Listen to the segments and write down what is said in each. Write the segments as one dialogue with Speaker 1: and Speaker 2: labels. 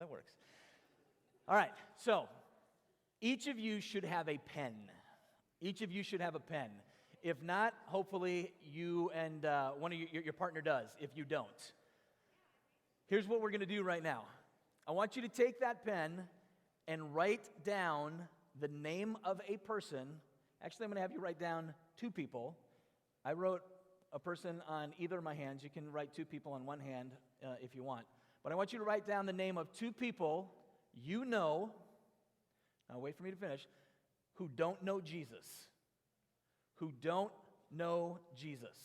Speaker 1: That works. All right, so each of you should have a pen. Each of you should have a pen. If not, hopefully you and one of your partner does, if you don't. Here's what we're going to do right now. I want you to take that pen and write down the name of a person. Actually, I'm going to have you write down two people. I wrote a person on either of my hands. You can write two people on one hand if you want. But I want you to write down the name of two people you know, now wait for me to finish, who don't know Jesus. Who don't know Jesus.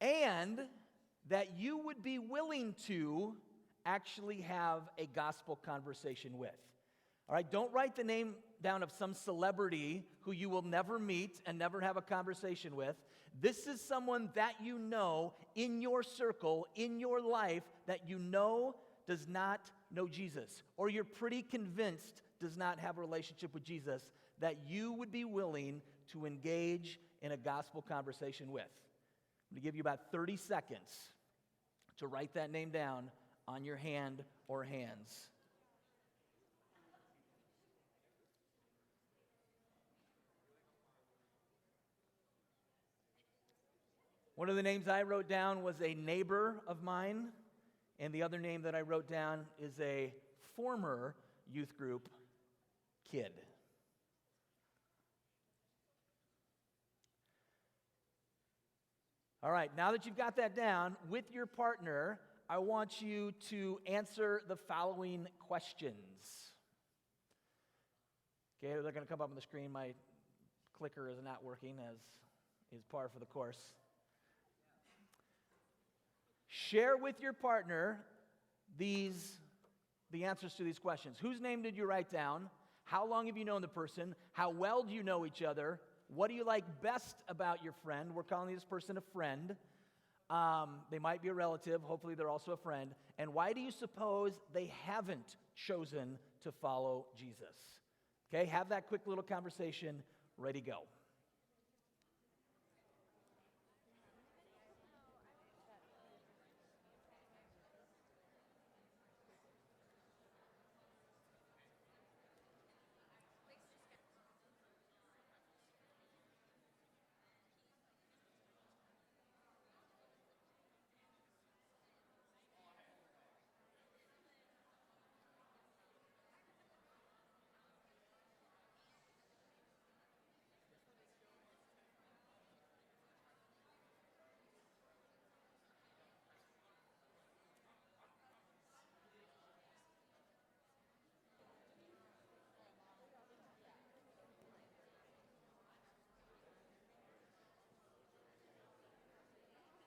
Speaker 1: And that you would be willing to actually have a gospel conversation with. All right, don't write the name down of some celebrity who you will never meet and never have a conversation with. This is someone that you know in your circle, in your life, that you know does not know Jesus, or you're pretty convinced does not have a relationship with Jesus, that you would be willing to engage in a gospel conversation with. I'm going to give you about 30 seconds to write that name down on your hand or hands. One of the names I wrote down was a neighbor of mine, and the other name that I wrote down is a former youth group kid. All right, now that you've got that down, with your partner, I want you to answer the following questions. Okay, they're going to come up on the screen. My clicker is not working, as is par for the course. Share with your partner the answers to these questions. Whose name did you write down? How long have you known the person? How well do you know each other? What do you like best about your friend? We're calling this person a friend. They might be a relative. Hopefully they're also a friend. And why do you suppose they haven't chosen to follow Jesus? Okay, have that quick little conversation. Ready, go.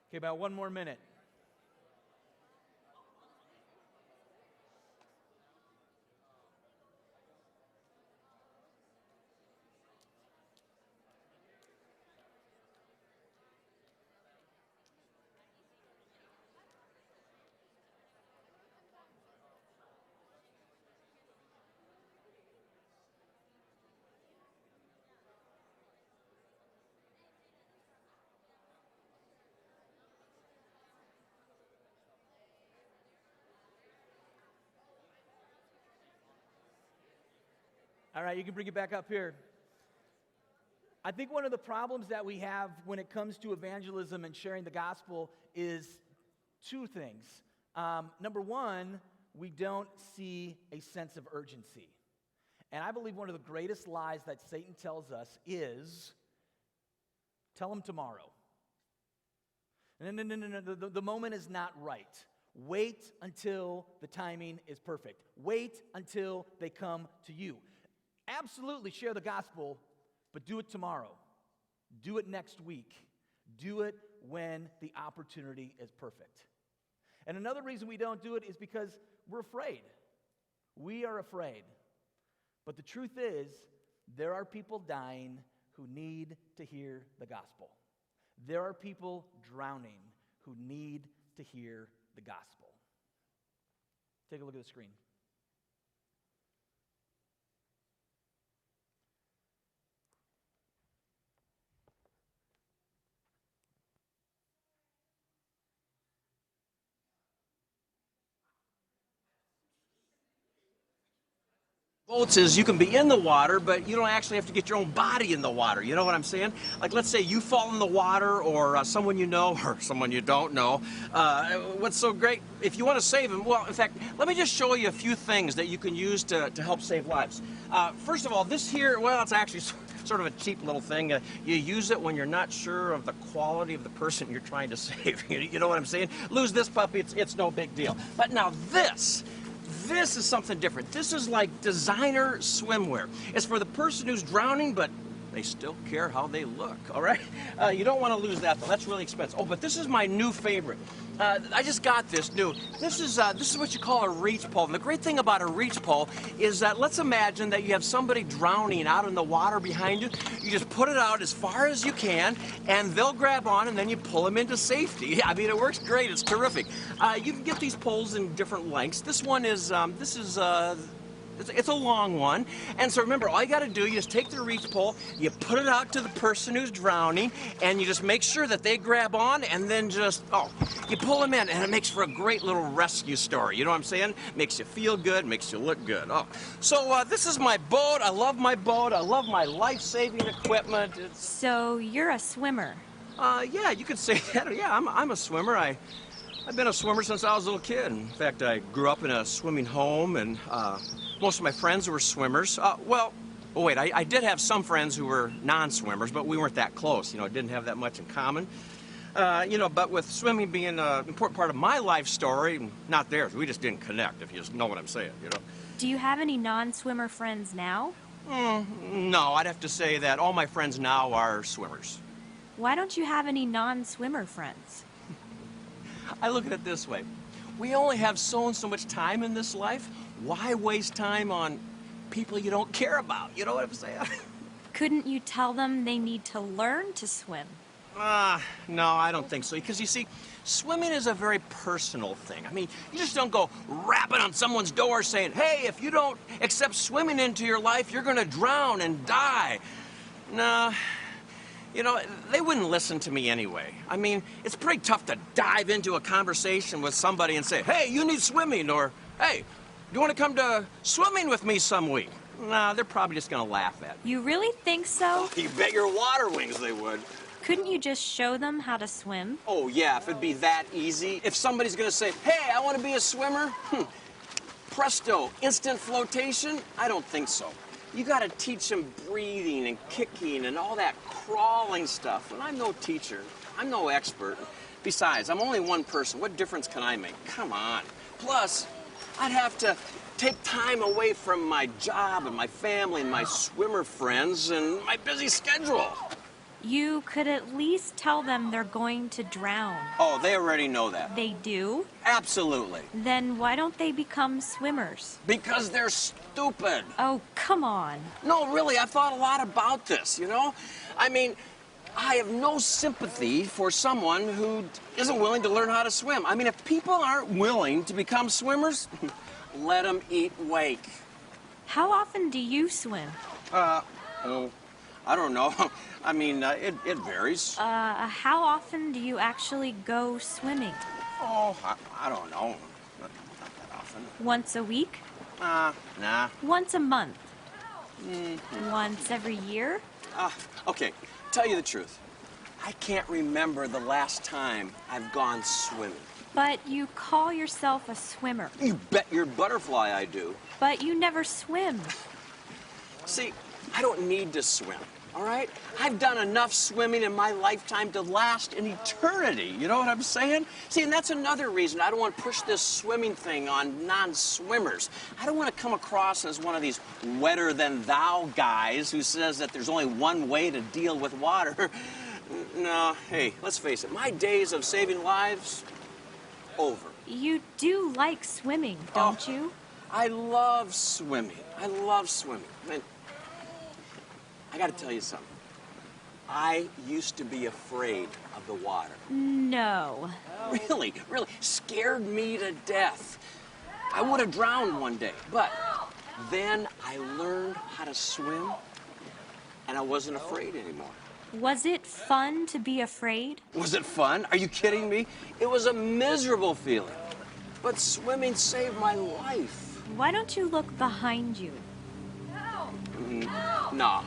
Speaker 1: Okay, about one more minute. All right, you can bring it back up here. I think one of the problems that we have when it comes to evangelism and sharing the gospel is two things. Number one, we don't see a sense of urgency. And I believe one of the greatest lies that Satan tells us is, tell him tomorrow. No, the moment is not right. Wait until the timing is perfect. Wait until they come to you. Absolutely share the gospel, but do it tomorrow. Do it next week. Do it when the opportunity is perfect. And another reason we don't do it is because we're afraid. We are afraid. But the truth is, there are people dying who need to hear the gospel. There are people drowning who need to hear the gospel. Take a look at the screen.
Speaker 2: Boats is you can be in the water, but you don't actually have to get your own body in the water. You know what I'm saying? Like, let's say you fall in the water, or someone you know, or someone you don't know. What's so great, if you want to save them, well, in fact, let me just show you a few things that you can use to help save lives. First of all, this here, well, it's actually sort of a cheap little thing. You use it when you're not sure of the quality of the person you're trying to save. You know what I'm saying? Lose this puppy, it's no big deal. But now this is something different. This is like designer swimwear. It's for the person who's drowning, but they still care how they look, all right? You don't want to lose that, though. That's really expensive. Oh, but this is my new favorite. I just got this new. This is what you call a reach pole. And the great thing about a reach pole is that, let's imagine that you have somebody drowning out in the water behind you. You just put it out as far as you can, and they'll grab on, and then you pull them into safety. I mean, it works great. It's terrific. You can get these poles in different lengths. This one is, it's a long one. And so remember, all you got to do, you just take the reach pole, you put it out to the person who's drowning, and you just make sure that they grab on, and then just, you pull them in, and it makes for a great little rescue story. You know what I'm saying? Makes you feel good, makes you look good. So this is my boat. I love my boat. I love my life-saving equipment.
Speaker 3: So you're a swimmer?
Speaker 2: Yeah, you could say that. Yeah, I'm a swimmer. I've been a swimmer since I was a little kid. In fact, I grew up in a swimming home, and most of my friends were swimmers. Wait, I did have some friends who were non-swimmers, but we weren't that close. You know, didn't have that much in common. But with swimming being an important part of my life story, not theirs, we just didn't connect, if you just know what I'm saying, you know.
Speaker 3: Do you have any non-swimmer friends now?
Speaker 2: No, I'd have to say that all my friends now are swimmers.
Speaker 3: Why don't you have any non-swimmer friends?
Speaker 2: I look at it this way. We only have so and so much time in this life. Why waste time on people you don't care about? You know what I'm saying?
Speaker 3: Couldn't you tell them they need to learn to swim?
Speaker 2: No, I don't think so. Because you see, swimming is a very personal thing. I mean, you just don't go rapping on someone's door saying, hey, if you don't accept swimming into your life, you're going to drown and die. No. You know, they wouldn't listen to me anyway. I mean, it's pretty tough to dive into a conversation with somebody and say, hey, you need swimming, or, hey, do you want to come to swimming with me some week? Nah, they're probably just going to laugh at me.
Speaker 3: You really think so?
Speaker 2: You bet your water wings they would.
Speaker 3: Couldn't you just show them how to swim?
Speaker 2: Oh, yeah, if it'd be that easy. If somebody's going to say, hey, I want to be a swimmer, presto, instant flotation? I don't think so. You got to teach them breathing and kicking and all that crawling stuff. And I'm no teacher. I'm no expert. Besides, I'm only one person. What difference can I make? Come on. Plus, I'd have to take time away from my job and my family and my swimmer friends and my busy schedule.
Speaker 3: You could at least tell them they're going to drown.
Speaker 2: Oh, they already know that.
Speaker 3: They do?
Speaker 2: Absolutely.
Speaker 3: Then why don't they become swimmers?
Speaker 2: Because they're stupid.
Speaker 3: Oh, come on.
Speaker 2: No, really, I've thought a lot about this, you know? I mean, I have no sympathy for someone who isn't willing to learn how to swim. I mean, if people aren't willing to become swimmers, let them eat wake.
Speaker 3: How often do you swim?
Speaker 2: I don't know. I mean, it varies.
Speaker 3: How often do you actually go swimming?
Speaker 2: Oh, I don't know. Not that often.
Speaker 3: Once a week?
Speaker 2: Nah.
Speaker 3: Once a month? Once every year?
Speaker 2: Okay, tell you the truth. I can't remember the last time I've gone swimming.
Speaker 3: But you call yourself a swimmer.
Speaker 2: You bet your butterfly I do.
Speaker 3: But you never swim.
Speaker 2: See, I don't need to swim, all right? I've done enough swimming in my lifetime to last an eternity, you know what I'm saying? See, and that's another reason I don't want to push this swimming thing on non-swimmers. I don't want to come across as one of these wetter-than-thou guys who says that there's only one way to deal with water. No, hey, let's face it, my days of saving lives, over.
Speaker 3: You do like swimming, don't you?
Speaker 2: I love swimming. I love swimming. Man, I got to tell you something. I used to be afraid of the water.
Speaker 3: No.
Speaker 2: Really, scared me to death. I would have drowned one day, but then I learned how to swim, and I wasn't afraid anymore.
Speaker 3: Was it fun to be afraid?
Speaker 2: Was it fun? Are you kidding me? It was a miserable feeling, but swimming saved my life.
Speaker 3: Why don't you look behind you?
Speaker 2: No,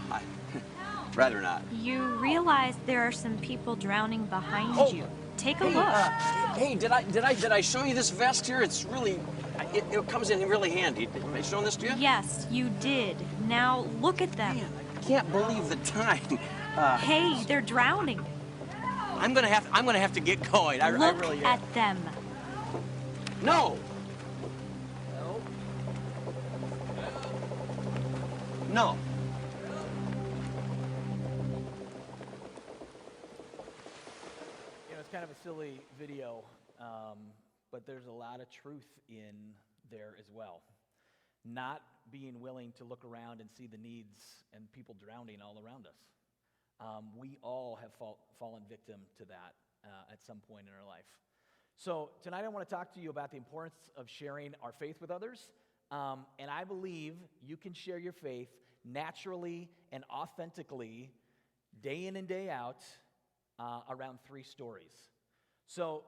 Speaker 2: rather not.
Speaker 3: You realize there are some people drowning behind
Speaker 2: Oh,
Speaker 3: you. Take a
Speaker 2: Hey,
Speaker 3: look.
Speaker 2: hey, did I show you this vest here? It's really, it comes in really handy. Have I shown this to you?
Speaker 3: Yes, you did. Now look at them.
Speaker 2: Man, I can't believe the time.
Speaker 3: Hey, they're drowning.
Speaker 2: I'm gonna have to get going. I
Speaker 3: Look
Speaker 2: really
Speaker 3: at them.
Speaker 2: No. No.
Speaker 1: You know, it's kind of a silly video, but there's a lot of truth in there as well. Not being willing to look around and see the needs and people drowning all around us. We all have fallen victim to that at some point in our life. So tonight I want to talk to you about the importance of sharing our faith with others. And I believe you can share your faith naturally and authentically, day in and day out, around three stories. So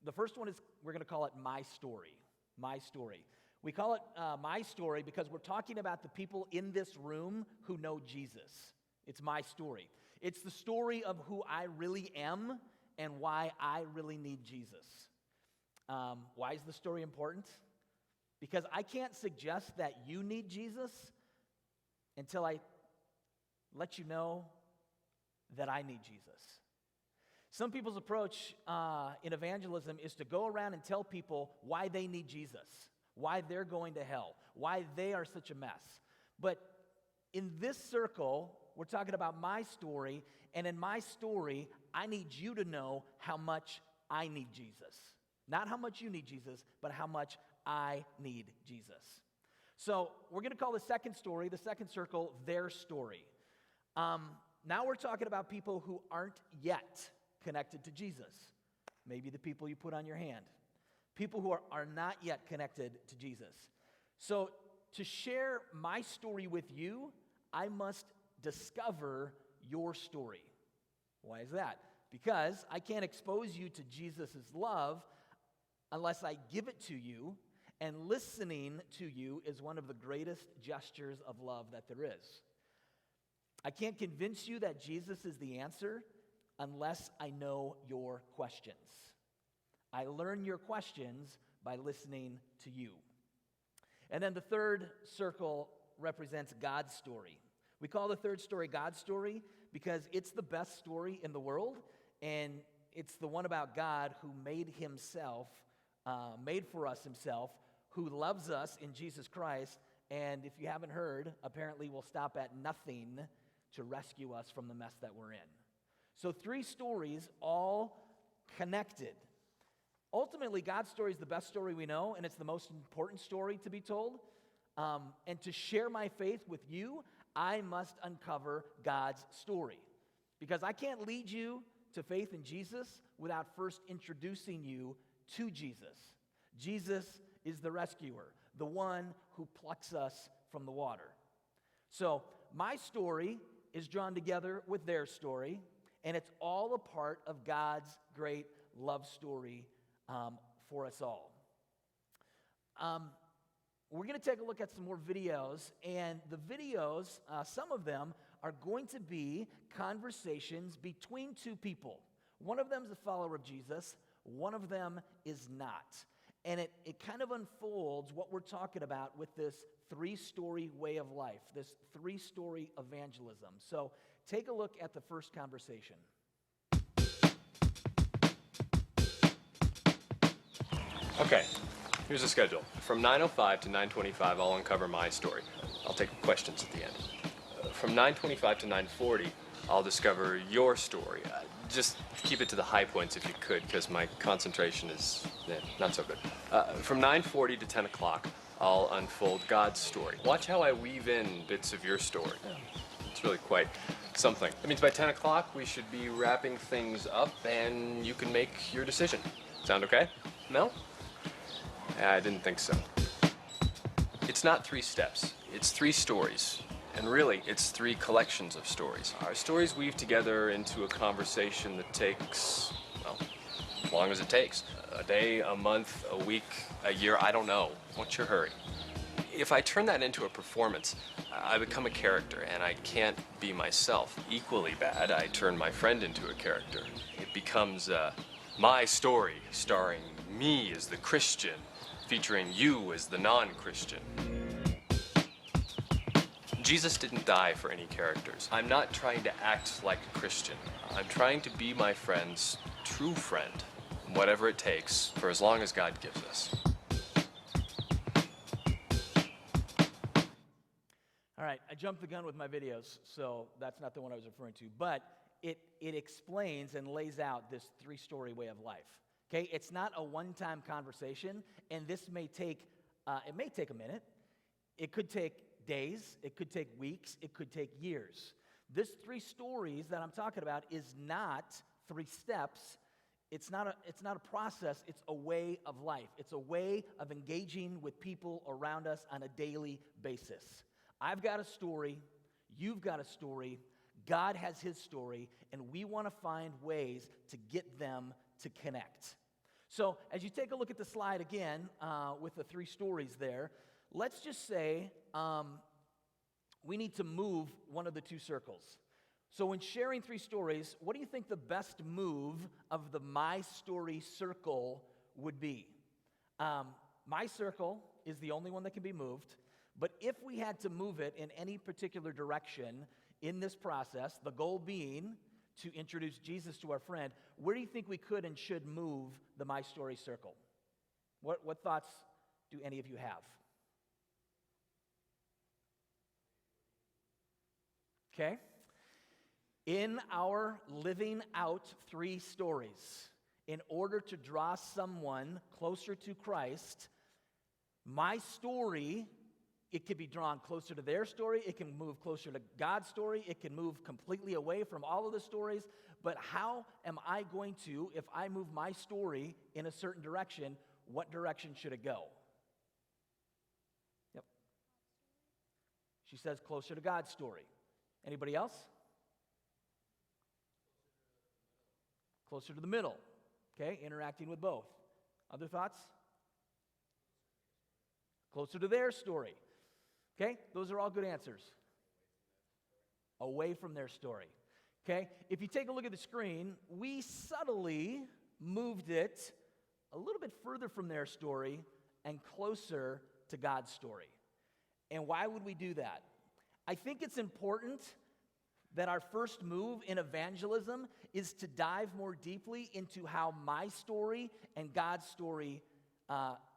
Speaker 1: the first one is, we're going to call it My Story. My Story. We call it My Story because we're talking about the people in this room who know Jesus. It's my story. It's the story of who I really am and why I really need Jesus. Why is the story important? Because I can't suggest that you need Jesus until I let you know that I need Jesus. Some people's approach in evangelism is to go around and tell people why they need Jesus, why they're going to hell, why they are such a mess. But in this circle, we're talking about my story, and in my story, I need you to know how much I need Jesus. Not how much you need Jesus, but how much I need Jesus. So we're going to call the second story, the second circle, their story. Now we're talking about people who aren't yet connected to Jesus. Maybe the people you put on your hand. People who are not yet connected to Jesus. So to share my story with you, I must discover your story. Why is that? Because I can't expose you to Jesus' love unless I give it to you, and listening to you is one of the greatest gestures of love that there is. I can't convince you that Jesus is the answer unless I know your questions. I learn your questions by listening to you. And then the third circle represents God's story. We call the third story God's story because it's the best story in the world, and it's the one about God who made for us himself, who loves us in Jesus Christ, and if you haven't heard, apparently will stop at nothing to rescue us from the mess that we're in. So three stories, all connected. Ultimately, God's story is the best story we know, and it's the most important story to be told. And to share my faith with you, I must uncover God's story. Because I can't lead you to faith in Jesus without first introducing you to Jesus. Jesus is the rescuer, the one who plucks us from the water. So my story is drawn together with their story, and it's all a part of God's great love story for us all. We're going to take a look at some more videos, and the videos, some of them are going to be conversations between two people. One of them is a follower of Jesus, one of them is not. And it kind of unfolds what we're talking about with this three-story way of life, this three-story evangelism. So take a look at the first conversation.
Speaker 4: Okay, here's the schedule. From 9:05 to 9:25, I'll uncover my story. I'll take questions at the end. From 9:25 to 9:40, I'll discover your story. Just keep it to the high points if you could, because my concentration is not so good. From 9:40 to 10 o'clock, I'll unfold God's story. Watch how I weave in bits of your story. It's really quite something. That means by 10 o'clock, we should be wrapping things up, and you can make your decision. Sound okay? No? I didn't think so. It's not 3 steps. It's 3 stories. And really, it's 3 collections of stories. Our stories weave together into a conversation that takes, well, as long as it takes. A day, a month, a week, a year, I don't know. What's your hurry? If I turn that into a performance, I become a character and I can't be myself. Equally bad, I turn my friend into a character. It becomes my story, starring me as the Christian, featuring you as the non-Christian. Jesus didn't die for any characters. I'm not trying to act like a Christian. I'm trying to be my friend's true friend, whatever it takes, for as long as God gives us.
Speaker 1: All right, I jumped the gun with my videos, so that's not the one I was referring to. But it explains and lays out this three-story way of life. Okay, it's not a one-time conversation, and this may take a minute. It could take days, it could take weeks, it could take years. This 3 stories that I'm talking about is not 3 steps. It's not a process, it's a way of life. It's a way of engaging with people around us on a daily basis. I've got a story, you've got a story, God has his story, and we want to find ways to get them to connect. So as you take a look at the slide again with the 3 stories there, let's just say we need to move one of the 2 circles. So when sharing 3 stories, what do you think the best move of the My Story circle would be? My circle is the only one that can be moved, but if we had to move it in any particular direction in this process, the goal being to introduce Jesus to our friend, where do you think we could and should move the My Story circle? What thoughts do any of you have? Okay? In our living out 3 stories, in order to draw someone closer to Christ, my story, it can be drawn closer to their story, it can move closer to God's story, it can move completely away from all of the stories, but how am I going to, if I move my story in a certain direction, what direction should it go? Yep. She says closer to God's story. Anybody else? Closer to the middle. Okay, interacting with both. Other thoughts? Closer to their story. Okay, those are all good answers. Away from their story. Okay, if you take a look at the screen, we subtly moved it a little bit further from their story and closer to God's story. And why would we do that? I think it's important that our first move in evangelism is to dive more deeply into how my story and God's story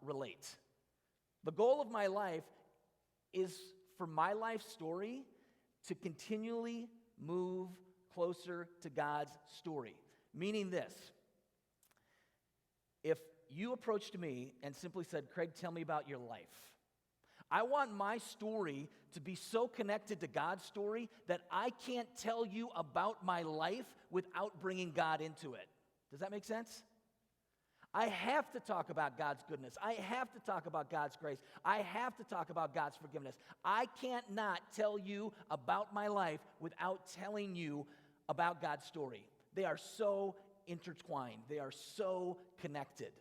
Speaker 1: relate. The goal of my life is for my life story to continually move closer to God's story. Meaning this, if you approached me and simply said, Craig, tell me about your life, I want my story to be so connected to God's story that I can't tell you about my life without bringing God into it. Does that make sense? I have to talk about God's goodness. I have to talk about God's grace. I have to talk about God's forgiveness. I can't not tell you about my life without telling you about God's story. They are so intertwined. They are so connected.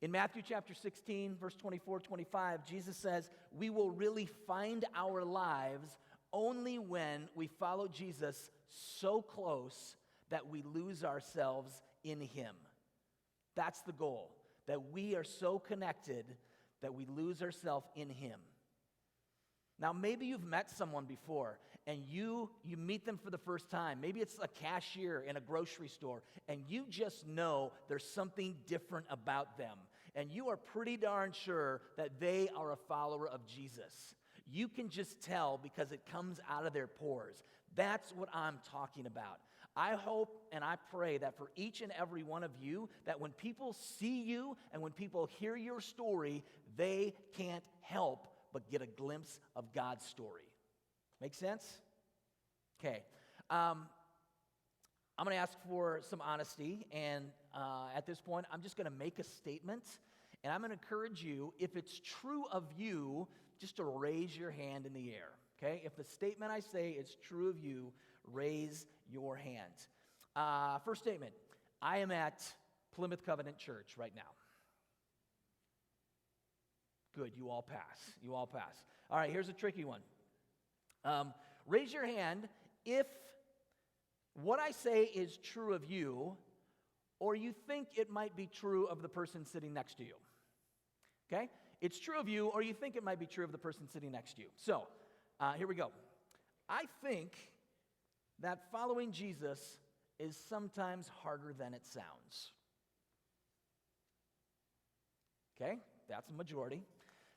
Speaker 1: In Matthew chapter 16, verse 24, 25, Jesus says, we will really find our lives only when we follow Jesus so close that we lose ourselves in him. That's the goal, that we are so connected that we lose ourselves in him. Now, maybe you've met someone before, and you meet them for the first time. Maybe it's a cashier in a grocery store, and you just know there's something different about them. And you are pretty darn sure that they are a follower of Jesus. You can just tell because it comes out of their pores. That's what I'm talking about. I hope and I pray that for each and every one of you, that when people see you and when people hear your story, they can't help but get a glimpse of God's story. Make sense? Okay. I'm going to ask for some honesty, and at this point, I'm just going to make a statement, and I'm going to encourage you, if it's true of you, just to raise your hand in the air, okay? If the statement I say is true of you, raise your hand. First statement, I am at Plymouth Covenant Church right now. Good, you all pass. You all pass. All right, here's a tricky one. Raise your hand if what I say is true of you, or you think it might be true of the person sitting next to you. Okay? It's true of you, or you think it might be true of the person sitting next to you. So, here we go. I think that following Jesus is sometimes harder than it sounds. Okay? That's a majority.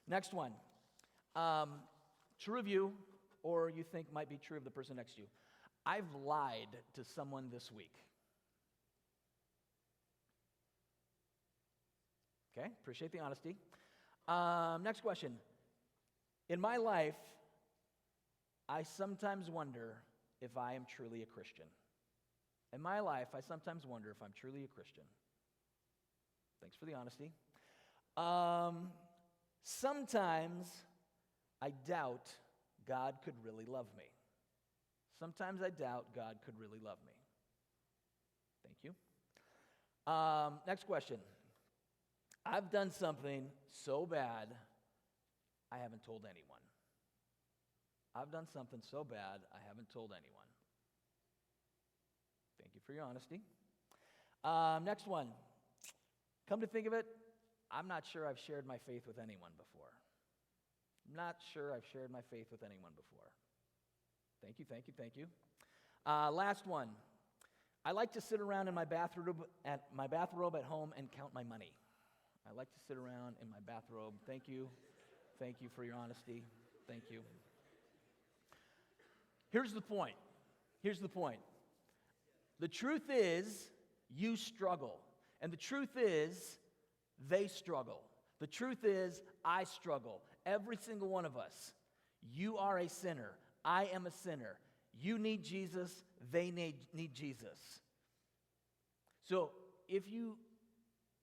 Speaker 1: Next one. True of you, or you think might be true of the person next to you. I've lied to someone this week. Okay, appreciate the honesty. Next question. In my life, I sometimes wonder if I am truly a Christian. In my life, I sometimes wonder if I'm truly a Christian. Thanks for the honesty. Sometimes I doubt God could really love me. Sometimes I doubt God could really love me. Thank you. Next question. I've done something so bad, I haven't told anyone. I've done something so bad, I haven't told anyone. Thank you for your honesty. Next one. Come to think of it, I'm not sure I've shared my faith with anyone before. Not sure I've shared my faith with anyone before. Thank you, thank you, thank you. Last one. I like to sit around in my bathrobe at home and count my money. I like to sit around in my bathrobe. Thank you. Thank you for your honesty. Thank you. Here's the point. Here's the point. The truth is, you struggle. And the truth is, they struggle. The truth is, I struggle. Every single one of us. You are a sinner. I am a sinner. You need Jesus. They need Jesus. So if you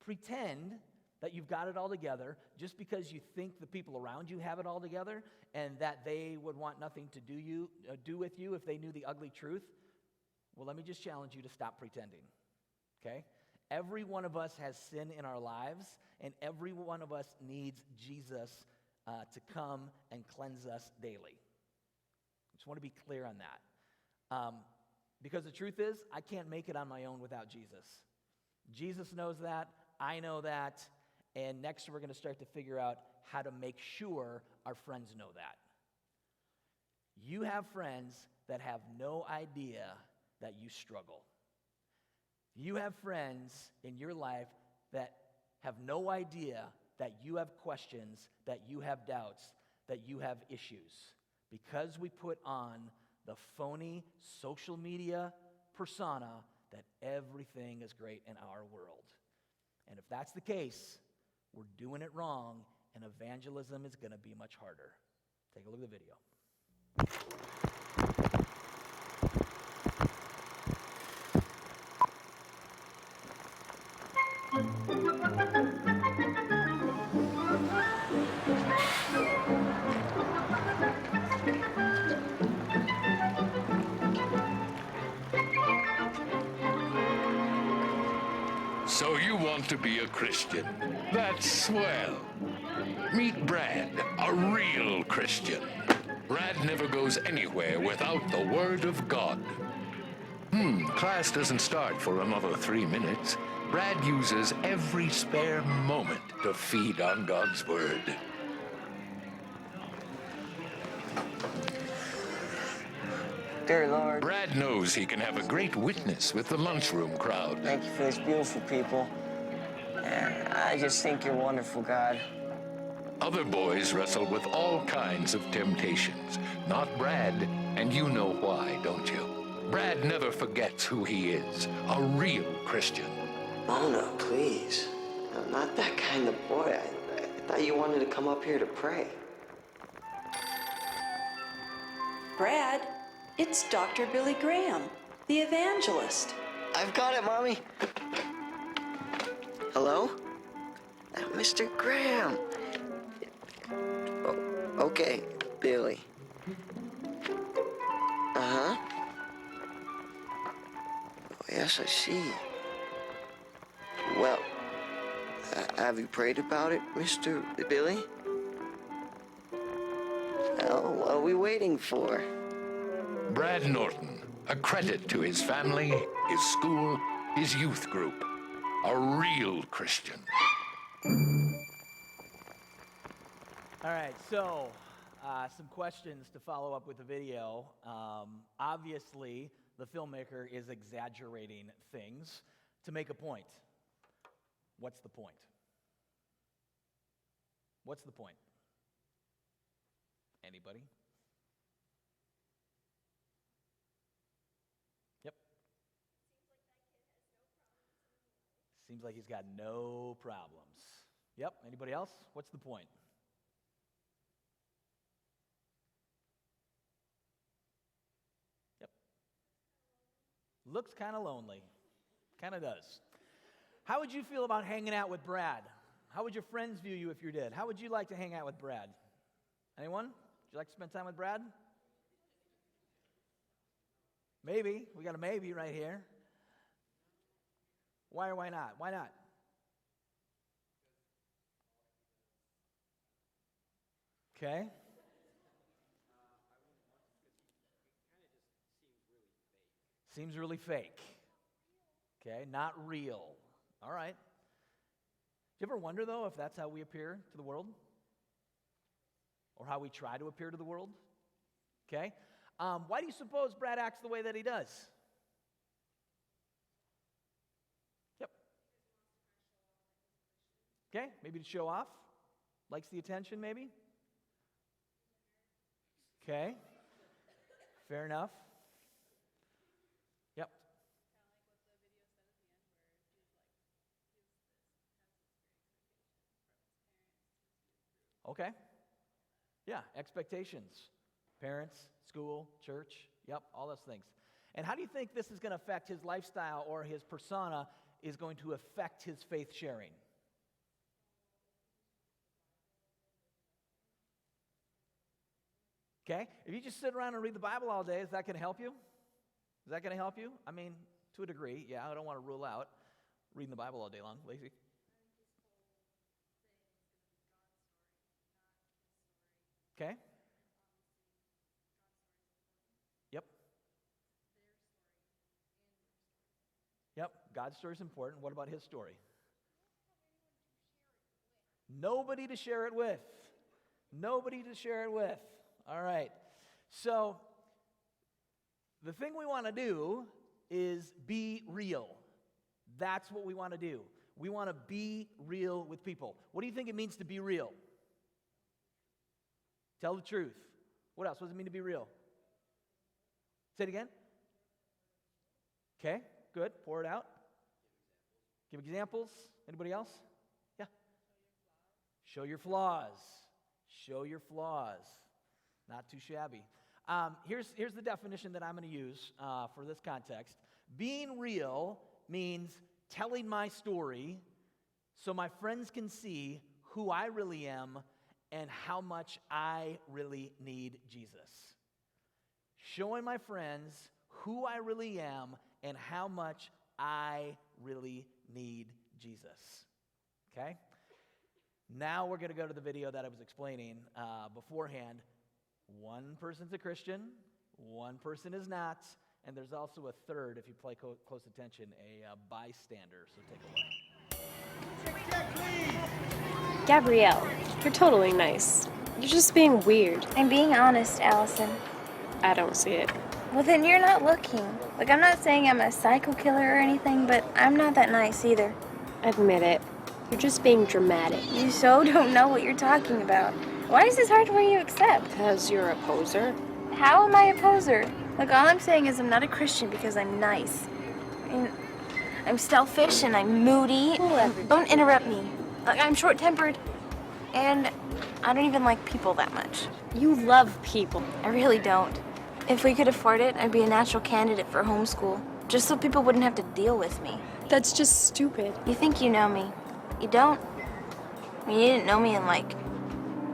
Speaker 1: pretend that you've got it all together just because you think the people around you have it all together and that they would want nothing to do with you if they knew the ugly truth, well, let me just challenge you to stop pretending, okay? Every one of us has sin in our lives, and every one of us needs Jesus to come and cleanse us daily. I just want to be clear on that. Because the truth is, I can't make it on my own without Jesus. Jesus knows that, I know that, and next we're going to start to figure out how to make sure our friends know that. You have friends that have no idea that you struggle. You have friends in your life that have no idea that you have questions, that you have doubts, that you have issues. Because we put on the phony social media persona that everything is great in our world. And if that's the case, we're doing it wrong, and evangelism is going to be much harder. Take a look at the video.
Speaker 5: So you want to be a Christian? That's swell. Meet Brad, a real Christian. Brad never goes anywhere without the Word of God. Class doesn't start for another 3 minutes. Brad uses every spare moment to feed on God's Word.
Speaker 6: Dear Lord,
Speaker 5: Brad knows he can have a great witness with the lunchroom crowd.
Speaker 6: thank you for this beautiful people. And I just think you're wonderful, God.
Speaker 5: Other boys wrestle with all kinds of temptations. Not Brad, and you know why, don't you? Brad never forgets who he is, a real Christian.
Speaker 6: Oh, no, please. I'm not that kind of boy. I thought you wanted to come up here to pray.
Speaker 7: Brad, it's Dr. Billy Graham, the evangelist.
Speaker 6: I've got it, Mommy. Hello? Mr. Graham. Oh, okay, Billy. Uh-huh. Oh, yes, I see. Well, have you prayed about it, Mr. Billy? Well, what are we waiting for?
Speaker 5: Brad Norton, a credit to his family, his school, his youth group. A real Christian.
Speaker 1: All right, so some questions to follow up with the video. Obviously, the filmmaker is exaggerating things to make a point. What's the point? What's the point? Anybody? Yep. Seems like he's got no problems. Yep. Anybody else? What's the point? Yep. Looks kind of lonely. Kind of does. How would you feel about hanging out with Brad? How would your friends view you if you did? How would you like to hang out with Brad? Anyone? Would you like to spend time with Brad? Maybe. We got a maybe right here. Why or why not? Why not? Okay. Seems really fake. Okay, not real. All right. Do you ever wonder, though, if that's how we appear to the world? Or how we try to appear to the world? Okay. Why do you suppose Brad acts the way that he does? Yep. Okay, maybe to show off. Likes the attention, maybe? Okay. Fair enough. Yep. Okay. Yeah, expectations. Parents, school, church, yep, all those things. And how do you think this is going to affect his lifestyle, or his persona is going to affect his faith sharing? Okay, if you just sit around and read the Bible all day, is that going to help you? Is that going to help you? I mean, to a degree, yeah, I don't want to rule out reading the Bible all day long. Lazy? Okay. Yep. Yep, God's story is important. What about his story? Nobody to share it with. Nobody to share it with. All right. So, the thing we want to do is be real. That's what we want to do. We want to be real with people. What do you think it means to be real? Tell the truth. What else? What does it mean to be real? Say it again. Okay, good. Pour it out. Give examples. Anybody else? Yeah. Show your flaws. Show your flaws. Not too shabby. Here's the definition that I'm going to use for this context. Being real means telling my story so my friends can see who I really am and how much I really need Jesus. Showing my friends who I really am and how much I really need Jesus. Okay? Now we're going to go to the video that I was explaining beforehand. One person's a Christian, one person is not, and there's also a third, if you pay close attention, a bystander. So take a look.
Speaker 8: Gabrielle, you're totally nice. You're just being weird.
Speaker 3: I'm being honest, Allison.
Speaker 8: I don't see it.
Speaker 3: Well, then you're not looking. Like, I'm not saying I'm a psycho killer or anything, but I'm not that nice either.
Speaker 8: Admit it. You're just being dramatic.
Speaker 3: You so don't know what you're talking about. Why is this hard for you to accept?
Speaker 8: Because you're a poser.
Speaker 3: How am I a poser? Look, all I'm saying is I'm not a Christian because I'm nice. I mean, I'm selfish and I'm moody. Don't interrupt me. Like, I'm short-tempered, and I don't even like people that much.
Speaker 8: You love people.
Speaker 3: I really don't. If we could afford it, I'd be a natural candidate for homeschool, just so people wouldn't have to deal with me.
Speaker 8: That's just stupid.
Speaker 3: You think you know me. You don't. I mean, you didn't know me in, like,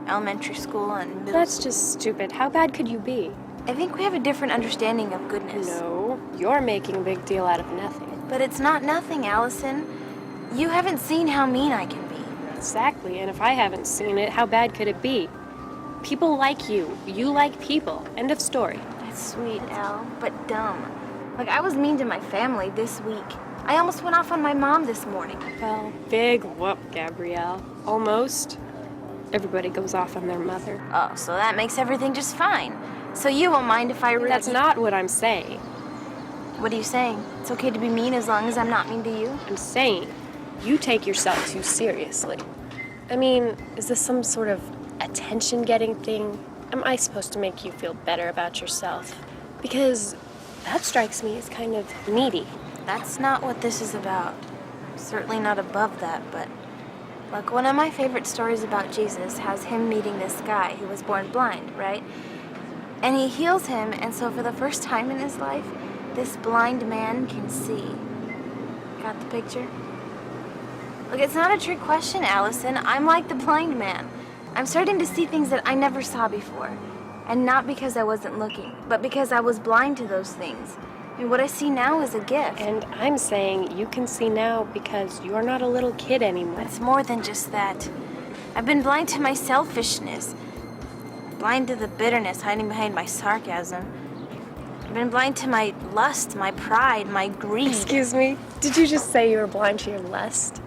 Speaker 3: elementary school and middle
Speaker 8: That's
Speaker 3: school.
Speaker 8: just stupid. How bad could you be?
Speaker 3: I think we have a different understanding of goodness.
Speaker 8: No, you're making a big deal out of nothing.
Speaker 3: But it's not nothing, Allison. You haven't seen how mean I can be.
Speaker 8: Exactly, and if I haven't seen it, how bad could it be? People like you. You like people. End of story.
Speaker 3: That's sweet, Al, but dumb. Like, I was mean to my family this week. I almost went off on my mom this morning.
Speaker 8: Well, big whoop, Gabrielle. Almost. Everybody goes off on their mother.
Speaker 3: Oh, so that makes everything just fine. So you won't mind if I really...
Speaker 8: That's not what I'm saying.
Speaker 3: What are you saying? It's okay to be mean as long as I'm not mean to you?
Speaker 8: I'm saying you take yourself too seriously. I mean, is this some sort of attention-getting thing? Am I supposed to make you feel better about yourself? Because that strikes me as kind of needy.
Speaker 3: That's not what this is about. Certainly not above that, but... Look, one of my favorite stories about Jesus has him meeting this guy who was born blind, right? And he heals him, and so for the first time in his life, this blind man can see. Got the picture? Look, it's not a trick question, Allison. I'm like the blind man. I'm starting to see things that I never saw before. And not because I wasn't looking, but because I was blind to those things. And what I see now is a gift.
Speaker 8: And I'm saying you can see now because you're not a little kid anymore.
Speaker 3: It's more than just that. I've been blind to my selfishness. Blind to the bitterness hiding behind my sarcasm. I've been blind to my lust, my pride, my greed.
Speaker 8: Excuse me? Did you just say you were blind to your lust?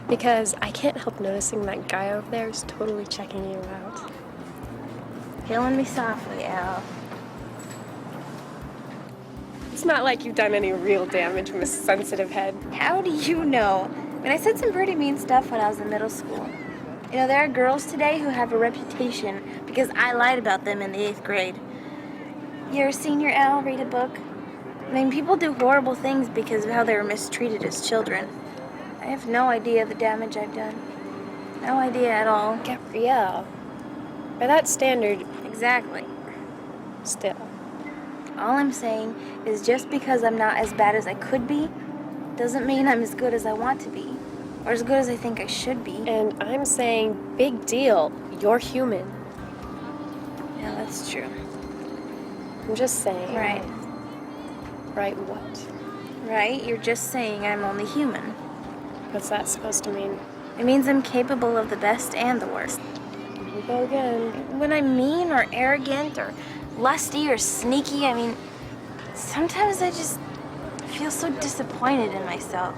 Speaker 8: Because I can't help noticing that guy over there is totally checking you out.
Speaker 3: Killing me softly, Al.
Speaker 8: It's not like you've done any real damage, Miss Sensitive Head.
Speaker 3: How do you know? I mean, I said some pretty mean stuff when I was in middle school. You know, there are girls today who have a reputation because I lied about them in the 8th grade. You're a senior, Al, read a book. I mean, people do horrible things because of how they were mistreated as children. I have no idea the damage I've done. No idea at all.
Speaker 8: Gabrielle, by that standard...
Speaker 3: Exactly.
Speaker 8: Still.
Speaker 3: All I'm saying is just because I'm not as bad as I could be, doesn't mean I'm as good as I want to be. Or as good as I think I should be.
Speaker 8: And I'm saying, big deal, you're human.
Speaker 3: Yeah, that's true.
Speaker 8: I'm just saying.
Speaker 3: Right.
Speaker 8: Right what?
Speaker 3: Right, you're just saying I'm only human.
Speaker 8: What's that supposed to mean?
Speaker 3: It means I'm capable of the best and the worst.
Speaker 8: Here we go again.
Speaker 3: When I'm mean or arrogant or lusty or sneaky, I mean, sometimes I just feel so disappointed in myself.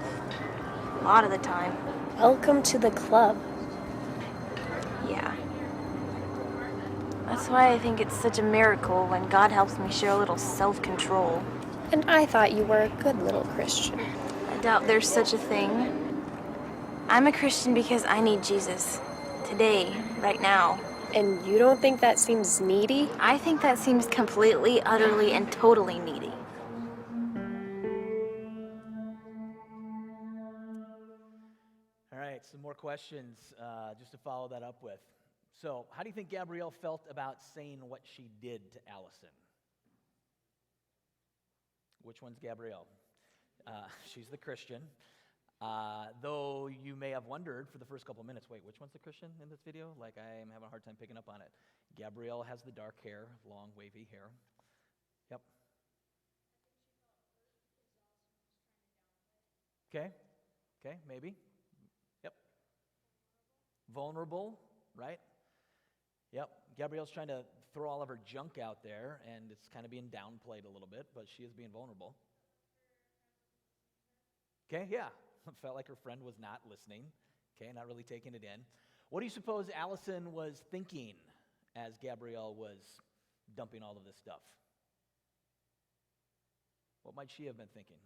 Speaker 3: A lot of the time.
Speaker 8: Welcome to the club.
Speaker 3: Yeah. That's why I think it's such a miracle when God helps me show a little self-control.
Speaker 8: And I thought you were a good little Christian.
Speaker 3: I doubt there's such a thing. I'm a Christian because I need Jesus. Today, right now.
Speaker 8: And you don't think that seems needy?
Speaker 3: I think that seems completely, utterly, and totally needy.
Speaker 1: All right, some more questions just to follow that up with. So, how do you think Gabrielle felt about saying what she did to Allison? Which one's Gabrielle? She's the Christian. Though you may have wondered for the first couple minutes, wait, which one's the Christian in this video? Like, I am having a hard time picking up on it. Gabrielle has the dark hair, long, wavy hair. Yep. Okay, maybe. Yep. Vulnerable, right? Yep. Gabrielle's trying to throw all of her junk out there, and it's kind of being downplayed a little bit, but she is being vulnerable. Okay, yeah. Felt like her friend was not listening. Okay, not really taking it in. What do you suppose Allison was thinking as Gabrielle was dumping all of this stuff? What might she have been thinking?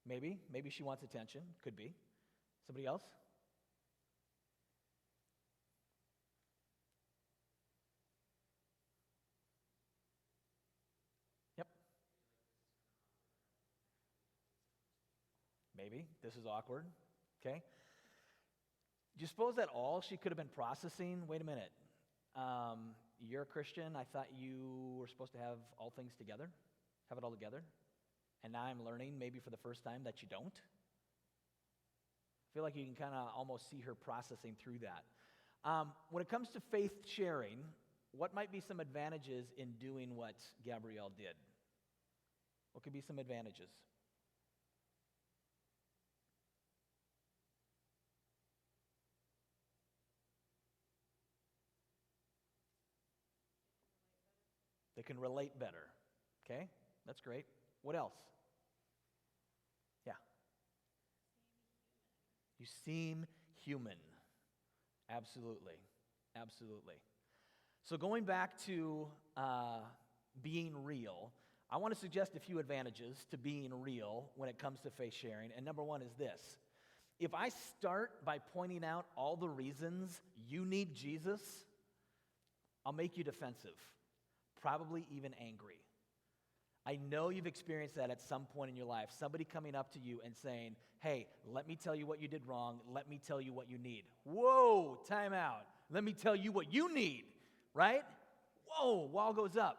Speaker 1: Maybe she wants attention. Could be. Somebody else? Yep. Maybe. This is awkward. Okay. Do you suppose that all she could have been processing? Wait a minute. You're a Christian. I thought you were supposed to have all things together, have it all together. And now I'm learning, maybe for the first time, that you don't. I feel like you can kind of almost see her processing through that. When it comes to faith sharing, what might be some advantages in doing what Gabrielle did? What could be some advantages? can relate better. Okay? That's great. What else? Yeah. You seem human. Absolutely. Absolutely. So going back to being real, I want to suggest a few advantages to being real when it comes to faith sharing. And number one is this. If I start by pointing out all the reasons you need Jesus, I'll make you defensive, probably even angry. I know you've experienced that at some point in your life. Somebody coming up to you and saying, hey, let me tell you what you did wrong. Let me tell you what you need. Whoa, time out. Let me tell you what you need, right? Whoa, wall goes up.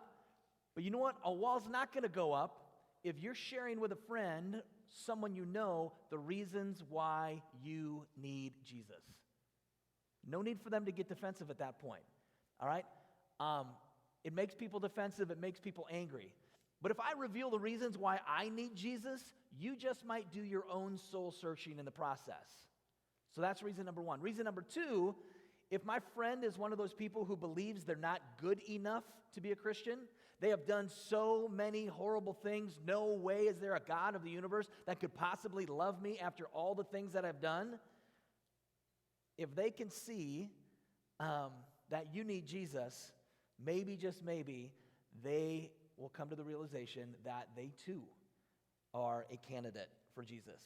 Speaker 1: But you know what? A wall's not going to go up if you're sharing with a friend, someone you know, the reasons why you need Jesus. No need for them to get defensive at that point, all right? It makes people defensive. It makes people angry. But if I reveal the reasons why I need Jesus, you just might do your own soul searching in the process. So that's reason number one. Reason number two, if my friend is one of those people who believes they're not good enough to be a Christian, they have done so many horrible things, no way is there a God of the universe that could possibly love me after all the things that I've done. If they can see that you need Jesus, maybe, just maybe, they will come to the realization that they too are a candidate for Jesus.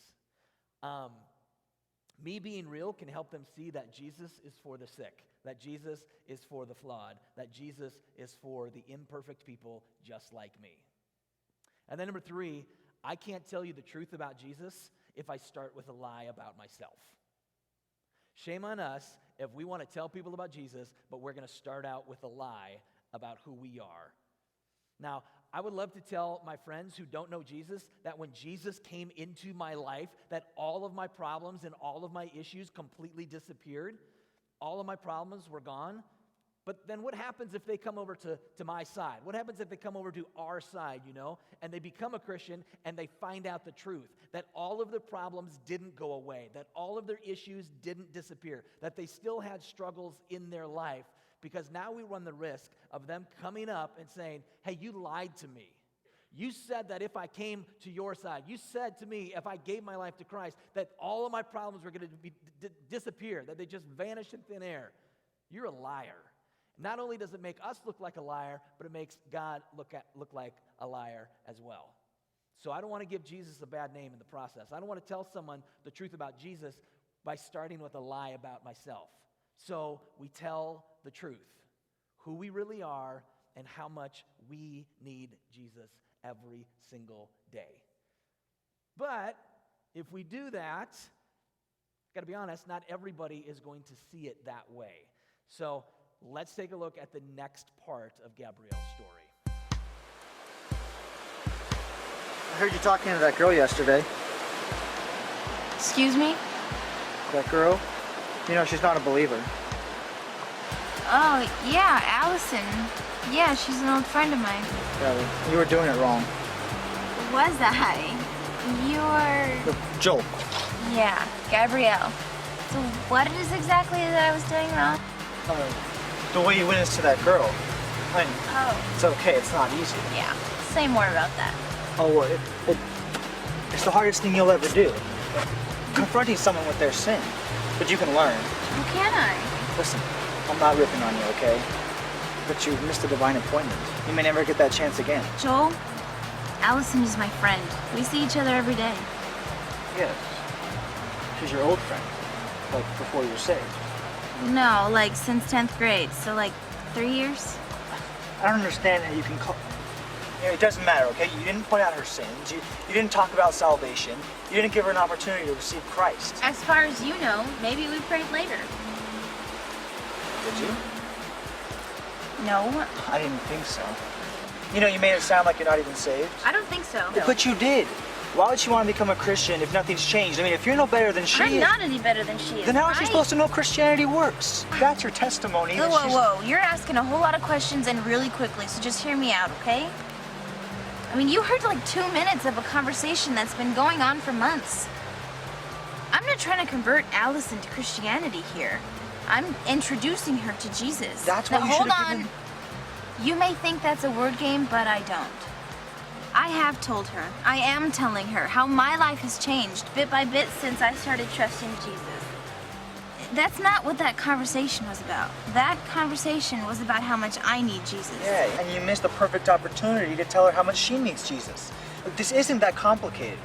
Speaker 1: Me being real can help them see that Jesus is for the sick, that Jesus is for the flawed, that Jesus is for the imperfect people just like me. And then number three, I can't tell you the truth about Jesus if I start with a lie about myself. Shame on us if we want to tell people about Jesus, but we're going to start out with a lie about who we are. Now, I would love to tell my friends who don't know Jesus that when Jesus came into my life, that all of my problems and all of my issues completely disappeared. All of my problems were gone. But then what happens if they come over to my side? What happens if they come over to our side, and they become a Christian and they find out the truth, that all of their problems didn't go away, that all of their issues didn't disappear, that they still had struggles in their life? Because now we run the risk of them coming up and saying, hey, you lied to me. You said that if I came to your side, you said to me if I gave my life to Christ, that all of my problems were going to disappear, that they just vanished in thin air. You're a liar. Not only does it make us look like a liar, but it makes God look like a liar as well. So I don't want to give Jesus a bad name in the process. I don't want to tell someone the truth about Jesus by starting with a lie about myself. So we tell the truth, who we really are and how much we need Jesus every single day. But if we do that, got to be honest, not everybody is going to see it that way. So let's take a look at the next part of Gabrielle's story.
Speaker 9: I heard you talking to that girl yesterday.
Speaker 3: Excuse me?
Speaker 9: That girl? She's not a believer.
Speaker 3: Oh, yeah, Allison. Yeah, she's an old friend of mine.
Speaker 9: Yeah, you were doing it wrong.
Speaker 3: Was I? You're...
Speaker 9: Joel.
Speaker 3: Yeah, Gabrielle. So what it is exactly that I was doing wrong?
Speaker 9: The way you went into that girl.
Speaker 3: Oh.
Speaker 9: It's okay, it's not easy.
Speaker 3: Yeah, say more about that.
Speaker 9: Oh, it's the hardest thing you'll ever do. Confronting someone with their sin. But you can learn.
Speaker 3: How can I?
Speaker 9: Listen, I'm not ripping on you, okay? But you missed a divine appointment. You may never get that chance again.
Speaker 3: Joel, Allison is my friend. We see each other every day.
Speaker 9: Yes. She's your old friend. Like, before you were saved.
Speaker 3: No, like since 10th grade, so like 3 years?
Speaker 9: I don't understand how you can call... it doesn't matter, okay? You didn't point out her sins. You didn't talk about salvation. You didn't give her an opportunity to receive Christ.
Speaker 3: As far as you know, maybe we prayed later.
Speaker 9: Did you?
Speaker 3: No.
Speaker 9: I didn't think so. You made it sound like you're not even saved.
Speaker 3: I don't think so.
Speaker 9: But you did. Why would she want to become a Christian if nothing's changed? If you're no better than she is...
Speaker 3: I'm not any better than she is.
Speaker 9: Then how is she supposed to know Christianity works? That's her testimony.
Speaker 3: Whoa. You're asking a whole lot of questions and really quickly, so just hear me out, okay? You heard like 2 minutes of a conversation that's been going on for months. I'm not trying to convert Allison to Christianity here. I'm introducing her to Jesus.
Speaker 9: That's what you should have given...
Speaker 3: You may think that's a word game, but I don't. I have told her, I am telling her, how my life has changed bit by bit since I started trusting Jesus. That's not what that conversation was about. That conversation was about how much I need Jesus.
Speaker 9: Yeah, and you missed the perfect opportunity to tell her how much she needs Jesus. Look, this isn't that complicated.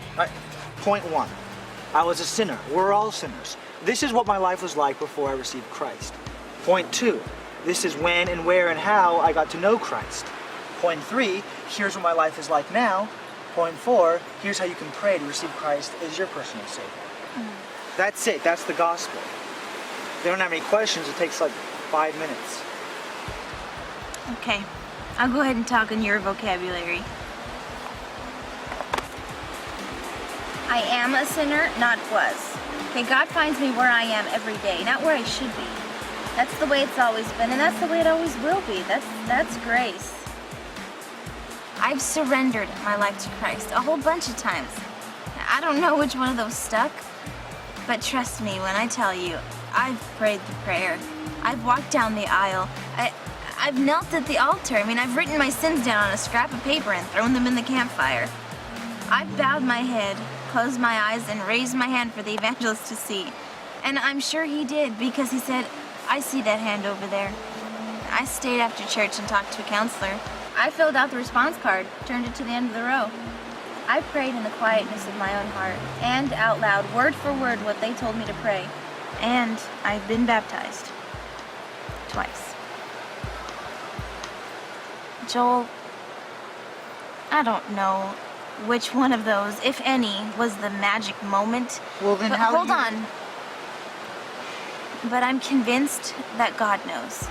Speaker 9: Point one, I was a sinner. We're all sinners. This is what my life was like before I received Christ. Point two, this is when and where and how I got to know Christ. Point three, here's what my life is like now. Point four, here's how you can pray to receive Christ as your personal Savior. That's it, that's the gospel. If they don't have any questions, it takes like 5 minutes.
Speaker 3: Okay, I'll go ahead and talk in your vocabulary. I am a sinner, not was. Okay, God finds me where I am every day, not where I should be. That's the way it's always been, and that's the way it always will be. That's grace. I've surrendered my life to Christ a whole bunch of times. I don't know which one of those stuck, but trust me when I tell you, I've prayed the prayer. I've walked down the aisle. I've knelt at the altar. I've written my sins down on a scrap of paper and thrown them in the campfire. I've bowed my head, closed my eyes, and raised my hand for the evangelist to see. And I'm sure he did, because he said, I see that hand over there. I stayed after church and talked to a counselor. I filled out the response card, turned it to the end of the row. I prayed in the quietness of my own heart, and out loud, word for word, what they told me to pray. And I've been baptized. Twice. Joel, I don't know which one of those, if any, was the magic moment.
Speaker 9: Well, then
Speaker 3: but
Speaker 9: how
Speaker 3: hold on. But I'm convinced that God knows.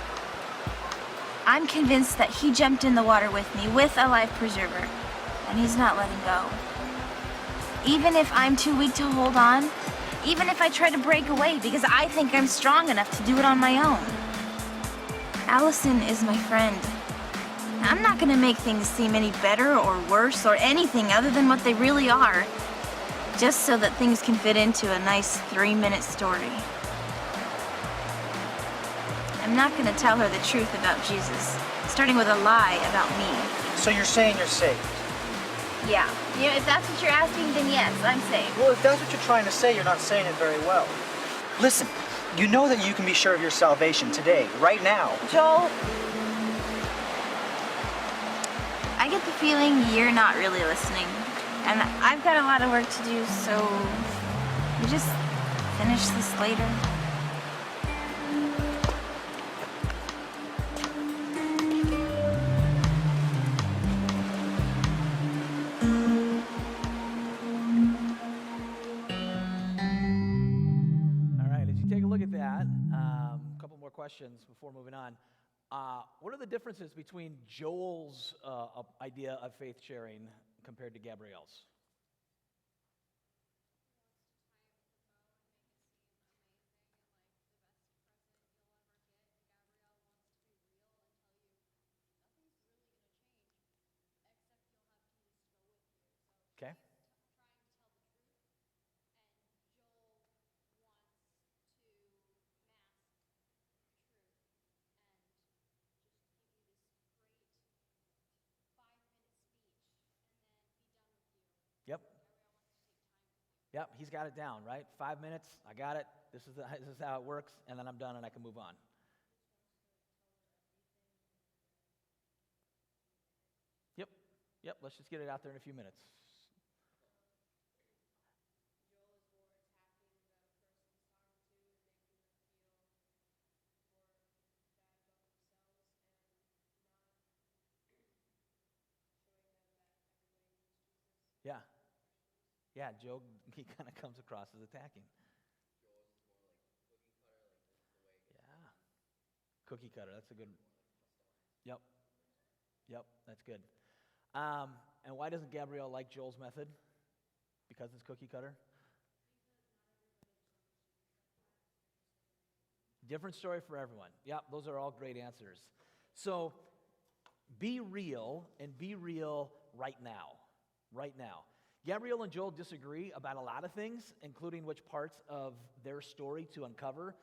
Speaker 3: I'm convinced that he jumped in the water with me, with a life preserver, and he's not letting go. Even if I'm too weak to hold on, even if I try to break away because I think I'm strong enough to do it on my own. Allison is my friend. I'm not gonna make things seem any better or worse or anything other than what they really are, just so that things can fit into a nice 3-minute story. I'm not gonna tell her the truth about Jesus, starting with a lie about me.
Speaker 9: So you're saying you're saved?
Speaker 3: Yeah, if that's what you're asking, then yes, I'm saved.
Speaker 9: Well, if that's what you're trying to say, you're not saying it very well. Listen, you know that you can be sure of your salvation today, right now.
Speaker 3: Joel, I get the feeling you're not really listening, and I've got a lot of work to do, so we just finish this later.
Speaker 1: Questions before moving on. What are the differences between Joel's idea of faith sharing compared to Gabrielle's? Okay. Yep. Yep, he's got it down, right? 5 minutes, I got it. This is how it works, and then I'm done and I can move on. Yep, let's just get it out there in a few minutes. Yeah, Joe, he kind of comes across as attacking. Yeah. Cookie cutter, that's a good. Yep, that's good. And why doesn't Gabrielle like Joel's method? Because it's cookie cutter? Different story for everyone. Yep, those are all great answers. So be real, and be real right now. Right now. Gabrielle and Joel disagree about a lot of things, including which parts of their story to uncover.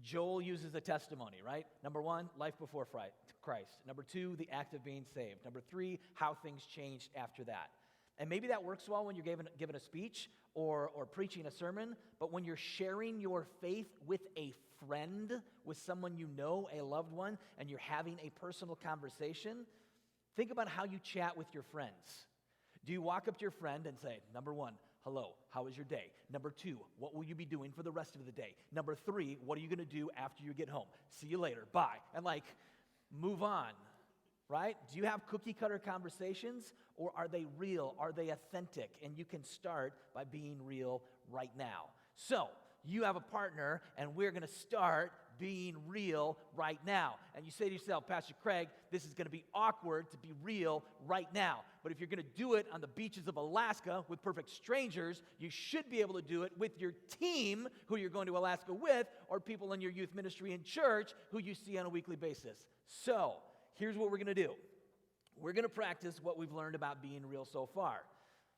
Speaker 1: Joel uses a testimony, right? Number 1, life before Christ. Number 2, the act of being saved. Number 3, how things changed after that. And maybe that works well when you're giving a speech or preaching a sermon, but when you're sharing your faith with a friend, with someone you know, a loved one, and you're having a personal conversation, think about how you chat with your friends. Do you walk up to your friend and say, number 1, hello, how was your day? Number 2, what will you be doing for the rest of the day? Number 3, what are you going to do after you get home? See you later, bye. And move on, right? Do you have cookie cutter conversations, or are they real? Are they authentic? And you can start by being real right now. So, you have a partner, and we're going to start being real right now. And you say to yourself, Pastor Craig, this is going to be awkward to be real right now. But if you're going to do it on the beaches of Alaska with perfect strangers, you should be able to do it with your team who you're going to Alaska with, or people in your youth ministry and church who you see on a weekly basis. So, here's what we're going to do. We're going to practice what we've learned about being real so far.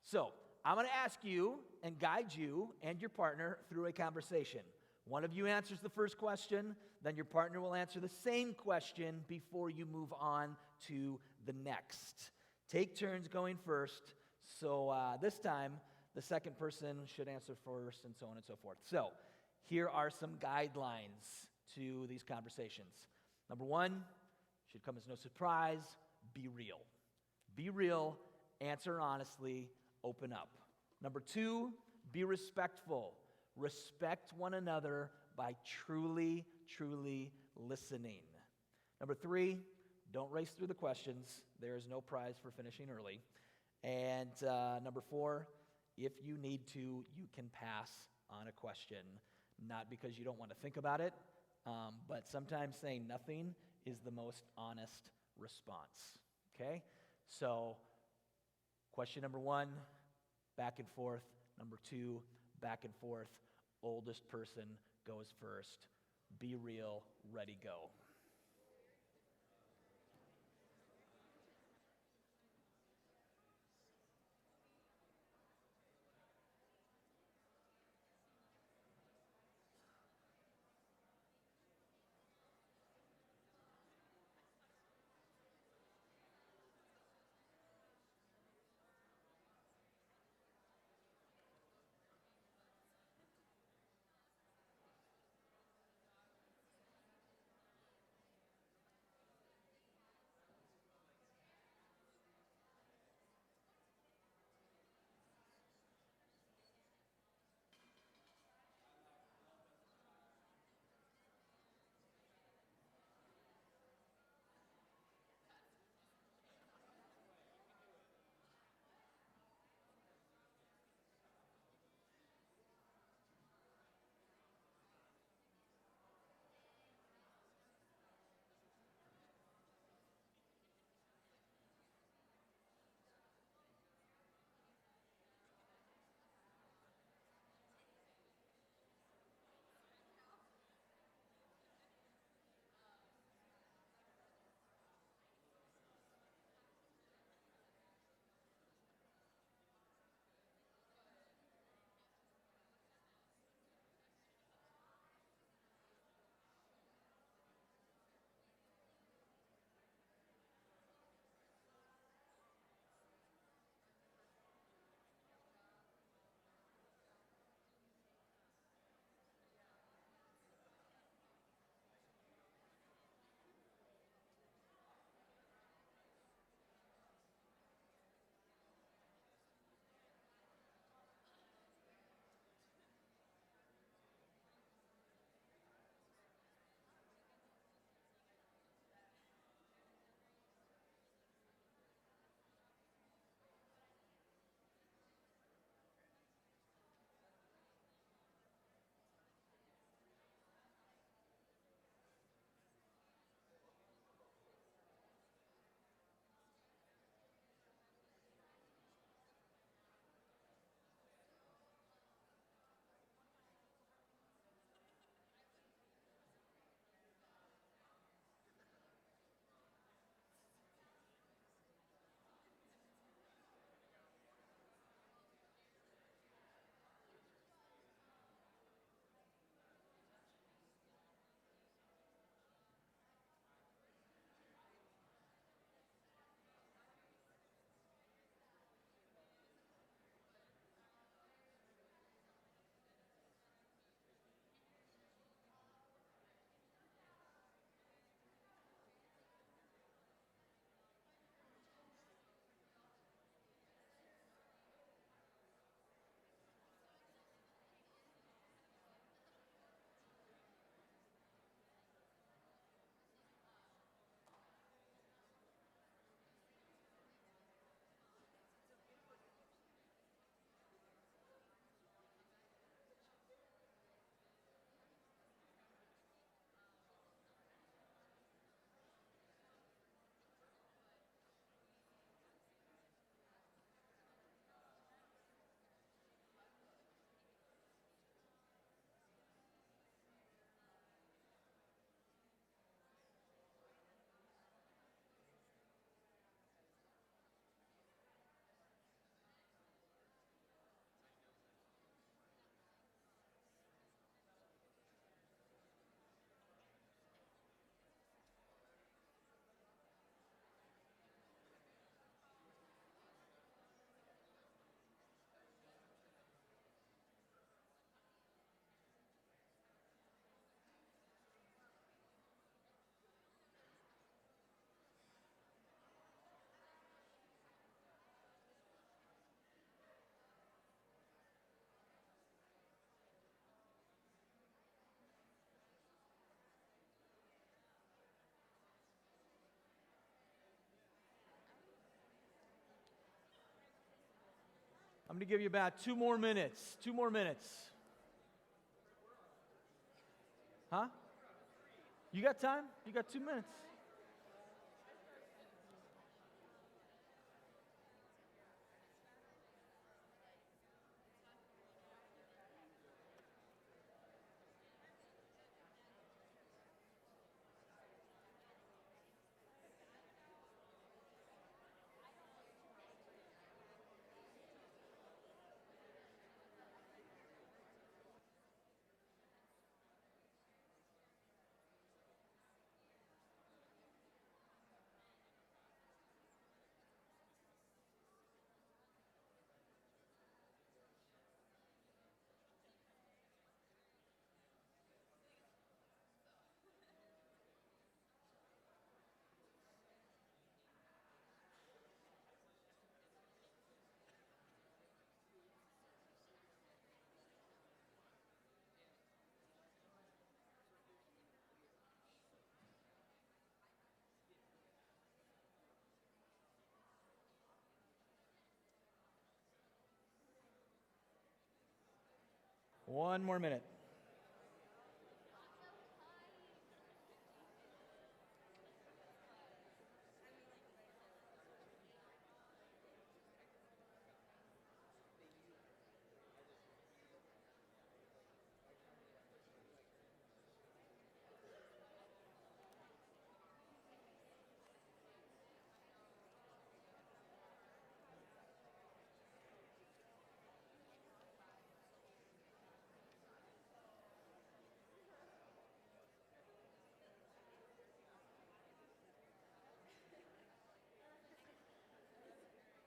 Speaker 1: So, I'm going to ask you and guide you and your partner through a conversation. One of you answers the first question, then your partner will answer the same question before you move on to the next. Take turns going first. So this time, the second person should answer first, and so on and so forth. So here are some guidelines to these conversations. Number 1, should come as no surprise, be real. Be real, answer honestly, open up. Number 2, be respectful. Respect one another by truly, truly listening. Number 3, don't race through the questions. There is no prize for finishing early. And number 4, if you need to, you can pass on a question. Not because you don't want to think about it, but sometimes saying nothing is the most honest response. Okay? So, question number 1, back and forth. Number 2, back and forth. Oldest person goes first. Be real, ready, go. I'm going to give you about 2 more minutes. 2 more minutes. Huh? You got time? You got 2 minutes. One more minute.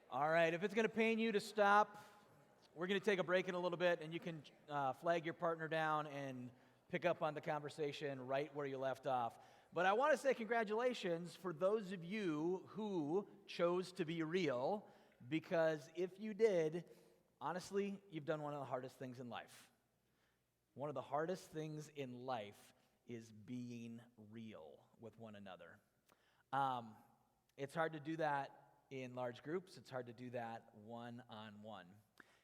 Speaker 1: All right, if it's going to pain you to stop, we're going to take a break in a little bit, and you can flag your partner down and pick up on the conversation right where you left off. But I want to say congratulations for those of you who chose to be real, because if you did, honestly, you've done one of the hardest things in life. One of the hardest things in life is being real with one another. It's hard to do that in large groups. It's hard to do that one-on-one.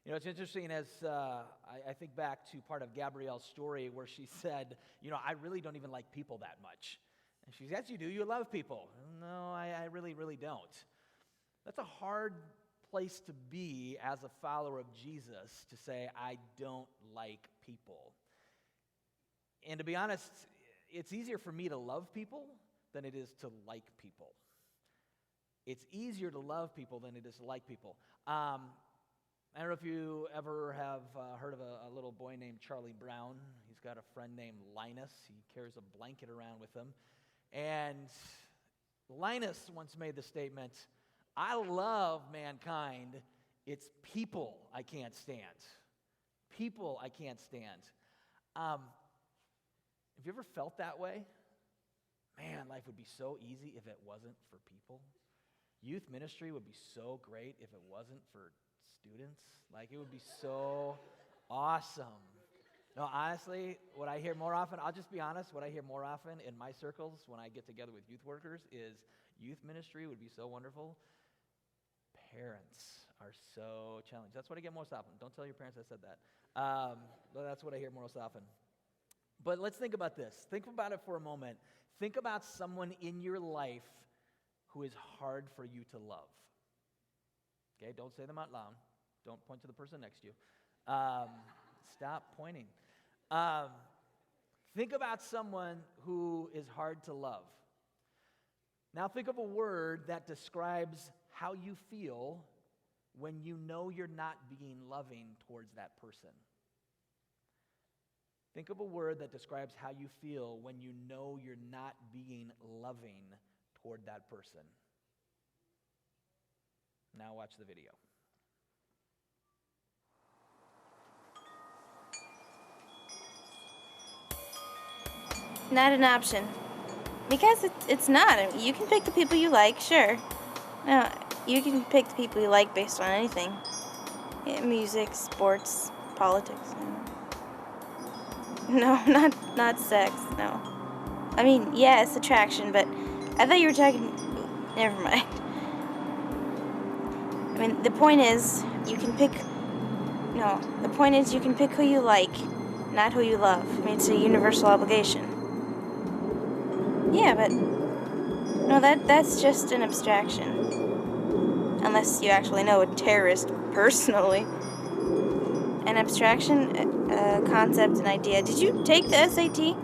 Speaker 1: You know, it's interesting as I think back to part of Gabrielle's story where she said, you know, I really don't even like people that much. And she said, yes, you do. You love people. No, I really, really don't. That's a hard place to be as a follower of Jesus, to say, I don't like people. And to be honest, it's easier for me to love people than it is to like people. It's easier to love people than it is to like people. I don't know if you ever have heard of a little boy named Charlie Brown. He's got a friend named Linus. He carries a blanket around with him. And Linus once made the statement, I love mankind. It's people I can't stand. People I can't stand. Have you ever felt that way? Man, life would be so easy if it wasn't for people. Youth ministry would be so great if it wasn't for students. Like, it would be so awesome. No, honestly, what I hear more often, I'll just be honest, what I hear more often in my circles when I get together with youth workers is youth ministry would be so wonderful. Parents are so challenged. That's what I get most often. Don't tell your parents I said that. But that's what I hear most often. But let's think about this. Think about it for a moment. Think about someone in your life who is hard for you to love. Okay, don't say them out loud. Don't point to the person next to you. Stop pointing. Think about someone who is hard to love. Now think of a word that describes how you feel when you know you're not being loving towards that person. Think of a word that describes how you feel when you know you're not being loving toward that person. Now watch the video.
Speaker 3: Not an option. Because it's not. I mean, you can pick the people you like, sure. No, you can pick the people you like based on anything. Yeah, music, sports, politics. No, not sex, no. I mean, yes, attraction, but I thought you were talking... Never mind. I mean, the point is, you can pick No, the point is you can pick who you like, not who you love. I mean, it's a universal obligation. Yeah, but no, that's just an abstraction. Unless you actually know a terrorist personally. An abstraction, a concept, an idea. Did you take the SAT?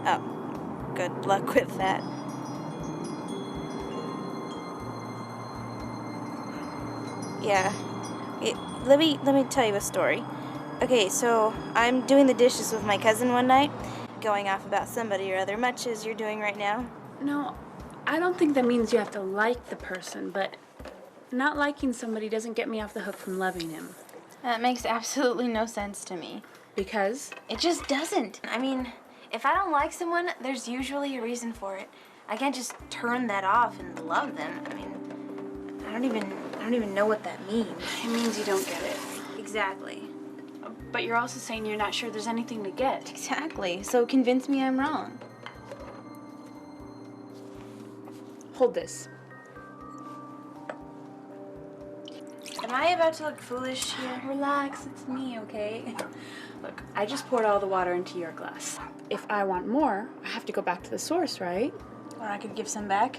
Speaker 3: Oh, good luck with that. Yeah. Let me tell you a story. Okay, so I'm doing the dishes with my cousin one night, going off about somebody or other, much as you're doing right now.
Speaker 8: No, I don't think that means you have to like the person, but not liking somebody doesn't get me off the hook from loving him.
Speaker 3: That makes absolutely no sense to me.
Speaker 8: Because?
Speaker 3: It just doesn't. I mean, if I don't like someone, there's usually a reason for it. I can't just turn that off and love them. I mean, I don't even know what that means.
Speaker 8: It means you don't get it.
Speaker 3: Exactly.
Speaker 8: But you're also saying you're not sure there's anything to get.
Speaker 3: Exactly. So convince me I'm wrong.
Speaker 8: Hold this.
Speaker 3: Am I about to look foolish here?
Speaker 8: Relax, it's me, okay? Look, I just poured all the water into your glass. If I want more, I have to go back to the source, right?
Speaker 3: Or I could give some back.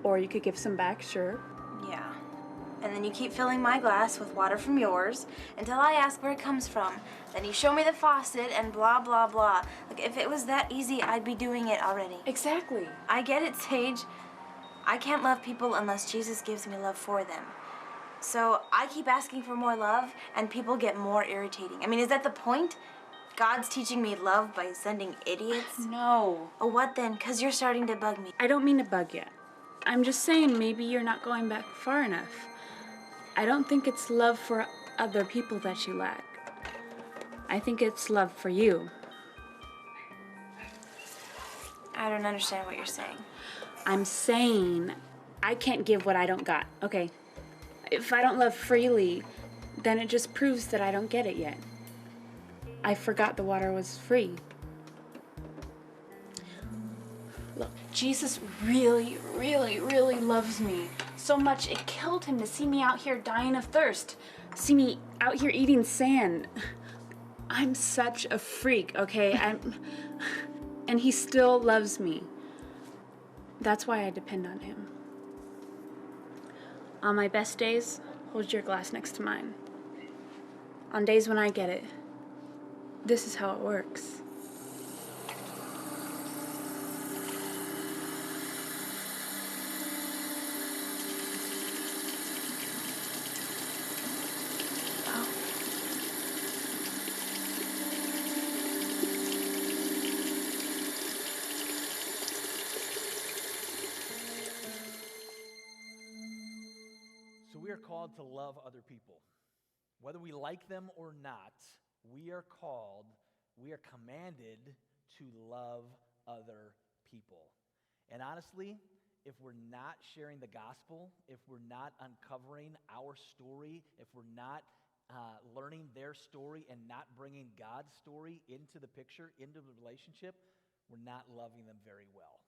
Speaker 8: Or you could give some back, sure.
Speaker 3: Yeah. And then you keep filling my glass with water from yours until I ask where it comes from. Then you show me the faucet and blah, blah, blah. Like, if it was that easy, I'd be doing it already.
Speaker 8: Exactly.
Speaker 3: I get it, Sage. I can't love people unless Jesus gives me love for them. So I keep asking for more love, and people get more irritating. I mean, is that the point? God's teaching me love by sending idiots?
Speaker 8: No.
Speaker 3: Oh, what then? 'Cause you're starting to bug me.
Speaker 8: I don't mean to bug you. I'm just saying maybe you're not going back far enough. I don't think it's love for other people that you lack. I think it's love for you.
Speaker 3: I don't understand what you're saying.
Speaker 8: I'm saying I can't give what I don't got, okay? If I don't love freely, then it just proves that I don't get it yet. I forgot the water was free. Look, Jesus really, really, really loves me. So much it killed him to see me out here dying of thirst. See me out here eating sand. I'm such a freak, okay? And he still loves me. That's why I depend on him. On my best days, hold your glass next to mine. On days when I get it, this is how it works.
Speaker 1: So we are called to love other people. Whether we like them or not, we are commanded to love other people. And honestly, if we're not sharing the gospel, if we're not uncovering our story, if we're not learning their story and not bringing God's story into the picture, into the relationship, we're not loving them very well.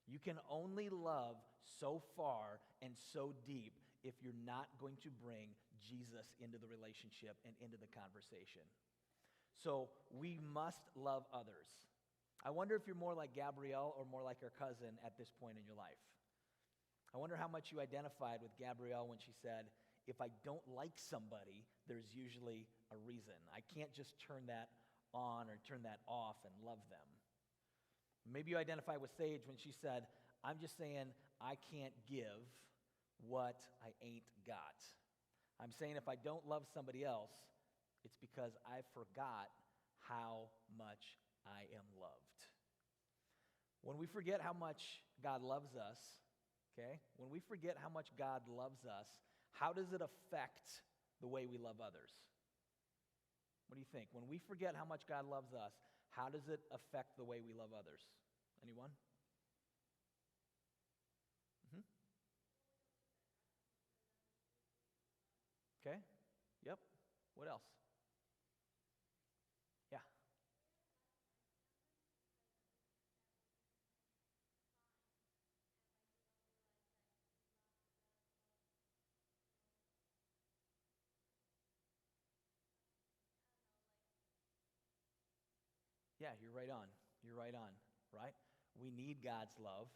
Speaker 1: You can only love so far and so deep if you're not going to bring Jesus into the relationship and into the conversation. So we must love others. I wonder if you're more like Gabrielle or more like her cousin at this point in your life. I wonder how much you identified with Gabrielle when she said, if I don't like somebody, there's usually a reason. I can't just turn that on or turn that off and love them. Maybe you identify with Sage when she said, I'm just saying I can't give what I ain't got. I'm saying if I don't love somebody else, it's because I forgot how much I am loved. When we forget how much God loves us, okay? When we forget how much God loves us, how does it affect the way we love others? What do you think? When we forget how much God loves us, how does it affect the way we love others? Anyone? Okay. Yep. What else? Yeah. Yeah, you're right on. You're right on, right? We need God's love,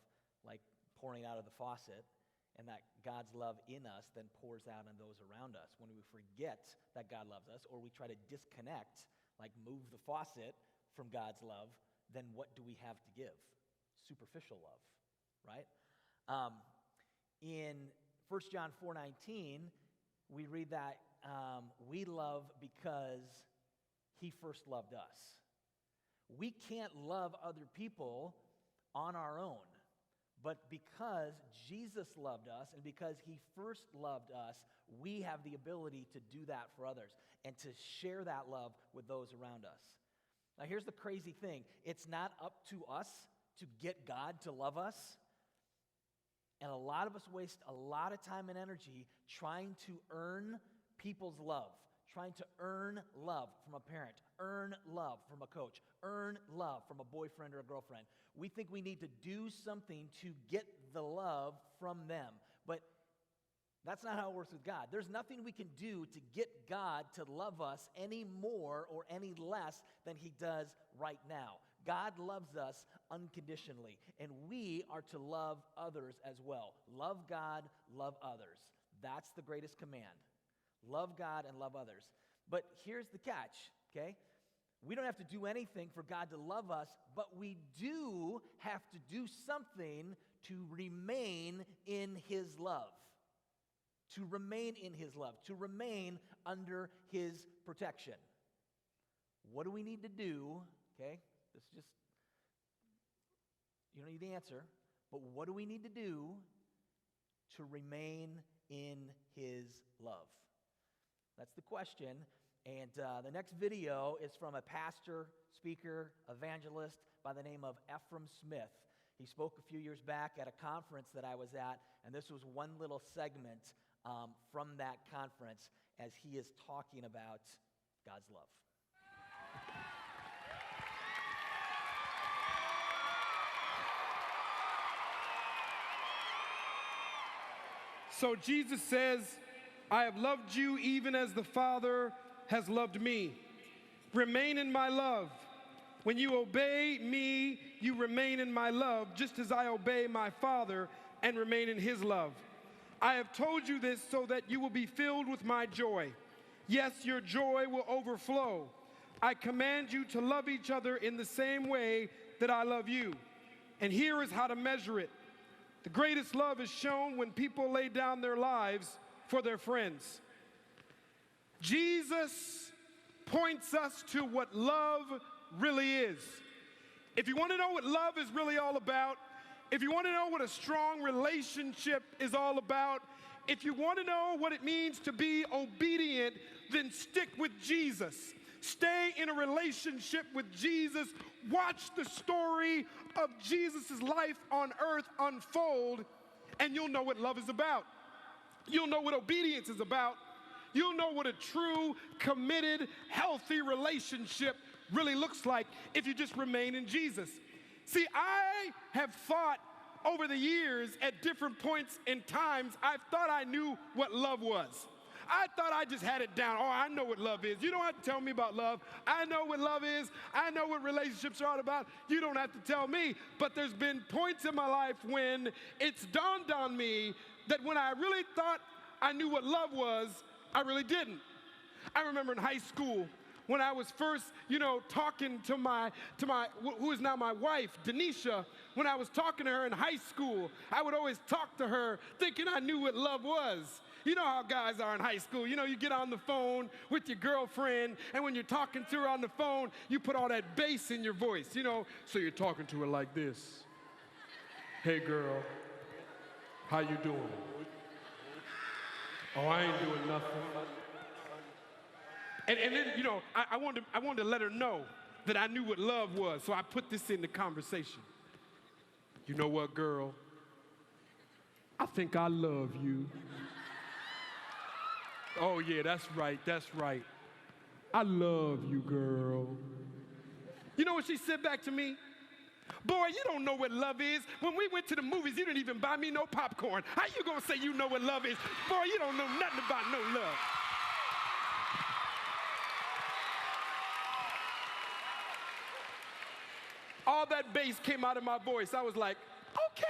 Speaker 1: like pouring out of the faucet, and that God's love in us then pours out on those around us. When we forget that God loves us, or we try to disconnect, like move the faucet from God's love, then what do we have to give? Superficial love, right? In 1 John 4:19, we read that we love because he first loved us. We can't love other people on our own, but because Jesus loved us and because he first loved us, we have the ability to do that for others and to share that love with those around us. Now, here's the crazy thing. It's not up to us to get God to love us. And a lot of us waste a lot of time and energy trying to earn people's love, trying to earn love from a parent, earn love from a coach, earn love from a boyfriend or a girlfriend. We think we need to do something to get the love from them. But that's not how it works with God. There's nothing we can do to get God to love us any more or any less than he does right now. God loves us unconditionally, and we are to love others as well. Love God, love others. That's the greatest command. Love God and love others. But here's the catch, okay? We don't have to do anything for God to love us, but we do have to do something to remain in his love. To remain in his love, to remain under his protection. What do we need to do? Okay, this is just, you don't need the answer, but what do we need to do to remain in his love? That's the question. And the next video is from a pastor, speaker, evangelist by the name of Ephraim Smith. He spoke a few years back at a conference that I was at, and this was one little segment from that conference as he is talking about God's love.
Speaker 10: So Jesus says, I have loved you even as the Father has loved me. Remain in my love. When you obey me, you remain in my love, just as I obey my Father and remain in his love. I have told you this so that you will be filled with my joy. Yes, your joy will overflow. I command you to love each other in the same way that I love you. And here is how to measure it. The greatest love is shown when people lay down their lives for their friends. Jesus points us to what love really is. If you want to know what love is really all about, if you want to know what a strong relationship is all about, if you want to know what it means to be obedient, then stick with Jesus. Stay in a relationship with Jesus. Watch the story of Jesus' life on earth unfold, and you'll know what love is about. You'll know what obedience is about. You'll know what a true, committed, healthy relationship really looks like if you just remain in Jesus. See, I have thought over the years at different points in times, I've thought I knew what love was. I thought I just had it down. Oh, I know what love is. You don't have to tell me about love. I know what love is. I know what relationships are all about. You don't have to tell me. But there's been points in my life when it's dawned on me that when I really thought I knew what love was, I really didn't. I remember in high school, when I was first, talking to my who is now my wife, Denisha, when I was talking to her in high school, I would always talk to her thinking I knew what love was. You know how guys are in high school. You get on the phone with your girlfriend, and when you're talking to her on the phone, you put all that bass in your voice, So you're talking to her like this. Hey, girl, how you doing? Oh, I ain't doing nothing. And then, I wanted to let her know that I knew what love was, so I put this in the conversation. You know what, girl? I think I love you. Oh, yeah, that's right. I love you, girl. You know what she said back to me? Boy, you don't know what love is. When we went to the movies, you didn't even buy me no popcorn. How you gonna say you know what love is? Boy, you don't know nothing about no love. All that bass came out of my voice. I was like, okay.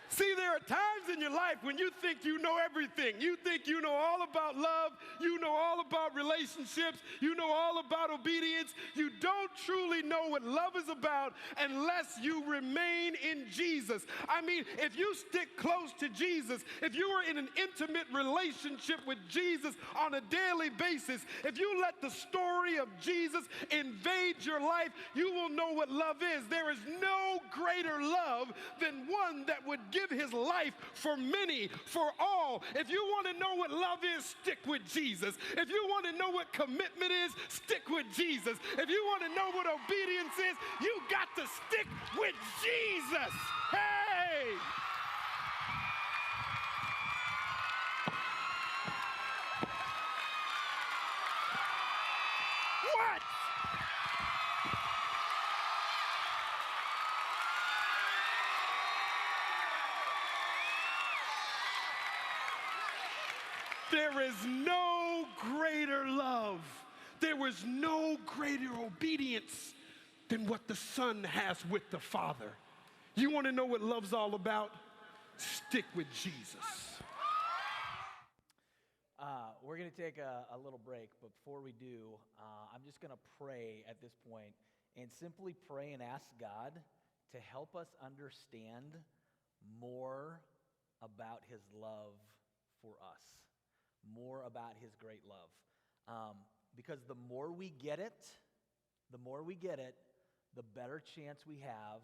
Speaker 10: See, there are times in your life when you think you know everything. You think you know all about love. You know all about relationships. You know all about obedience. You don't truly know what love is about unless you remain in Jesus. I mean, if you stick close to Jesus, if you are in an intimate relationship with Jesus on a daily basis, if you let the story of Jesus invade your life, you will know what love is. There is no greater love than one that would give his life for many, for all. If you want to know what love is, stick with Jesus. If you want to know what commitment is, stick with Jesus. If you want to know what obedience is, you got to stick with Jesus. Hey! What? There is no greater love. There is no greater obedience than what the Son has with the Father. You want to know what love's all about? Stick with Jesus.
Speaker 1: We're going to take a little break, but before we do, I'm just going to pray at this point and simply pray and ask God to help us understand more about his love for us. More about his great love. Because the more we get it, the better chance we have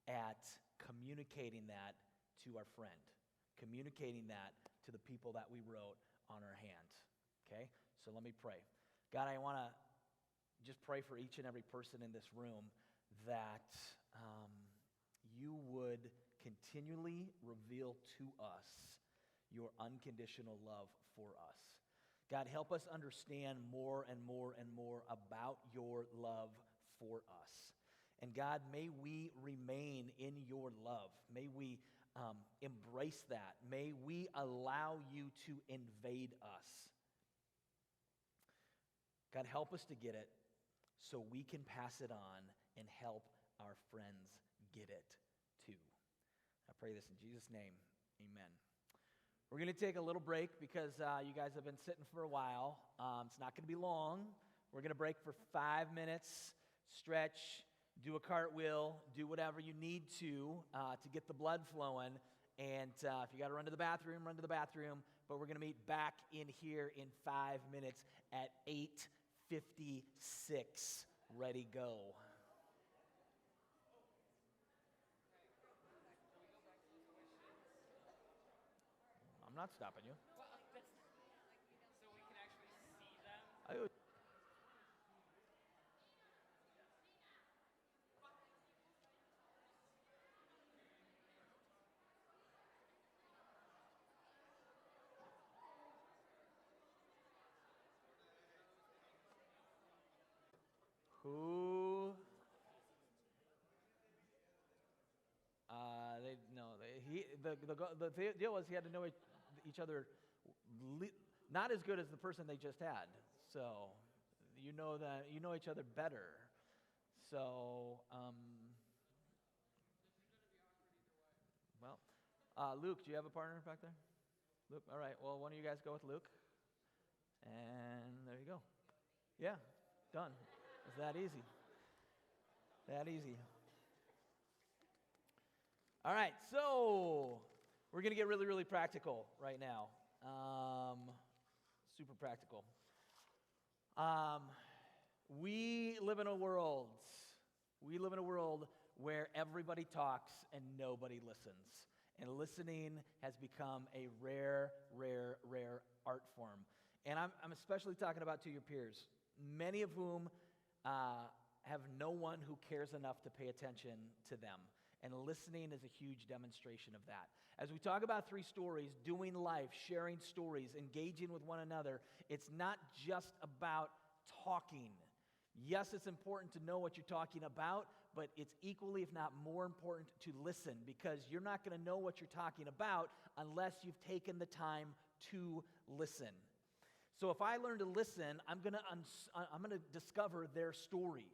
Speaker 1: at communicating that to our friend, communicating that to the people that we wrote on our hand. Okay? So let me pray. God, I want to just pray for each and every person in this room that you would continually reveal to us your unconditional love for us. God, help us understand more and more and more about your love for us. And God, may we remain in your love. May we embrace that. May we allow you to invade us. God, help us to get it so we can pass it on and help our friends get it too. I pray this in Jesus' name. Amen. We're going to take a little break because you guys have been sitting for a while. It's not going to be long. We're going to break for 5 minutes, stretch, do a cartwheel, do whatever you need to get the blood flowing. And if you got to run to the bathroom, run to the bathroom. But we're going to meet back in here in 5 minutes at 8:56. Ready, go. I'm not stopping you.
Speaker 11: So we can actually see them?
Speaker 1: Who? The deal was he had to know each other not as good as the person they just had. So you know each other better. So Luke, do you have a partner back there? Luke, all right. Well, one of you guys go with Luke, and there you go. Yeah, done. It's that easy. That easy. All right, so we're going to get really, really practical right now. Super practical. We live in a world where everybody talks and nobody listens. And listening has become a rare art form. And I'm especially talking about to your peers, many of whom have no one who cares enough to pay attention to them. And listening is a huge demonstration of that. As we talk about 3 stories, doing life, sharing stories, engaging with one another, it's not just about talking. Yes, it's important to know what you're talking about, but it's equally, if not more important, to listen, because you're not going to know what you're talking about unless you've taken the time to listen. So if I learn to listen, I'm going to discover their story.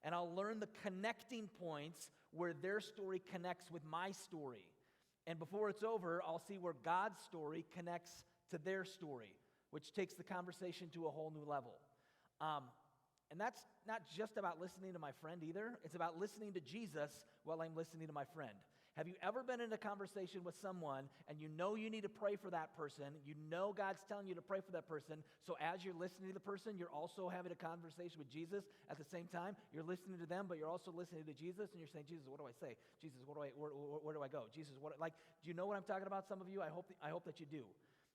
Speaker 1: And I'll learn the connecting points where their story connects with my story. And before it's over, I'll see where God's story connects to their story, which takes the conversation to a whole new level. And that's not just about listening to my friend either. It's about listening to Jesus while I'm listening to my friend. Have you ever been in a conversation with someone and you know you need to pray for that person? You know God's telling you to pray for that person. So as you're listening to the person, you're also having a conversation with Jesus at the same time. You're listening to them, but you're also listening to Jesus, and you're saying, Jesus, what do I say? Jesus, where do I go? Jesus, do you know what I'm talking about, some of you? I hope that you do.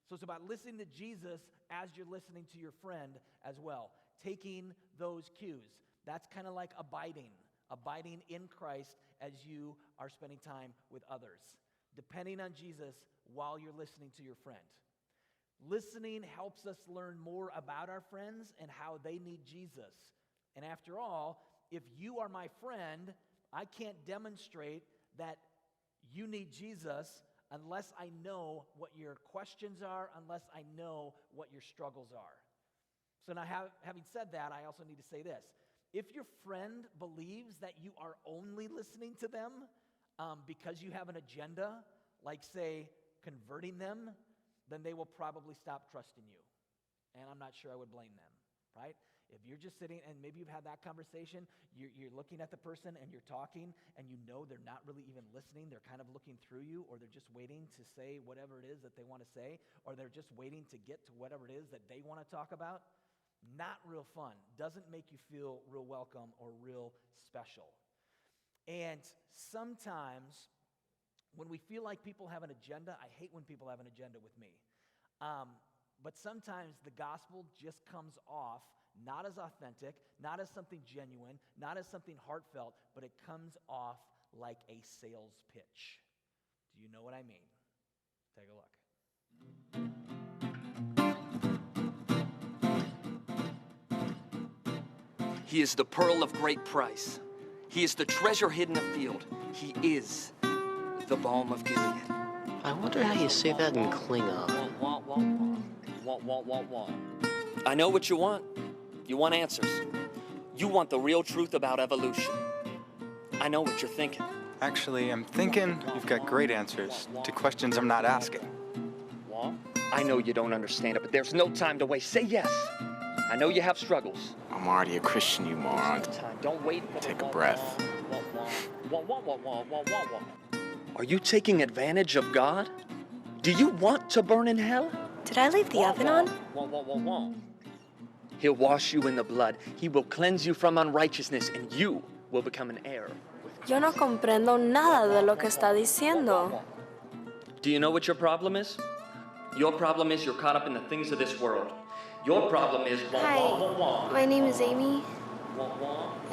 Speaker 1: So it's about listening to Jesus as you're listening to your friend as well. Taking those cues. That's kind of like abiding in Christ as you are spending time with others. Depending on Jesus while you're listening to your friend. Listening helps us learn more about our friends and how they need Jesus. And after all, if you are my friend, I can't demonstrate that you need Jesus unless I know what your questions are, unless I know what your struggles are. So now, having said that, I also need to say this. If your friend believes that you are only listening to them because you have an agenda, like, say, converting them, then they will probably stop trusting you. And I'm not sure I would blame them, right? If you're just sitting, and maybe you've had that conversation, you're looking at the person and you're talking, and you know they're not really even listening, they're kind of looking through you, or they're just waiting to say whatever it is that they want to say, or they're just waiting to get to whatever it is that they want to talk about, not real fun. Doesn't make you feel real welcome or real special. And sometimes when we feel like people have an agenda, I hate when people have an agenda with me. But sometimes the gospel just comes off not as authentic, not as something genuine, not as something heartfelt, but it comes off like a sales pitch. Do you know what I mean? Take a look.
Speaker 12: He is the pearl of great price. He is the treasure hidden afield. He is the balm of Gilead.
Speaker 6: I wonder how you say that in Klingon.
Speaker 12: I know what you want. You want answers. You want the real truth about evolution. I know what you're thinking.
Speaker 13: Actually, I'm thinking you've got great answers to questions I'm not asking.
Speaker 12: I know you don't understand it, but there's no time to waste. Say yes. I know you have struggles.
Speaker 13: I'm already a Christian, you moron.
Speaker 12: Don't wait.
Speaker 13: Take a breath.
Speaker 12: Are you taking advantage of God? Do you want to burn in hell?
Speaker 8: Did I leave the oven on?
Speaker 12: He'll wash you in the blood. He will cleanse you from unrighteousness, and you will become an heir.
Speaker 8: Yo no comprendo nada de lo que está diciendo.
Speaker 12: Do you know what your problem is? Your problem is you're caught up in the things of this world. Your problem is...
Speaker 3: Hi, my name is Amy,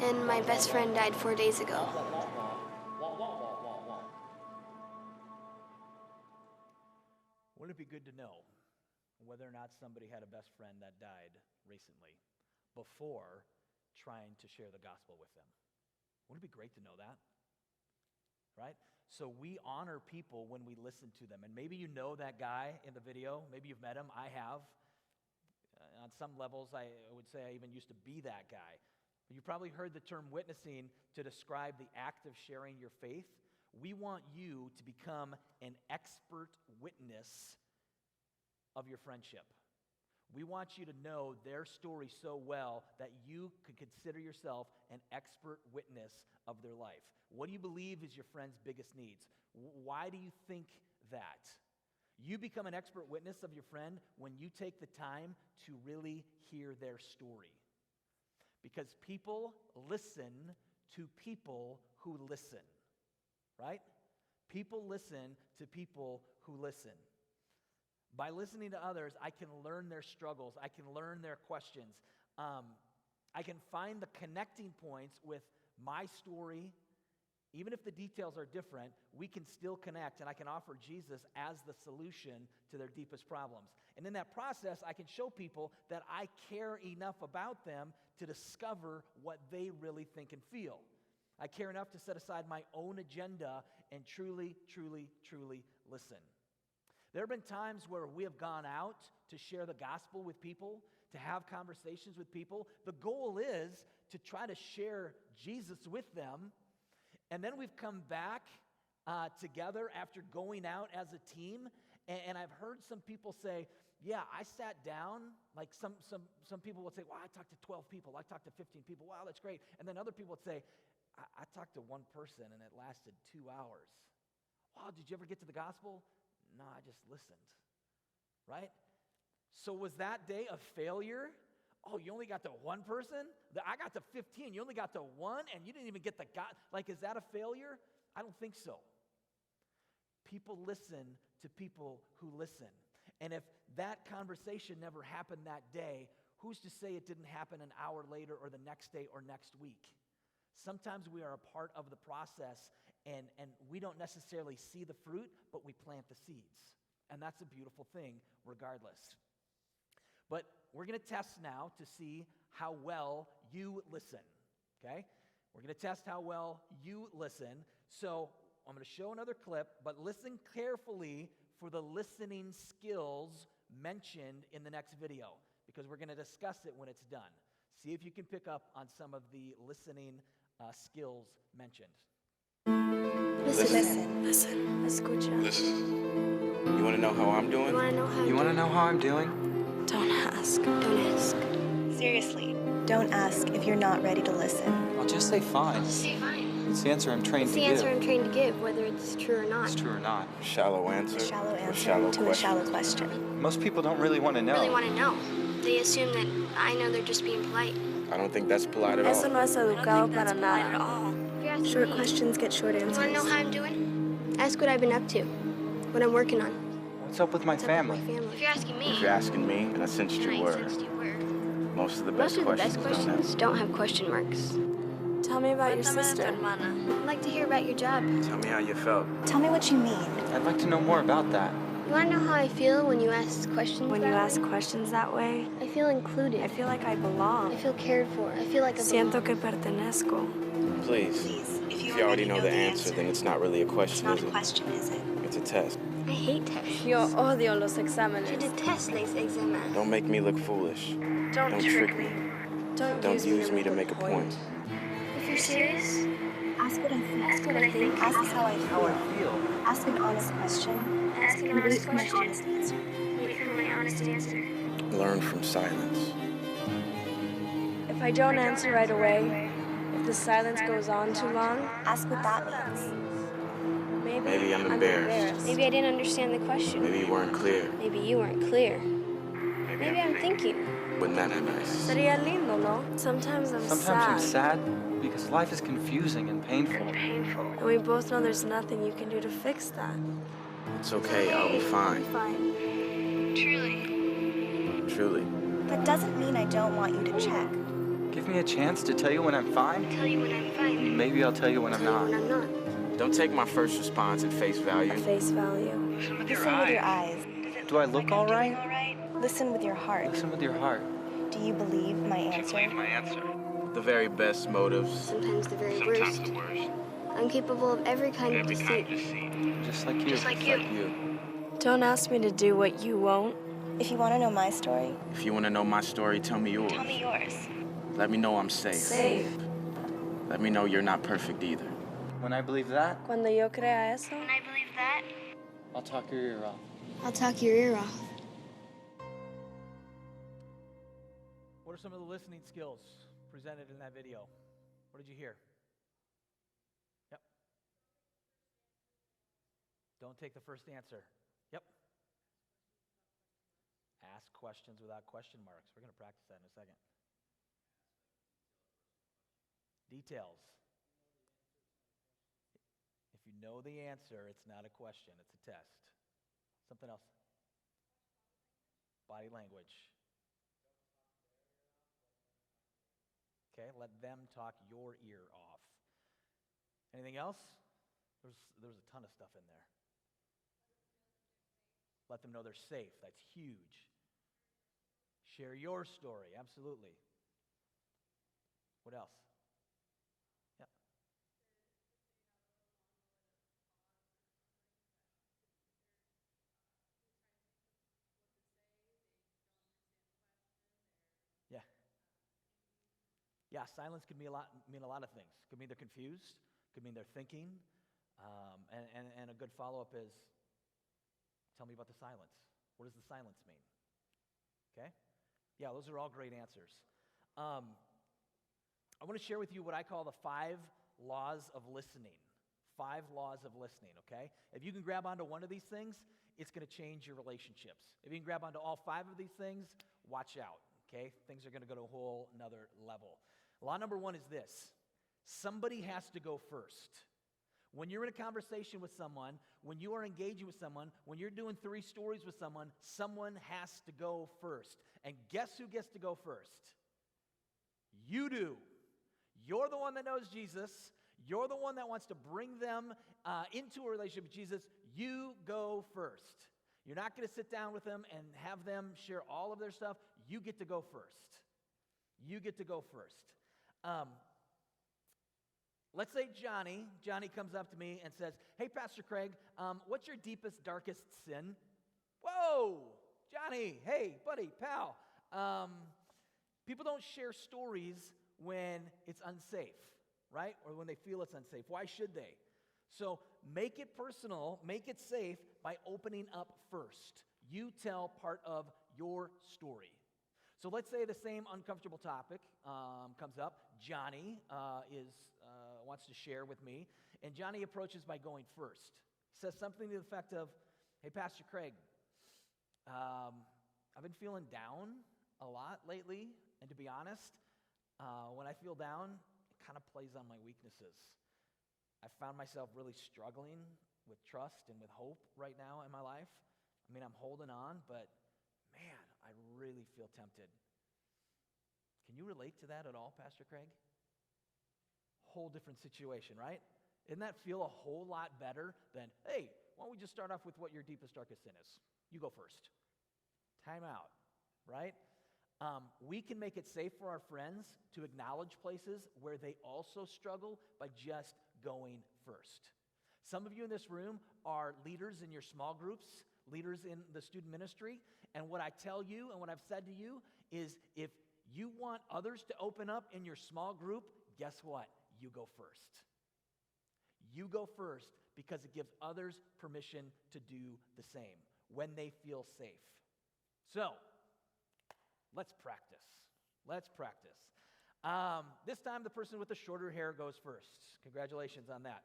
Speaker 3: and my best friend died 4 days ago.
Speaker 1: Wouldn't it be good to know whether or not somebody had a best friend that died recently before trying to share the gospel with them? Wouldn't it be great to know that? Right? So we honor people when we listen to them. And maybe you know that guy in the video. Maybe you've met him. I have. On some levels, I would say I even used to be that guy. You probably heard the term witnessing to describe the act of sharing your faith. We want you to become an expert witness of your friendship. We want you to know their story so well that you could consider yourself an expert witness of their life. What do you believe is your friend's biggest needs? Why do you think that? You become an expert witness of your friend when you take the time to really hear their story. Because people listen to people who listen, right? People listen to people who listen. By listening to others, I can learn their struggles. I can learn their questions. I can find the connecting points with my story. Even if the details are different, we can still connect, and I can offer Jesus as the solution to their deepest problems. And in that process, I can show people that I care enough about them to discover what they really think and feel. I care enough to set aside my own agenda and truly, truly, truly listen. There have been times where we have gone out to share the gospel with people, to have conversations with people. The goal is to try to share Jesus with them. And then we've come back together after going out as a team. And I've heard some people say, yeah, I sat down. Like some people would say, well, I talked to 12 people. I talked to 15 people. Wow, that's great. And then other people would say, I talked to one person and it lasted 2 hours. Wow, did you ever get to the gospel? No, I just listened. Right? So was that day a failure? Oh, you only got to one person? I got to 15. You only got to one and you didn't even get the God. Like, is that a failure? I don't think so. People listen to people who listen. And if that conversation never happened that day, who's to say it didn't happen an hour later or the next day or next week? Sometimes we are a part of the process and we don't necessarily see the fruit, but we plant the seeds. And that's a beautiful thing regardless. But we're going to test now to see how well you listen, okay? We're going to test how well you listen. So I'm going to show another clip, but listen carefully for the listening skills mentioned in the next video, because we're going to discuss it when it's done. See if you can pick up on some of the listening skills mentioned.
Speaker 3: Listen.
Speaker 14: Escucha.
Speaker 15: Listen. You want to know how I'm doing?
Speaker 13: You want to know how I'm doing?
Speaker 14: Don't ask.
Speaker 3: Seriously, don't ask if you're not ready to listen.
Speaker 13: I'll just say fine. It's the answer I'm trained to give.
Speaker 8: Whether it's true or not.
Speaker 13: It's true or not.
Speaker 15: Shallow answer.
Speaker 3: A shallow
Speaker 15: or
Speaker 3: answer
Speaker 15: shallow
Speaker 3: to a
Speaker 15: question.
Speaker 3: shallow question.
Speaker 13: Most people don't really want to know.
Speaker 8: know. They assume that I know they're just being polite.
Speaker 15: I don't think that's polite at
Speaker 14: Eso
Speaker 15: all.
Speaker 14: no es educado para nada.
Speaker 3: Short questions get short answers.
Speaker 8: You want to know how I'm doing? Ask what I've been up to, what I'm working on.
Speaker 13: What's up with my family?
Speaker 8: If you're asking me,
Speaker 15: If you're asking me, and I sensed your word. Most of the best questions
Speaker 8: don't have question marks.
Speaker 14: Tell me about your sister.
Speaker 8: I'd like to hear about your job.
Speaker 15: Tell me how you felt.
Speaker 3: Tell me what you mean.
Speaker 13: I'd like to know more about that.
Speaker 8: You want to know how I feel when you ask questions?
Speaker 14: When you ask questions that way,
Speaker 8: I feel included.
Speaker 14: I feel like I
Speaker 8: I
Speaker 14: belong.
Speaker 8: feel cared for. I feel like I
Speaker 14: Siento
Speaker 8: belong.
Speaker 14: que pertenezco.
Speaker 15: Please. If you already know the answer, then it's not really a question, is it?
Speaker 3: Question, is it?
Speaker 15: It's a test.
Speaker 8: I hate tests.
Speaker 14: Yo odio los
Speaker 8: I
Speaker 14: exámenes.
Speaker 8: detest les examens.
Speaker 15: Don't make me look foolish.
Speaker 14: Don't
Speaker 15: trick me. Don't use me to make a point.
Speaker 8: If you're serious,
Speaker 3: Ask what I think.
Speaker 8: ask what I think.
Speaker 3: Ask how I
Speaker 13: How I
Speaker 3: feel.
Speaker 13: feel.
Speaker 3: Ask an honest question.
Speaker 8: Ask an
Speaker 3: And wait
Speaker 8: honest
Speaker 3: for my
Speaker 8: question.
Speaker 3: honest answer.
Speaker 8: Wait for my honest answer.
Speaker 15: Learn from silence.
Speaker 14: If I don't answer right away, if the silence goes on too long,
Speaker 3: Ask what that means.
Speaker 15: Maybe I'm embarrassed.
Speaker 8: Maybe I didn't understand the question.
Speaker 15: Maybe you weren't clear.
Speaker 8: Maybe you weren't clear. Maybe I'm thinking.
Speaker 15: Wouldn't that be nice?
Speaker 14: sería lindo, no? Sometimes I'm
Speaker 13: Sometimes I'm sad because life is confusing and painful.
Speaker 14: And we both know there's nothing you can do to fix that.
Speaker 15: It's okay, I'll be fine. Truly.
Speaker 3: That doesn't mean I don't want you to check.
Speaker 13: Give me a chance to tell you when I'm fine.
Speaker 8: Tell you when I'm fine.
Speaker 13: Maybe I'll tell you when I'm
Speaker 8: Tell you
Speaker 13: not.
Speaker 8: when I'm not.
Speaker 15: Don't take my first response at face value.
Speaker 14: At face value.
Speaker 3: Listen with your eyes.
Speaker 13: Do I look all right?
Speaker 3: Listen with your heart.
Speaker 13: Listen with your heart.
Speaker 3: Do you believe my answer?
Speaker 15: The very best motives.
Speaker 8: Sometimes the very worst. I'm capable of every kind of deceit.
Speaker 13: Just like you.
Speaker 8: Just like you.
Speaker 14: Don't ask me to do what you won't.
Speaker 3: If you want to know my story,
Speaker 15: If you want to know my story, tell me yours.
Speaker 3: tell me yours.
Speaker 15: Let me know I'm safe.
Speaker 14: Safe.
Speaker 15: Let me know you're not perfect either.
Speaker 13: When I believe that,
Speaker 14: Cuando yo crea eso,
Speaker 8: When I believe that,
Speaker 13: I'll talk your ear off.
Speaker 8: I'll talk your ear off.
Speaker 1: What are some of the listening skills presented in that video? What did you hear? Yep. Don't take the first answer. Yep. Ask questions without question marks. We're going to practice that in a second. Details. If you know the answer, it's not a question, it's a test. Something else. Body language. Okay, let them talk your ear off. Anything else? There's a ton of stuff in there. Let them know they're safe. That's huge. Share your story. Absolutely. What else? Yep. Yeah, silence could mean a lot of things. Could mean they're confused. Could mean they're thinking. And a good follow-up is, tell me about the silence. What does the silence mean? Okay? Yeah, those are all great answers. I want to share with you what I call the 5 laws of listening. 5 laws of listening, okay? If you can grab onto one of these things, it's going to change your relationships. If you can grab onto all 5 of these things, watch out, okay? Things are going to go to a whole another level. Law number 1 is this. Somebody has to go first. When you're in a conversation with someone, when you are engaging with someone, when you're doing 3 stories with someone has to go first. And guess who gets to go first? You do. You're the one that knows Jesus. You're the one that wants to bring them into a relationship with Jesus. You go first. You're not going to sit down with them and have them share all of their stuff. You get to go first. You get to go first. Let's say Johnny comes up to me and says, hey, Pastor Craig, what's your deepest, darkest sin? Whoa, Johnny, hey, buddy, pal. People don't share stories when it's unsafe, right? Or when they feel it's unsafe. Why should they? So make it personal, make it safe by opening up first. You tell part of your story. So let's say the same uncomfortable topic comes up. Johnny wants to share with me, and Johnny approaches by going first. He says something to the effect of, hey, Pastor Craig, I've been feeling down a lot lately, and to be honest, when I feel down, it kind of plays on my weaknesses. I found myself really struggling with trust and with hope right now in my life. I mean, I'm holding on, but man, I really feel tempted. Can you relate to that at all, Pastor Craig? Whole different situation, right? Doesn't that feel a whole lot better than, hey, why don't we just start off with what your deepest, darkest sin is? You go first. Time out, right? We can make it safe for our friends to acknowledge places where they also struggle by just going first. Some of you in this room are leaders in your small groups, leaders in the student ministry, and what I tell you and what I've said to you is if you want others to open up in your small group, guess what? You go first. You go first because it gives others permission to do the same when they feel safe. So, let's practice. Let's practice. This time, the person with the shorter hair goes first. Congratulations on that.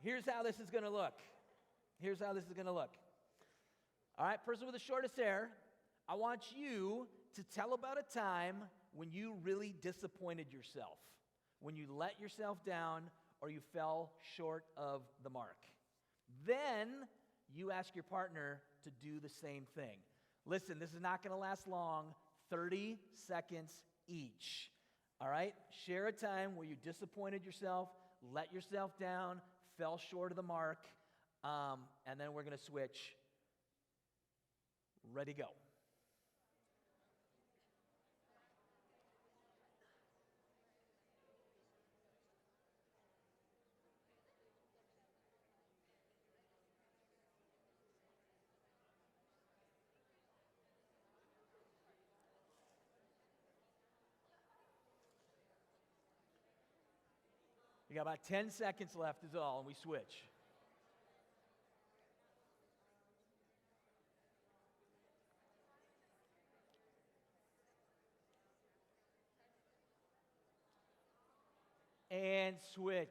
Speaker 1: Here's how this is going to look. Here's how this is going to look. All right, person with the shortest hair, I want you to tell about a time when you really disappointed yourself, when you let yourself down or you fell short of the mark. Then you ask your partner to do the same thing. Listen, this is not going to last long, 30 seconds each. All right? Share a time where you disappointed yourself, let yourself down, fell short of the mark, and then we're going to switch. Ready, go. You got about 10 seconds left is all, and we switch. And switch.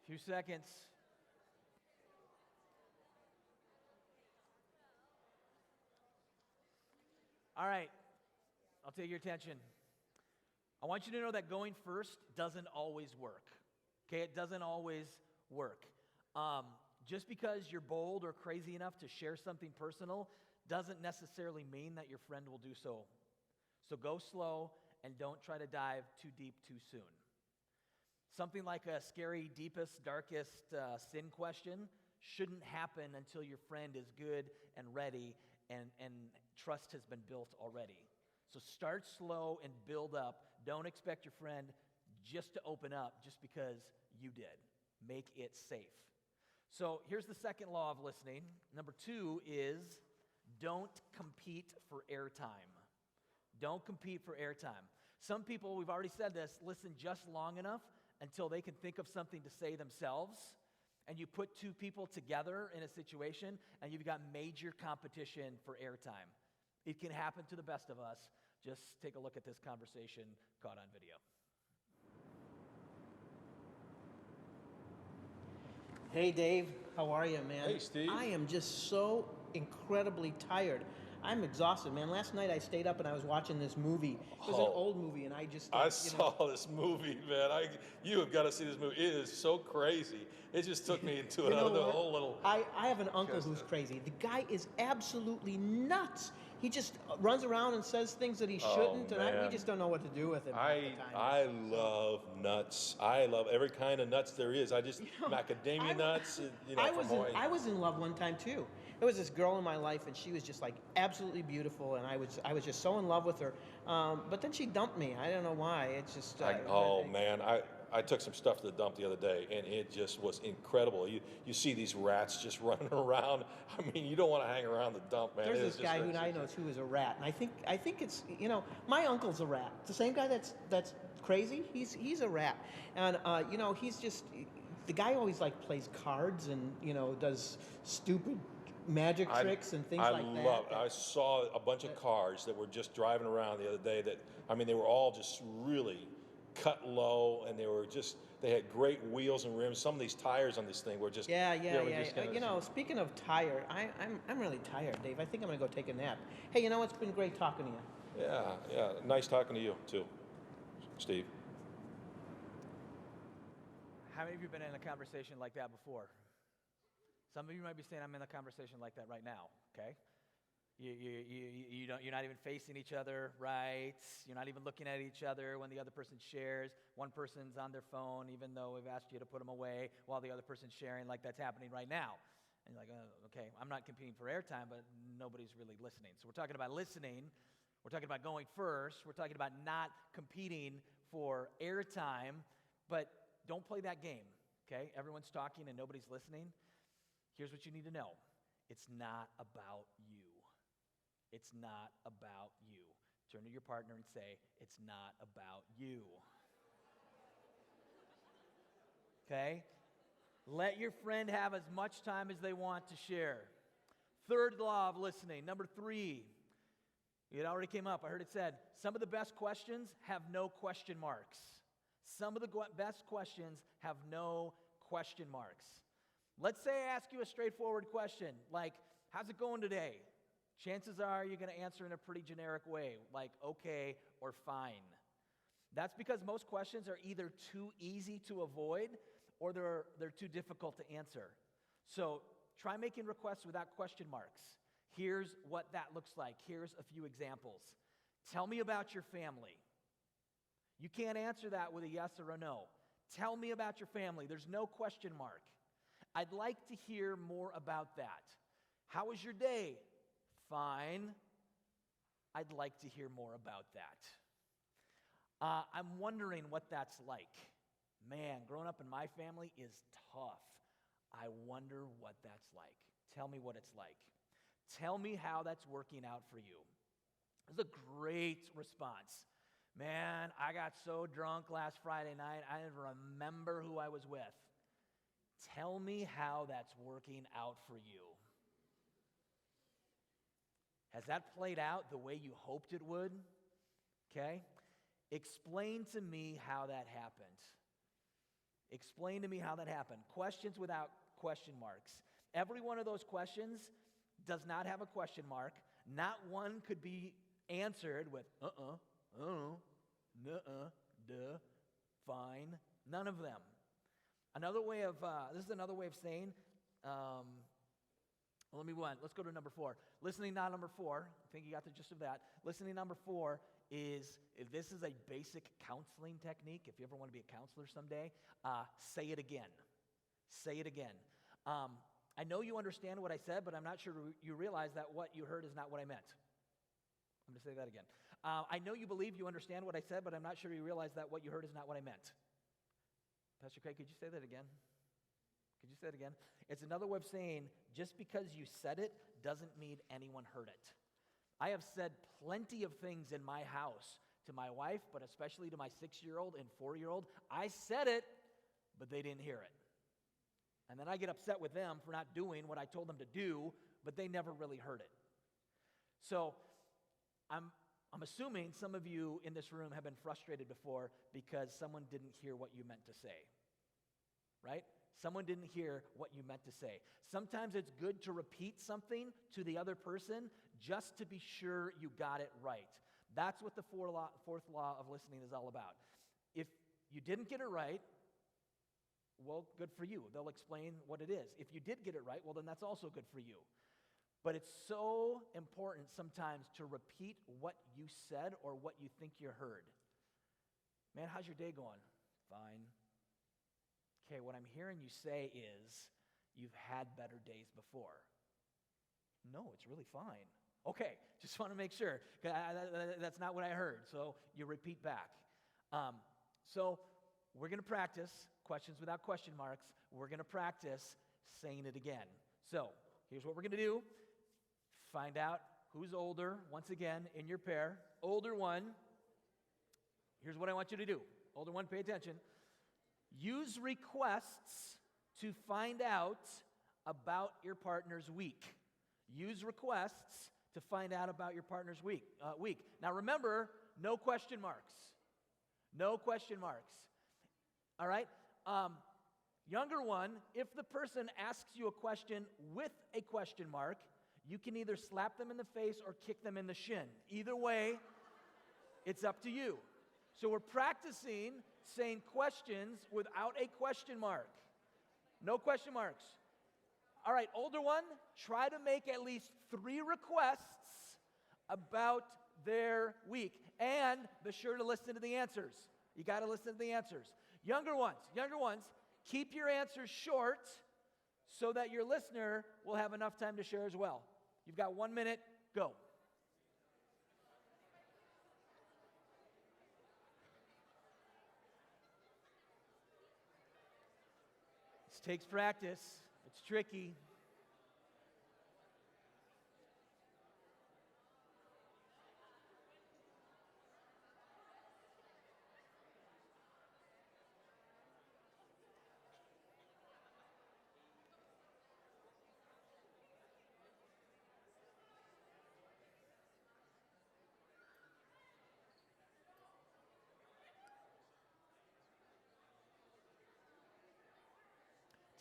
Speaker 1: Few seconds. All right, I'll take your attention. I want you to know that going first doesn't always work. Okay, it doesn't always work. Just because you're bold or crazy enough to share something personal doesn't necessarily mean that your friend will do so. So go slow and don't try to dive too deep too soon. Something like a scary, deepest, darkest sin question shouldn't happen until your friend is good and ready and trust has been built already. So start slow and build up. Don't expect your friend just to open up just because you did. Make it safe. So here's the second law of listening. Number 2 is don't compete for airtime. Don't compete for airtime. Some people, we've already said this, listen just long enough until they can think of something to say themselves. And you put 2 people together in a situation and you've got major competition for airtime. It can happen to the best of us. Just take a look at this conversation caught on video.
Speaker 16: Hey Dave, how are you, man?
Speaker 17: Hey Steve.
Speaker 16: I am just so incredibly tired. I'm exhausted, man. Last night I stayed up and I was watching this movie. It was an old movie, and I just...
Speaker 17: I saw this movie, man. You have got to see this movie. It is so crazy. It just took me into another whole little...
Speaker 16: I have an uncle who's crazy. The guy is absolutely nuts. He just runs around and says things that he shouldn't, and we just don't know what to do with him.
Speaker 17: I love nuts. I love every kind of nuts there is. Macadamia nuts,
Speaker 16: I was in love one time too. There was this girl in my life, and she was just like absolutely beautiful, and I was just so in love with her. But then she dumped me. I don't know why. It's just.
Speaker 17: I took some stuff to the dump the other day, and it just was incredible. You see these rats just running around. I mean, you don't want to hang around the dump, man.
Speaker 16: There's this guy who I know who is a rat, and I think it's my uncle's a rat. It's the same guy that's crazy. He's a rat, and he's just the guy always like plays cards and does stupid magic tricks and things like that.
Speaker 17: I saw a bunch of cars that were just driving around the other day they were all just really cut low, and they had great wheels and rims. Some of these tires on this thing were just...
Speaker 16: Speaking of tired, I'm really tired, Dave. I think I'm going to go take a nap. Hey, it's been great talking to you.
Speaker 17: Yeah. Nice talking to you, too, Steve.
Speaker 1: How many of you have been in a conversation like that before? Some of you might be saying, I'm in a conversation like that right now, okay? You're not even facing each other, right? You're not even looking at each other when the other person shares. One person's on their phone, even though we've asked you to put them away, while the other person's sharing, like that's happening right now. And you're like, okay, I'm not competing for airtime, but nobody's really listening. So we're talking about listening. We're talking about going first. We're talking about not competing for airtime, but don't play that game, okay? Everyone's talking and nobody's listening. Here's what you need to know. It's not about you. It's not about you. Turn to your partner and say, it's not about you. Okay? Let your friend have as much time as they want to share. Third law of listening. Number 3. It already came up. I heard it said, some of the best questions have no question marks. Some of the best questions have no question marks. Let's say I ask you a straightforward question, like, how's it going today? Chances are you're going to answer in a pretty generic way, like okay or fine. That's because most questions are either too easy to avoid or they're too difficult to answer. So try making requests without question marks. Here's what that looks like. Here's a few examples. Tell me about your family. You can't answer that with a yes or a no. Tell me about your family. There's no question mark. I'd like to hear more about that. How was your day? Fine. I'd like to hear more about that. I'm wondering what that's like. Man, growing up in my family is tough. I wonder what that's like. Tell me what it's like. Tell me how that's working out for you. It's a great response. Man, I got so drunk last Friday night, I didn't remember who I was with. Tell me how that's working out for you. Has that played out the way you hoped it would? Okay. Explain to me how that happened. Explain to me how that happened. Questions without question marks. Every one of those questions does not have a question mark. Not one could be answered with nuh-uh, duh, fine. None of them. This is another way of saying, Let me one. Let's go to number 4. Listening now, number 4. I think you got the gist of that. Listening number 4 is, if this is a basic counseling technique, if you ever want to be a counselor someday, say it again. Say it again. I know you understand what I said, but I'm not sure you realize that what you heard is not what I meant. I'm going to say that again. I know you believe you understand what I said, but I'm not sure you realize that what you heard is not what I meant. Pastor Craig, could you say that again? Could you say it again? It's another way of saying, just because you said it doesn't mean anyone heard it. I have said plenty of things in my house to my wife, but especially to my 6-year-old and 4-year-old. I said it, but they didn't hear it. And then I get upset with them for not doing what I told them to do, but they never really heard it. So I'm assuming some of you in this room have been frustrated before because someone didn't hear what you meant to say, right? Someone didn't hear what you meant to say. Sometimes it's good to repeat something to the other person just to be sure you got it right. That's what the fourth law of listening is all about. If you didn't get it right, well, good for you. They'll explain what it is. If you did get it right, well, then that's also good for you. But it's so important sometimes to repeat what you said or what you think you heard. Man, how's your day going? Fine. Okay, what I'm hearing you say is, you've had better days before. No, it's really fine. Okay, just want to make sure. That's not what I heard, so you repeat back. So we're going to practice questions without question marks. We're going to practice saying it again. So here's what we're going to do. Find out who's older, once again, in your pair. Older one, here's what I want you to do. Older one, pay attention. Use requests to find out about your partner's week. Use requests to find out about your partner's week. Now remember, no question marks. No question marks. All right? Younger one, if the person asks you a question with a question mark, you can either slap them in the face or kick them in the shin. Either way, it's up to you. So we're practicing saying questions without a question mark. No question marks. All right, older one, try to make at least 3 requests about their week. And be sure to listen to the answers. You got to listen to the answers. Younger ones, keep your answers short so that your listener will have enough time to share as well. You've got 1 minute, go. This takes practice. It's tricky.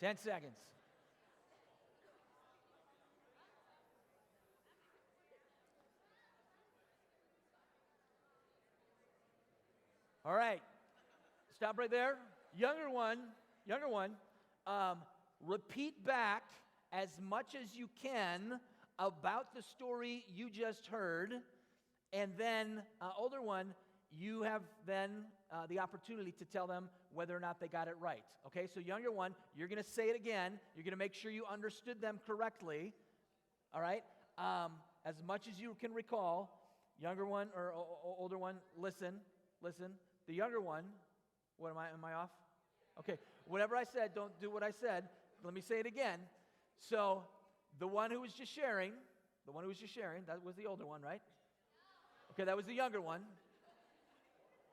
Speaker 1: Ten seconds. All right. Stop right there. Younger one, repeat back as much as you can about the story you just heard. And then, older one, you have then the opportunity to tell them whether or not they got it right. Okay, so younger one, you're going to say it again. You're going to make sure you understood them correctly. All right? As much as you can recall, younger one or older one, listen. The younger one, am I off? Okay, whatever I said, don't do what I said. Let me say it again. So the one who was just sharing, that was the older one, right? Okay, that was the younger one.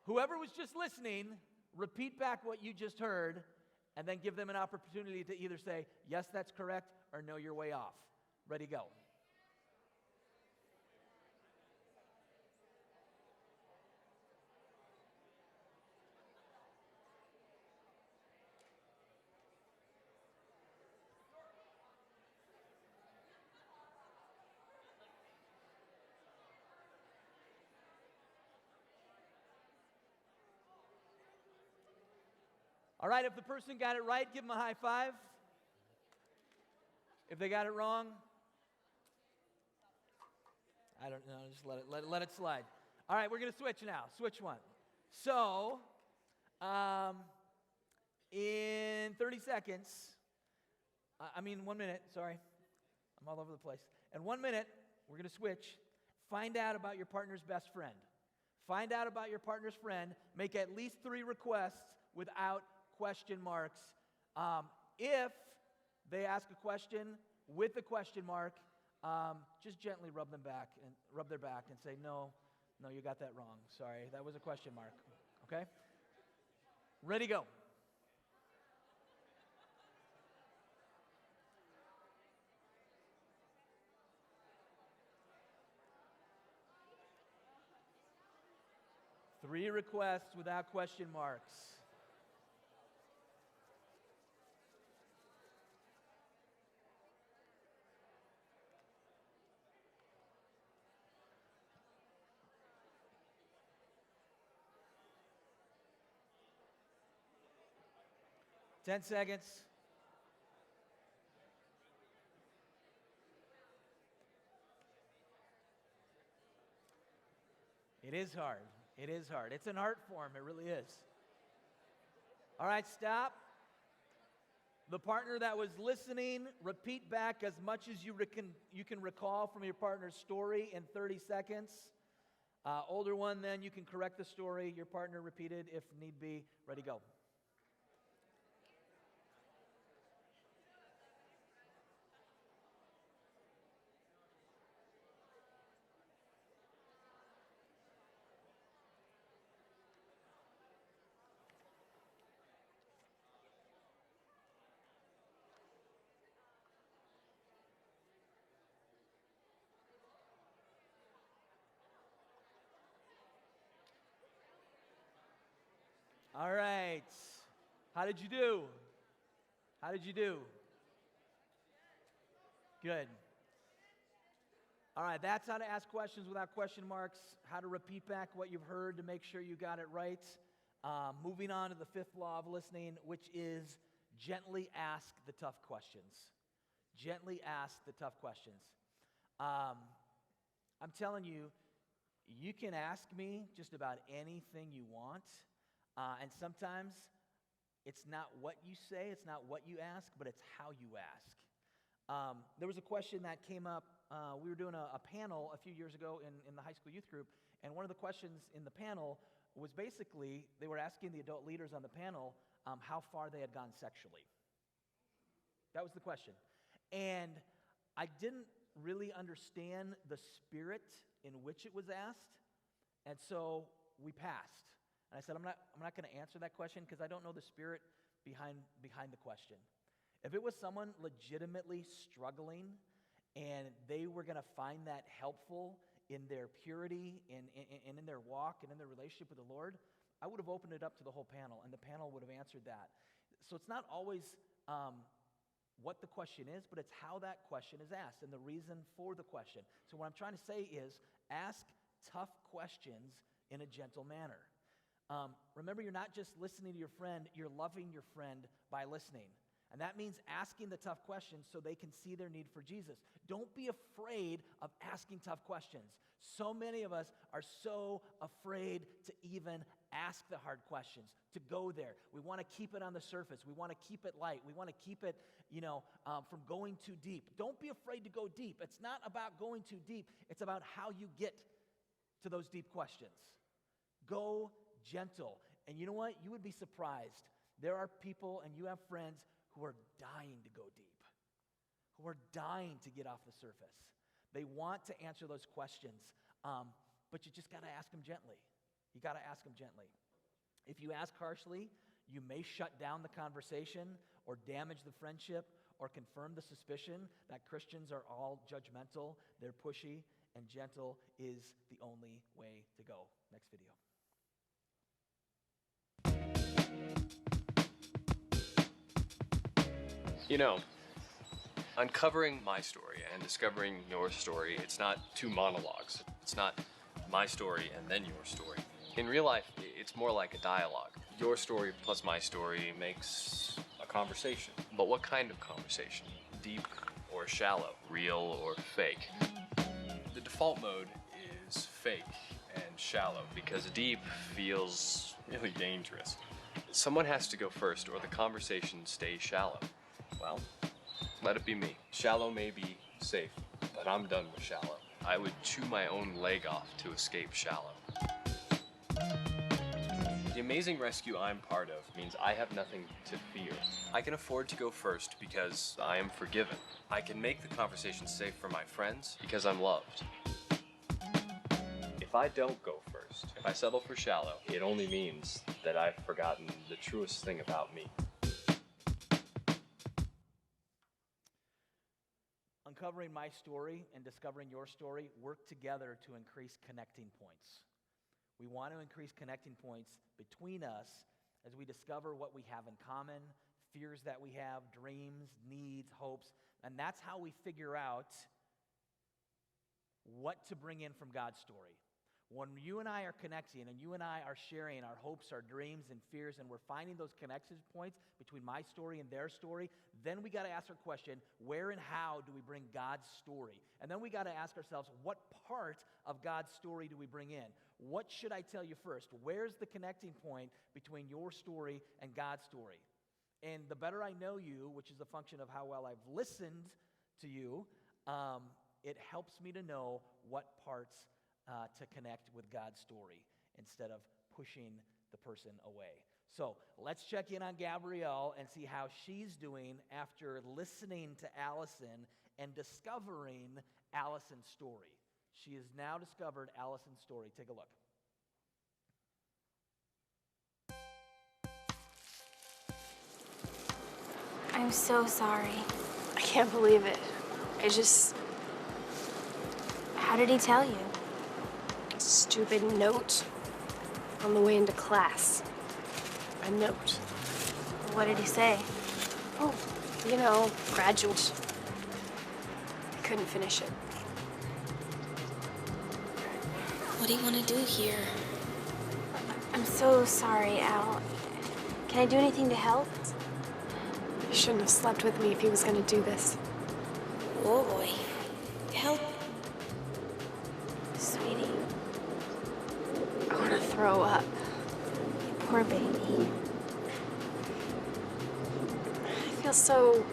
Speaker 1: Whoever was just listening, repeat back what you just heard, and then give them an opportunity to either say, yes, that's correct, or no, you're way off. Ready, go. All right, if the person got it right, give them a high five. If they got it wrong, I don't know. Just let it slide. All right, we're going to switch now. Switch one. So, in 30 seconds, 1 minute, sorry. I'm all over the place. In 1 minute, we're going to switch. Find out about your partner's best friend. Find out about your partner's friend. Make at least 3 requests without question marks. If they ask a question with a question mark, just gently rub their back and say, no, you got that wrong. Sorry, that was a question mark. Okay? Ready, go. Three requests without question marks. Ten seconds. It is hard. It is hard. It's an art form. It really is. All right, stop. The partner that was listening, repeat back as much as you can recall from your partner's story in 30 seconds. Older one, then you can correct the story your partner repeated if need be. Ready, go. All right. How did you do? How did you do? Good. All right, that's how to ask questions without question marks, how to repeat back what you've heard to make sure you got it right. Moving on to the 5th law of listening, which is gently ask the tough questions. Gently ask the tough questions. I'm telling you, you can ask me just about anything you want. And sometimes it's not what you say, it's not what you ask, but it's how you ask. There was a question that came up. We were doing a panel a few years ago in the high school youth group, and one of the questions in the panel was basically, they were asking the adult leaders on the panel how far they had gone sexually. That was the question. And I didn't really understand the spirit in which it was asked, and so we passed. And I said, I'm not going to answer that question because I don't know the spirit behind the question. If it was someone legitimately struggling and they were going to find that helpful in their purity and in their walk and in their relationship with the Lord, I would have opened it up to the whole panel, and the panel would have answered that. So it's not always what the question is, but it's how that question is asked and the reason for the question. So what I'm trying to say is ask tough questions in a gentle manner. Remember, you're not just listening to your friend, you're loving your friend by listening. And that means asking the tough questions so they can see their need for Jesus. Don't be afraid of asking tough questions. So many of us are so afraid to even ask the hard questions, to go there. We want to keep it on the surface. We want to keep it light. We want to keep it, from going too deep. Don't be afraid to go deep. It's not about going too deep. It's about how you get to those deep questions. Go gentle. And you know what? You would be surprised. There are people, and you have friends who are dying to go deep, who are dying to get off the surface. They want to answer those questions, but you just got to ask them gently. You got to ask them gently. If you ask harshly, you may shut down the conversation or damage the friendship or confirm the suspicion that Christians are all judgmental, they're pushy, and gentle is the only way to go. Next video.
Speaker 4: You know, uncovering my story and discovering your story, it's not two monologues. It's not my story and then your story. In real life, it's more like a dialogue. Your story plus my story makes a conversation. But what kind of conversation? Deep or shallow? Real or fake? The default mode is fake and shallow because deep feels really dangerous. Someone has to go first or the conversation stays shallow. Well, let it be me. Shallow may be safe, but I'm done with shallow. I would chew my own leg off to escape shallow. The amazing rescue I'm part of means I have nothing to fear. I can afford to go first because I am forgiven. I can make the conversation safe for my friends because I'm loved. If I don't go first, if I settle for shallow, it only means that I've forgotten the truest thing about me.
Speaker 1: Uncovering my story and discovering your story work together to increase connecting points. We want to increase connecting points between us as we discover what we have in common, fears that we have, dreams, needs, hopes, and that's how we figure out what to bring in from God's story. When you and I are connecting and you and I are sharing our hopes, our dreams, and fears, and we're finding those connection points between my story and their story, then we got to ask our question, where and how do we bring God's story? And then we got to ask ourselves, what part of God's story do we bring in? What should I tell you first? Where's the connecting point between your story and God's story? And the better I know you, which is a function of how well I've listened to you, it helps me to know what parts to connect with God's story instead of pushing the person away. So let's check in on Gabrielle and see how she's doing after listening to Allison and discovering Allison's story. She has now discovered Allison's story. Take a look.
Speaker 3: I'm so sorry.
Speaker 8: I can't believe it.
Speaker 3: How did he tell you?
Speaker 8: Stupid note on the way into class. A note.
Speaker 3: What did he say?
Speaker 8: Oh, graduate. I couldn't finish it.
Speaker 3: What do you want to do here? I'm so sorry, Al. Can I do anything to help?
Speaker 8: He shouldn't have slept with me if he was going to do this.
Speaker 3: Oh, boy. Help. Sweetie.
Speaker 8: I want to throw up.
Speaker 3: Poor baby.
Speaker 8: I feel so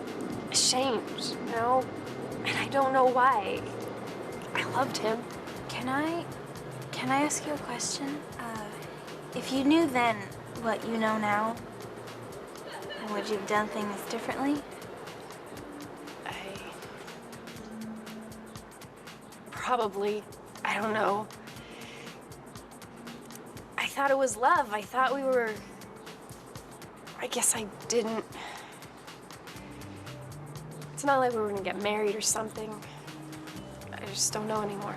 Speaker 8: ashamed, And I don't know why. I loved him.
Speaker 3: Can I ask you a question? If you knew then what you know now, would you have done things differently?
Speaker 8: Probably. I don't know. I thought it was love. I thought we were... I guess I didn't. It's not like we were gonna get married or something. I just don't know anymore.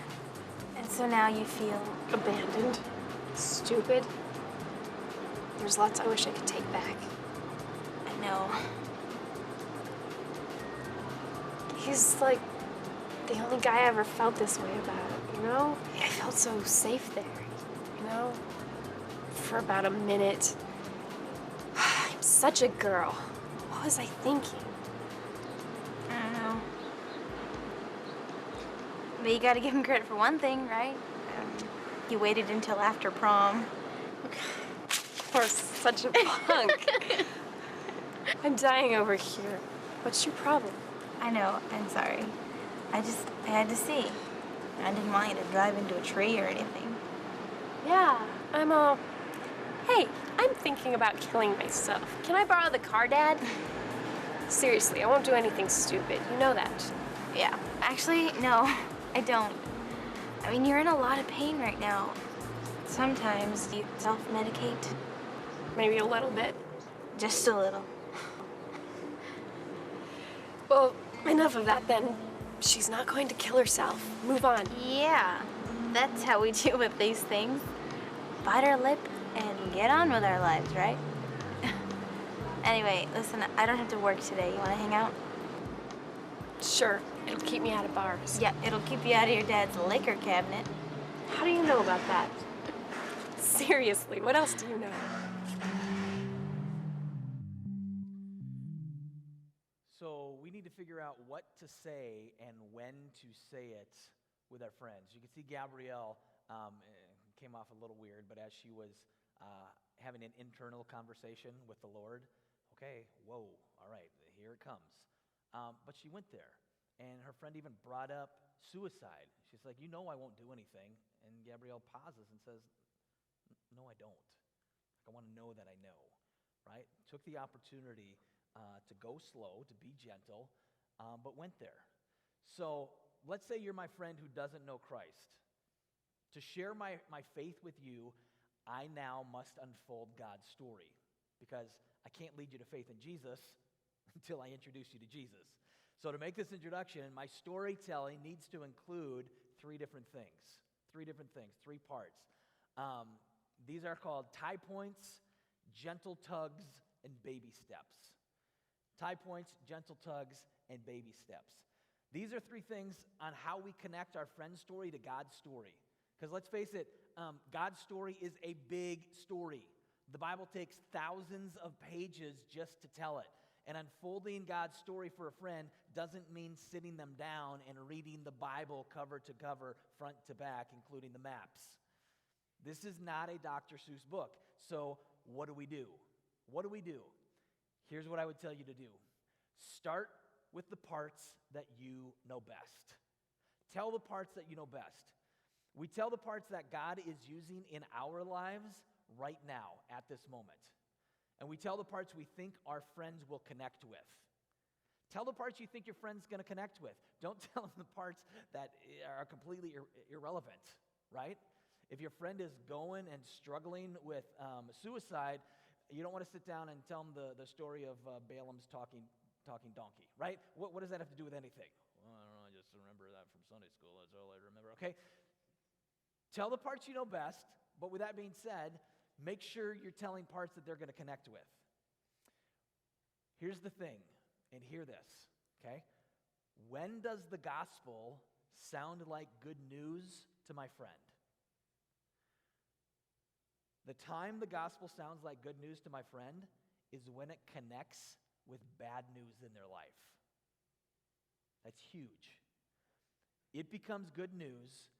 Speaker 3: And so now you feel...
Speaker 8: abandoned. Stupid. There's lots I wish I could take back.
Speaker 3: I know.
Speaker 8: He's like the only guy I ever felt this way about, I felt so safe there, For about a minute. I'm such a girl. What was I thinking?
Speaker 3: I don't know. But you gotta give him credit for one thing, right? He waited until after prom.
Speaker 8: You're such a punk. I'm dying over here. What's your problem?
Speaker 3: I know, I'm sorry. I had to see. I didn't want you to drive into a tree or anything.
Speaker 8: Yeah, hey, I'm thinking about killing myself. Can I borrow the car, Dad? Seriously, I won't do anything stupid. You know that.
Speaker 3: Yeah. Actually, no, I don't. I mean, you're in a lot of pain right now. Sometimes you self-medicate.
Speaker 8: Maybe a little bit.
Speaker 3: Just a little.
Speaker 8: Well, enough of that then. She's not going to kill herself. Move on.
Speaker 3: Yeah, that's how we deal with these things. Bite our lip and get on with our lives, right? Anyway, listen, I don't have to work today. You want to hang out?
Speaker 8: Sure. It'll keep me out of bars.
Speaker 3: Yeah, it'll keep you out of your dad's liquor cabinet.
Speaker 8: How do you know about that? Seriously, what else do you know?
Speaker 1: So we need to figure out what to say and when to say it with our friends. You can see Gabrielle came off a little weird, but as she was having an internal conversation with the Lord, okay, whoa, all right, here it comes. But she went there, and her friend even brought up suicide. She's like, you know I won't do anything. And Gabrielle pauses and says, no, I don't. I want to know that I know, right? Took the opportunity to go slow, to be gentle, but went there. So let's say you're my friend who doesn't know Christ. To share my faith with you, I now must unfold God's story, because I can't lead you to faith in Jesus until I introduce you to Jesus. So to make this introduction, my storytelling needs to include three different things, three parts. These are called tie points, gentle tugs, and baby steps. Tie points, gentle tugs, and baby steps. These are three things on how we connect our friend's story to God's story. Because let's face it, God's story is a big story. The Bible takes thousands of pages just to tell it. And unfolding God's story for a friend doesn't mean sitting them down and reading the Bible cover to cover, front to back, including the maps. This is not a Dr. Seuss book. So what do we do? Here's what I would tell you to do. Start with the parts that you know best. Tell the parts that you know best. We tell the parts that God is using in our lives right now, at this moment. And we tell the parts we think our friends will connect with. Tell the parts you think your friend's going to connect with. Don't tell them the parts that are completely irrelevant, right? If your friend is going and struggling with suicide, you don't want to sit down and tell them the story of Balaam's talking donkey, right? What does that have to do with anything? Well, I don't know, I just remember that from Sunday school. That's all I remember, okay? Tell the parts you know best, but with that being said, make sure you're telling parts that they're going to connect with. Here's the thing, and hear this, okay? When does the gospel sound like good news to my friend? The time the gospel sounds like good news to my friend is when it connects with bad news in their life. That's huge. It becomes good news,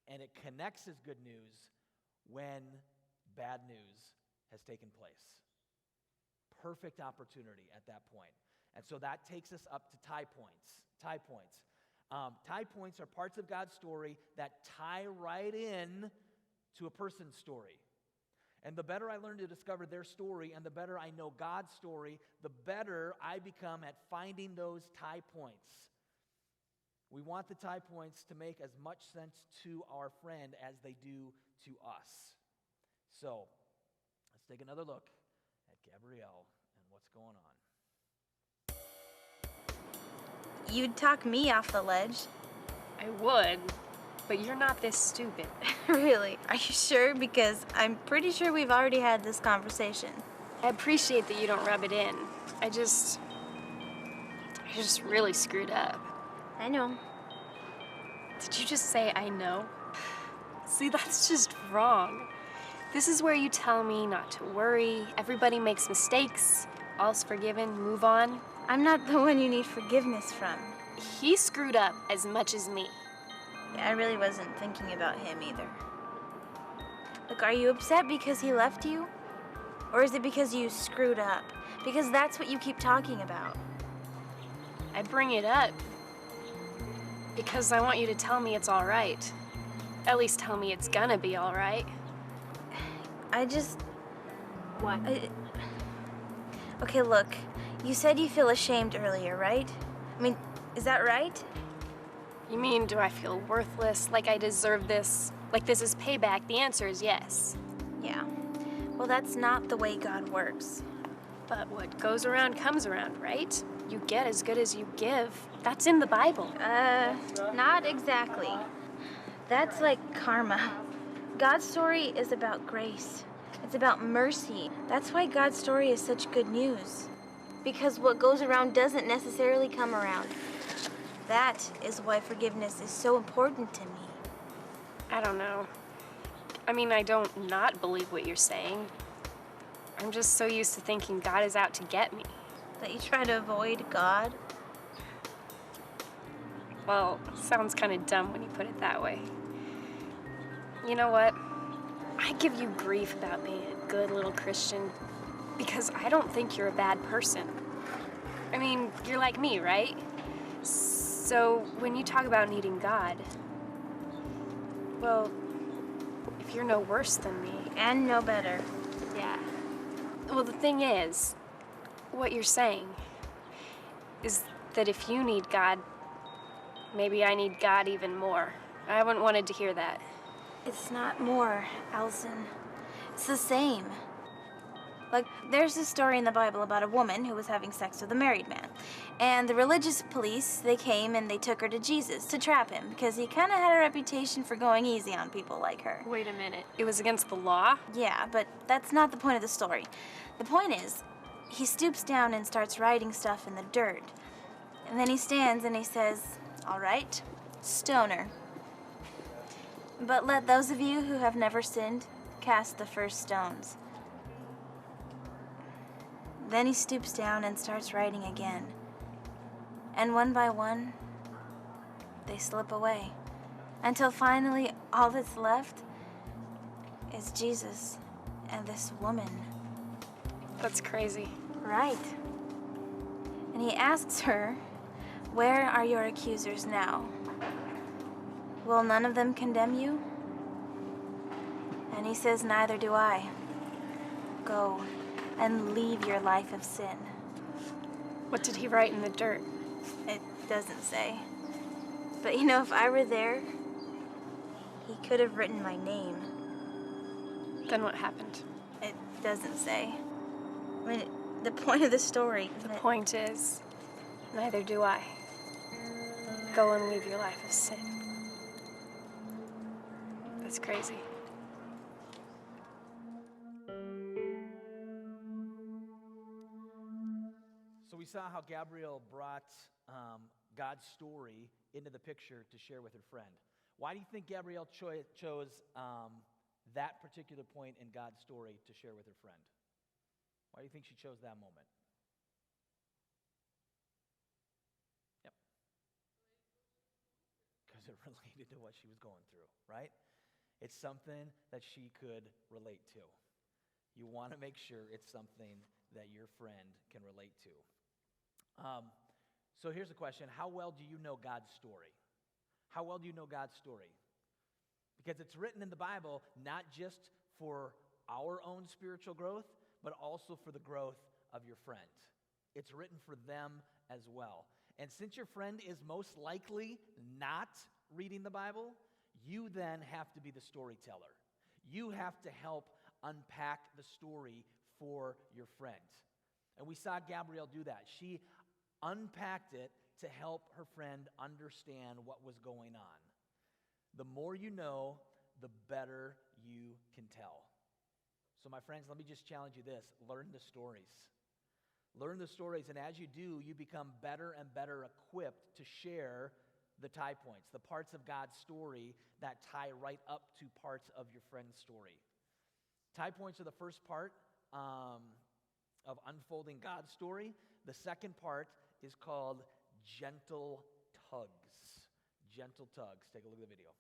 Speaker 1: and it connects as good news when bad news has taken place. Perfect opportunity at that point. And so that takes us up to tie points. Tie points are parts of God's story that tie right in to a person's story. And the better I learn to discover their story and the better I know God's story, the better I become at finding those tie points. We want the tie points to make as much sense to our friend as they do to us. So, let's take another look at Gabrielle and what's going on.
Speaker 3: You'd talk me off the ledge.
Speaker 8: I would, but you're not this stupid.
Speaker 3: Really? Are you sure? Because I'm pretty sure we've already had this conversation.
Speaker 8: I appreciate that you don't rub it in. I just really screwed up.
Speaker 3: I know.
Speaker 8: Did you just say I know? See, that's just wrong. This is where you tell me not to worry, everybody makes mistakes, all's forgiven, move on.
Speaker 3: I'm not the one you need forgiveness from.
Speaker 8: He screwed up as much as me.
Speaker 3: Yeah, I really wasn't thinking about him either. Look, are you upset because he left you? Or is it because you screwed up? Because that's what you keep talking about.
Speaker 8: I bring it up because I want you to tell me it's all right. At least tell me it's gonna be all right.
Speaker 3: What? Okay, look. You said you feel ashamed earlier, right? I mean, is that right?
Speaker 8: You mean, do I feel worthless, like I deserve this? Like this is payback? The answer is yes.
Speaker 3: Yeah. Well, that's not the way God works.
Speaker 8: But what goes around comes around, right? You get as good as you give. That's in the Bible.
Speaker 3: Not exactly. That's like karma. God's story is about grace. It's about mercy. That's why God's story is such good news. Because what goes around doesn't necessarily come around. That is why forgiveness is so important to me.
Speaker 8: I don't know. I mean, I don't not believe what you're saying. I'm just so used to thinking God is out to get me.
Speaker 3: That you try to avoid God?
Speaker 8: Well, sounds kind of dumb when you put it that way. You know what? I give you grief about being a good little Christian because I don't think you're a bad person. I mean, you're like me, right? So when you talk about needing God, well, if you're no worse than me.
Speaker 3: And no better.
Speaker 8: Yeah. Well, the thing is, what you're saying is that if you need God, maybe I need God even more. I haven't wanted to hear that.
Speaker 3: It's not more, Allison. It's the same. Like, there's a story in the Bible about a woman who was having sex with a married man. And the religious police, they came and they took her to Jesus to trap him because he kind of had a reputation for going easy on people like her.
Speaker 8: Wait a minute. It was against the law?
Speaker 3: Yeah, but that's not the point of the story. The point is, he stoops down and starts writing stuff in the dirt. And then he stands and he says, "All right, stone her. But let those of you who have never sinned cast the first stones." Then he stoops down and starts writing again. And one by one, they slip away. Until finally, all that's left is Jesus and this woman.
Speaker 8: That's crazy.
Speaker 3: Right. And he asks her, "Where are your accusers now? Will none of them condemn you?" And he says, "Neither do I. Go and leave your life of sin."
Speaker 8: What did he write in the dirt?
Speaker 3: It doesn't say. But you know, if I were there, he could have written my name.
Speaker 8: Then what happened?
Speaker 3: It doesn't say. I mean, the point of the story.
Speaker 8: The point is, neither do I. Go and leave your life of sin. That's crazy.
Speaker 1: So we saw how Gabrielle brought God's story into the picture to share with her friend. Why do you think Gabrielle chose that particular point in God's story to share with her friend? Why do you think she chose that moment? Yep. Because it related to what she was going through, right? It's something that she could relate to. You want to make sure it's something that your friend can relate to. So here's a question. How well do you know God's story? How well do you know God's story? Because it's written in the Bible not just for our own spiritual growth, but also for the growth of your friend. It's written for them as well. And since your friend is most likely not reading the Bible, you then have to be the storyteller. You have to help unpack the story for your friend. And we saw Gabrielle do that. She unpacked it to help her friend understand what was going on. The more you know, the better you can tell. So my friends, let me just challenge you this. Learn the stories. Learn the stories, and as you do, you become better and better equipped to share the tie points, the parts of God's story that tie right up to parts of your friend's story. Tie points are the first part of unfolding God's story. The second part is called gentle tugs. Gentle tugs. Take a look at the video.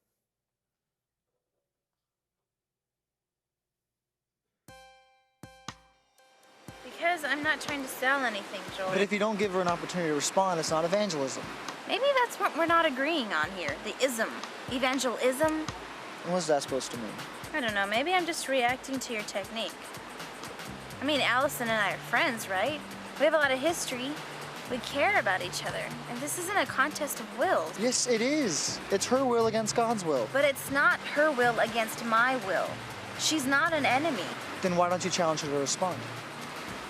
Speaker 3: Because I'm not trying to sell anything, Joy.
Speaker 9: But if you don't give her an opportunity to respond, it's not evangelism.
Speaker 3: Maybe that's what we're not agreeing on here. The ism. Evangelism.
Speaker 9: What's that supposed to mean?
Speaker 3: I don't know. Maybe I'm just reacting to your technique. I mean, Allison and I are friends, right? We have a lot of history. We care about each other. And this isn't a contest of wills.
Speaker 9: Yes, it is. It's her will against God's will.
Speaker 3: But it's not her will against my will. She's not an enemy.
Speaker 9: Then why don't you challenge her to respond?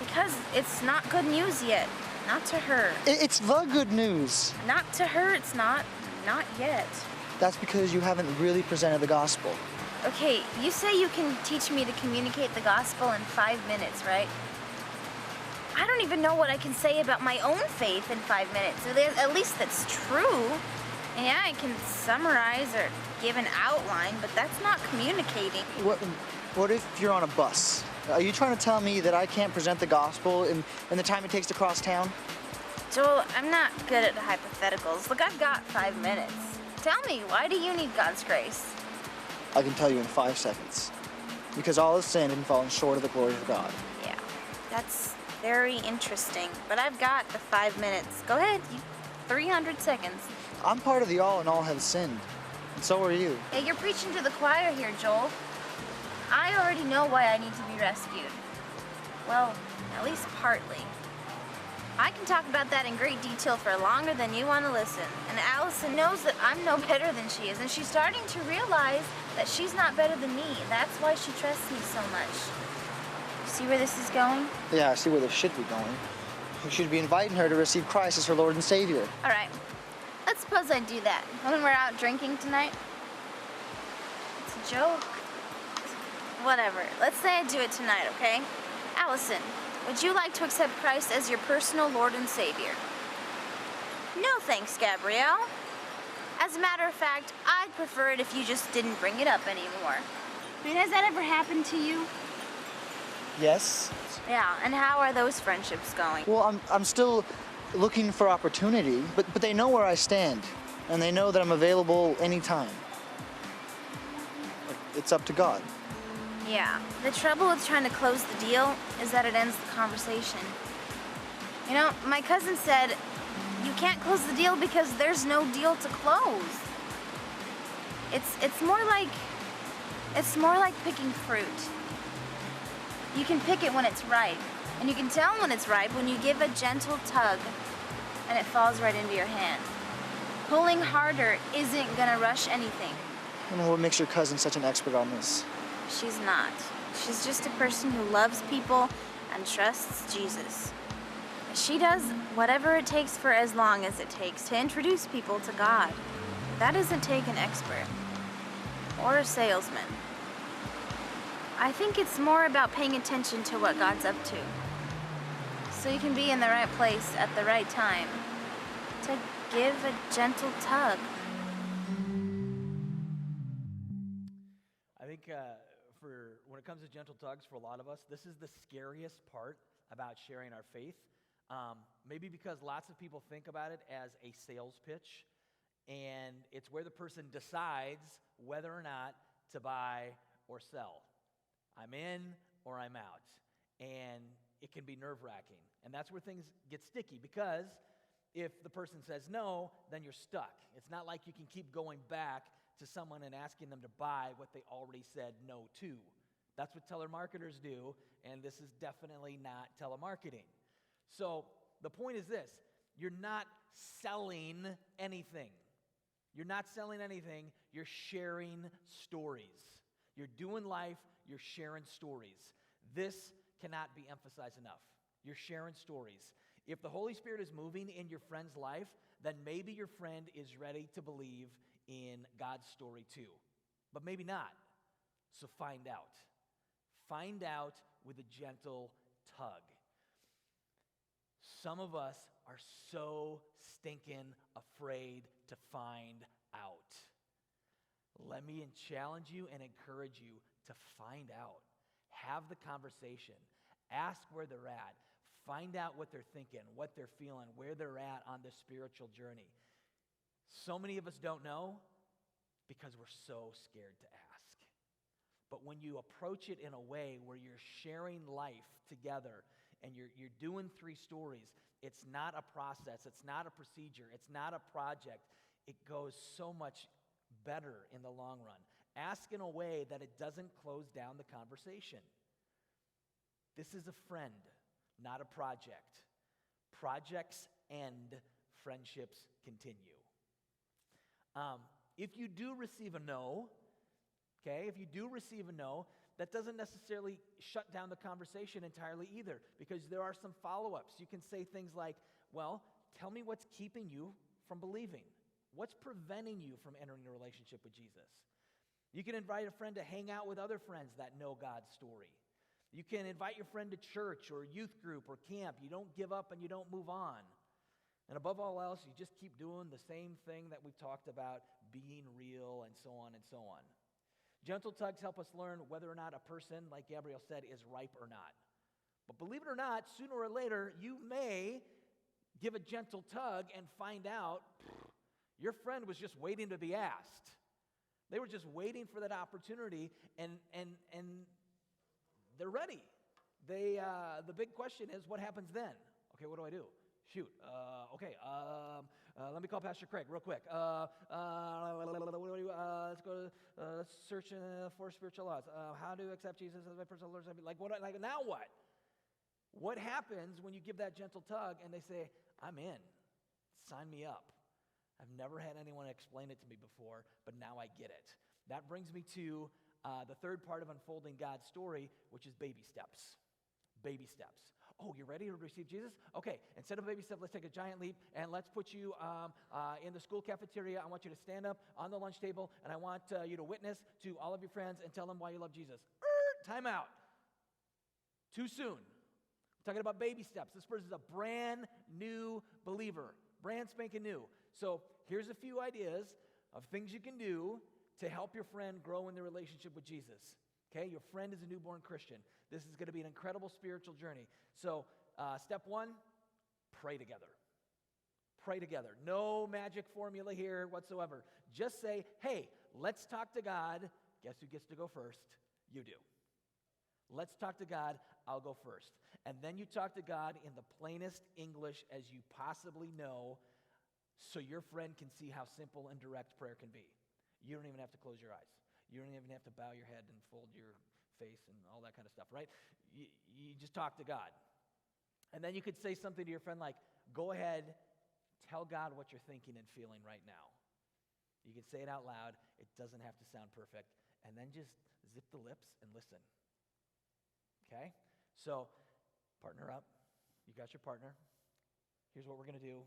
Speaker 3: Because it's not good news yet. Not to her.
Speaker 9: It's the good news.
Speaker 3: Not to her, it's not. Not yet.
Speaker 9: That's because you haven't really presented the gospel.
Speaker 3: Okay, you say you can teach me to communicate the gospel in 5 minutes, right? I don't even know what I can say about my own faith in 5 minutes. At least that's true. Yeah, I can summarize or give an outline, but that's not communicating.
Speaker 9: What if you're on a bus? Are you trying to tell me that I can't present the gospel in the time it takes to cross town?
Speaker 3: Joel, I'm not good at hypotheticals. Look, I've got 5 minutes. Tell me, why do you need God's grace?
Speaker 9: I can tell you in 5 seconds. Because all has sinned and fallen short of the glory of God.
Speaker 3: Yeah, that's very interesting. But I've got the 5 minutes. Go ahead, 300 seconds.
Speaker 9: I'm part of the all and all have sinned. And so are you.
Speaker 3: Hey, you're preaching to the choir here, Joel. I already know why I need to be rescued. Well, at least partly. I can talk about that in great detail for longer than you want to listen. And Allison knows that I'm no better than she is, and she's starting to realize that she's not better than me. That's why she trusts me so much. You see where this is going?
Speaker 9: Yeah, I see where this should be going. You should be inviting her to receive Christ as her Lord and Savior.
Speaker 3: All right. Let's suppose I do that when we're out drinking tonight. It's a joke. Whatever. Let's say I do it tonight, okay? Allison, would you like to accept Christ as your personal Lord and Savior? No thanks, Gabrielle. As a matter of fact, I'd prefer it if you just didn't bring it up anymore. I mean, has that ever happened to you?
Speaker 9: Yes.
Speaker 3: Yeah, and how are those friendships going?
Speaker 9: Well, I'm still looking for opportunity, but they know where I stand, and they know that I'm available anytime. It's up to God.
Speaker 3: Yeah, the trouble with trying to close the deal is that it ends the conversation. You know, my cousin said, you can't close the deal because there's no deal to close. It's more like picking fruit. You can pick it when it's ripe, and you can tell when it's ripe when you give a gentle tug and it falls right into your hand. Pulling harder isn't gonna rush anything.
Speaker 9: I don't know what makes your cousin such an expert on this.
Speaker 3: She's not. She's just a person who loves people and trusts Jesus. She does whatever it takes for as long as it takes to introduce people to God. That doesn't take an expert or a salesman. I think it's more about paying attention to what God's up to, so you can be in the right place at the right time to give a gentle tug.
Speaker 1: I think when it comes to gentle tugs, for a lot of us, this is the scariest part about sharing our faith. Maybe because lots of people think about it as a sales pitch, and it's where the person decides whether or not to buy or sell. I'm in or I'm out. And it can be nerve-wracking. And that's where things get sticky, because if the person says no, then you're stuck. It's not like you can keep going back to someone and asking them to buy what they already said no to. That's what telemarketers do, and this is definitely not telemarketing. So the point is this: you're not selling anything. You're not selling anything, you're sharing stories. You're doing life, you're sharing stories. This cannot be emphasized enough. You're sharing stories. If the Holy Spirit is moving in your friend's life, then maybe your friend is ready to believe in God's story too. But maybe not. So find out. Find out with a gentle tug. Some of us are so stinking afraid to find out. Let me challenge you and encourage you to find out. Have the conversation. Ask where they're at. Find out what they're thinking, what they're feeling, where they're at on the spiritual journey. So many of us don't know because we're so scared to ask. But when you approach it in a way where you're sharing life together and you're doing 3 stories, it's not a process, it's not a procedure, it's not a project. It goes so much better in the long run. Ask in a way that it doesn't close down the conversation. This is a friend, not a project. Projects end, friendships continue. If you do receive a no, that doesn't necessarily shut down the conversation entirely either, because there are some follow-ups. You can say things like, well, tell me what's keeping you from believing. What's preventing you from entering a relationship with Jesus? You can invite a friend to hang out with other friends that know God's story. You can invite your friend to church or youth group or camp. You don't give up and you don't move on. And above all else, you just keep doing the same thing that we've talked about, being real and so on and so on. Gentle tugs help us learn whether or not a person, like Gabrielle said, is ripe or not. But believe it or not, sooner or later, you may give a gentle tug and find out your friend was just waiting to be asked. They were just waiting for that opportunity, and they're ready. The big question is, what happens then? Okay, what do I do? Shoot. Okay. Let me call Pastor Craig real quick. Let's go. Let's search for spiritual laws. How to accept Jesus as my personal Lord? Like what? Like now what? What happens when you give that gentle tug and they say, "I'm in. Sign me up. I've never had anyone explain it to me before, but now I get it." That brings me to the third part of unfolding God's story, which is baby steps. Baby steps. Oh, you're ready to receive Jesus? Okay, instead of baby steps, let's take a giant leap and let's put you in the school cafeteria. I want you to stand up on the lunch table and I want you to witness to all of your friends and tell them why you love Jesus. Time out. Too soon. We're talking about baby steps. This person is a brand new believer, brand spanking new. So here's a few ideas of things you can do to help your friend grow in their relationship with Jesus. Okay, your friend is a newborn Christian. This is going to be an incredible spiritual journey. So, step one, pray together. Pray together. No magic formula here whatsoever. Just say, hey, let's talk to God. Guess who gets to go first? You do. Let's talk to God. I'll go first. And then you talk to God in the plainest English as you possibly know, so your friend can see how simple and direct prayer can be. You don't even have to close your eyes. You don't even have to bow your head and fold your face and all that kind of stuff, right? You just talk to God. And then you could say something to your friend like, go ahead, tell God what you're thinking and feeling right now. You can say it out loud. It doesn't have to sound perfect. And then just zip the lips and listen. Okay? So, partner up. You got your partner. Here's what we're going to do.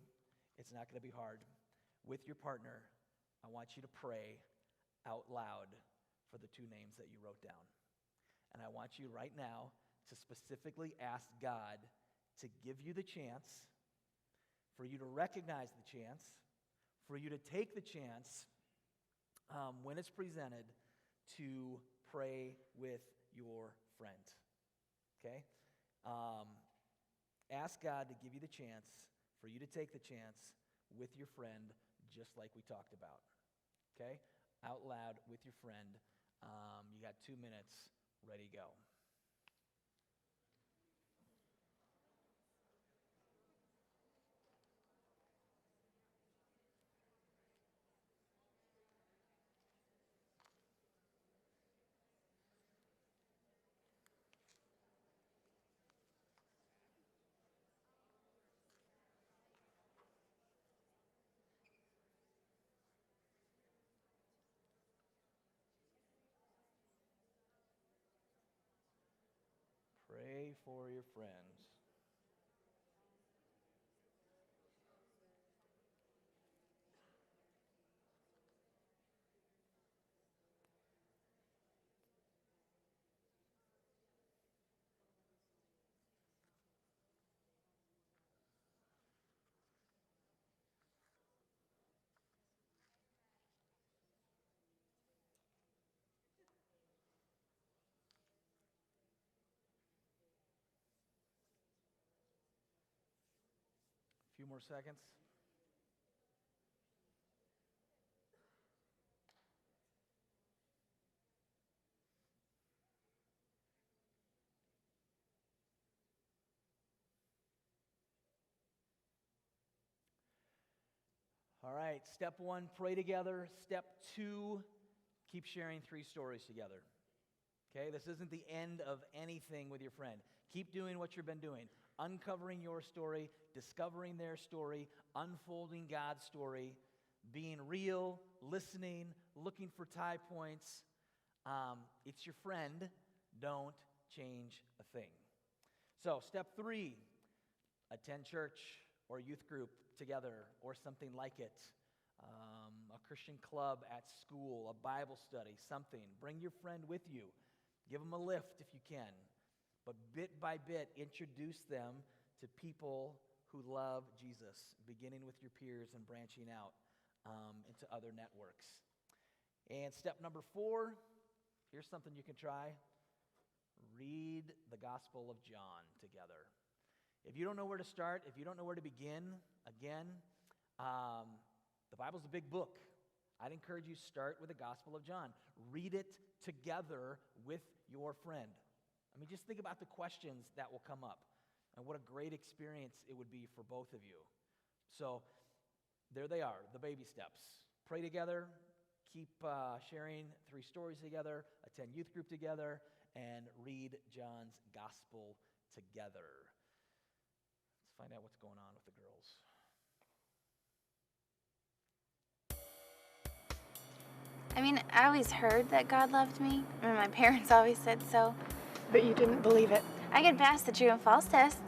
Speaker 1: It's not going to be hard. With your partner, I want you to pray out loud for the two names that you wrote down. And I want you right now to specifically ask God to give you the chance, for you to recognize the chance, for you to take the chance when it's presented to pray with your friend. Okay? Ask God to give you the chance, for you to take the chance with your friend, just like we talked about. Okay? Out loud with your friend. You got 2 minutes. Ready, go. Pray for your friends. A few more seconds. All right, step one, pray together. Step two, keep sharing 3 stories together. Okay, this isn't the end of anything with your friend. Keep doing what you've been doing. Uncovering your story, discovering their story, unfolding God's story, being real, listening, looking for tie points. It's your friend. Don't change a thing. So, step 3, attend church or youth group together or something like it. A Christian club at school, a Bible study, something. Bring your friend with you. Give them a lift if you can. But bit by bit, introduce them to people who love Jesus, beginning with your peers and branching out into other networks. And step number 4, here's something you can try. Read the Gospel of John together. If you don't know where to start, if you don't know where to begin, again, the Bible's a big book. I'd encourage you to start with the Gospel of John. Read it together with your friend. I mean, just think about the questions that will come up and what a great experience it would be for both of you. So there they are, the baby steps. Pray together, keep sharing 3 stories together, attend youth group together, and read John's Gospel together. Let's find out what's going on with the girls.
Speaker 3: I mean, I always heard that God loved me. I mean, my parents always said so.
Speaker 8: But you didn't believe it.
Speaker 3: I could pass the true and false test.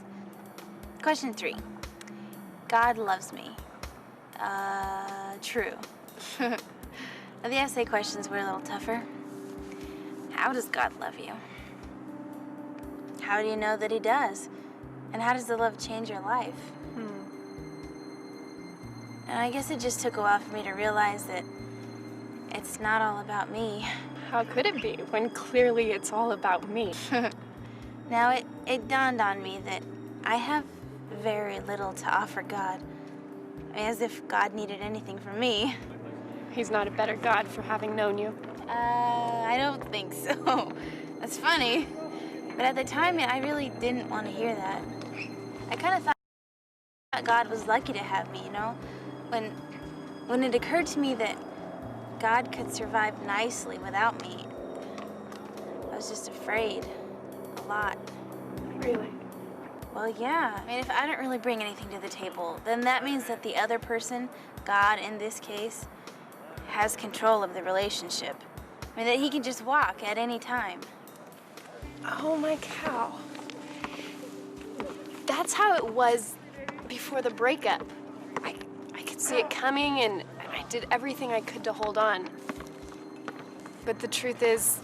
Speaker 3: Question 3. God loves me. True. The essay questions were a little tougher. How does God love you? How do you know that he does? And how does the love change your life? And I guess it just took a while for me to realize that it's not all about me.
Speaker 8: How could it be when clearly it's all about me?
Speaker 3: Now it dawned on me that I have very little to offer God. I mean, as if God needed anything from me.
Speaker 8: He's not a better God for having known you.
Speaker 3: I don't think so. That's funny. But at the time, I really didn't want to hear that. I kind of thought God was lucky to have me, you know? When it occurred to me that God could survive nicely without me, I was just afraid. A lot.
Speaker 8: Really?
Speaker 3: Well, yeah. I mean, if I don't really bring anything to the table, then that means that the other person, God in this case, has control of the relationship. I mean, that he can just walk at any time.
Speaker 8: Oh my cow. That's how it was before the breakup. I could see it coming, and I did everything I could to hold on. But the truth is,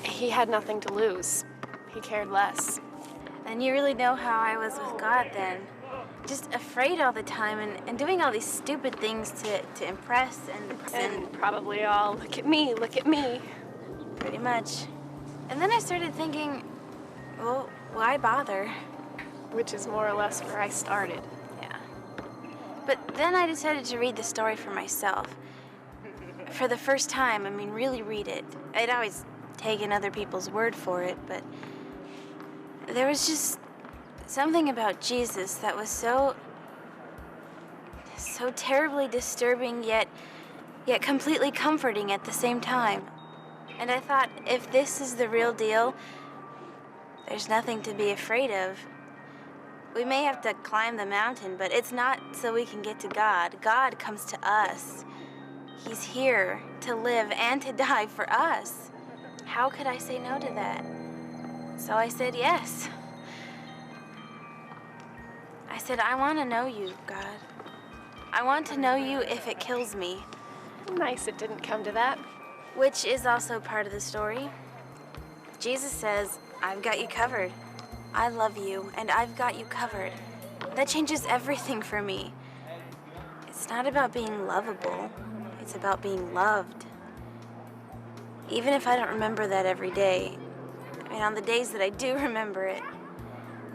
Speaker 8: he had nothing to lose. He cared less.
Speaker 3: And you really know how I was with God then. Just afraid all the time and doing all these stupid things to impress
Speaker 8: and probably all, look at me, look at me.
Speaker 3: Pretty much. And then I started thinking, well, why bother?
Speaker 8: Which is more or less where I started.
Speaker 3: Yeah. But then I decided to read the story for myself. For the first time, I mean, really read it. I'd always taken other people's word for it, but there was just something about Jesus that was so terribly disturbing, yet completely comforting at the same time. And I thought, if this is the real deal, there's nothing to be afraid of. We may have to climb the mountain, but it's not so we can get to God. God comes to us. He's here to live and to die for us. How could I say no to that? So I said yes. I said, I want to know you, God. I want to know you if it kills me.
Speaker 8: Nice it didn't come to that.
Speaker 3: Which is also part of the story. Jesus says, I've got you covered. I love you, and I've got you covered. That changes everything for me. It's not about being lovable. It's about being loved. Even if I don't remember that every day, I mean, on the days that I do remember it,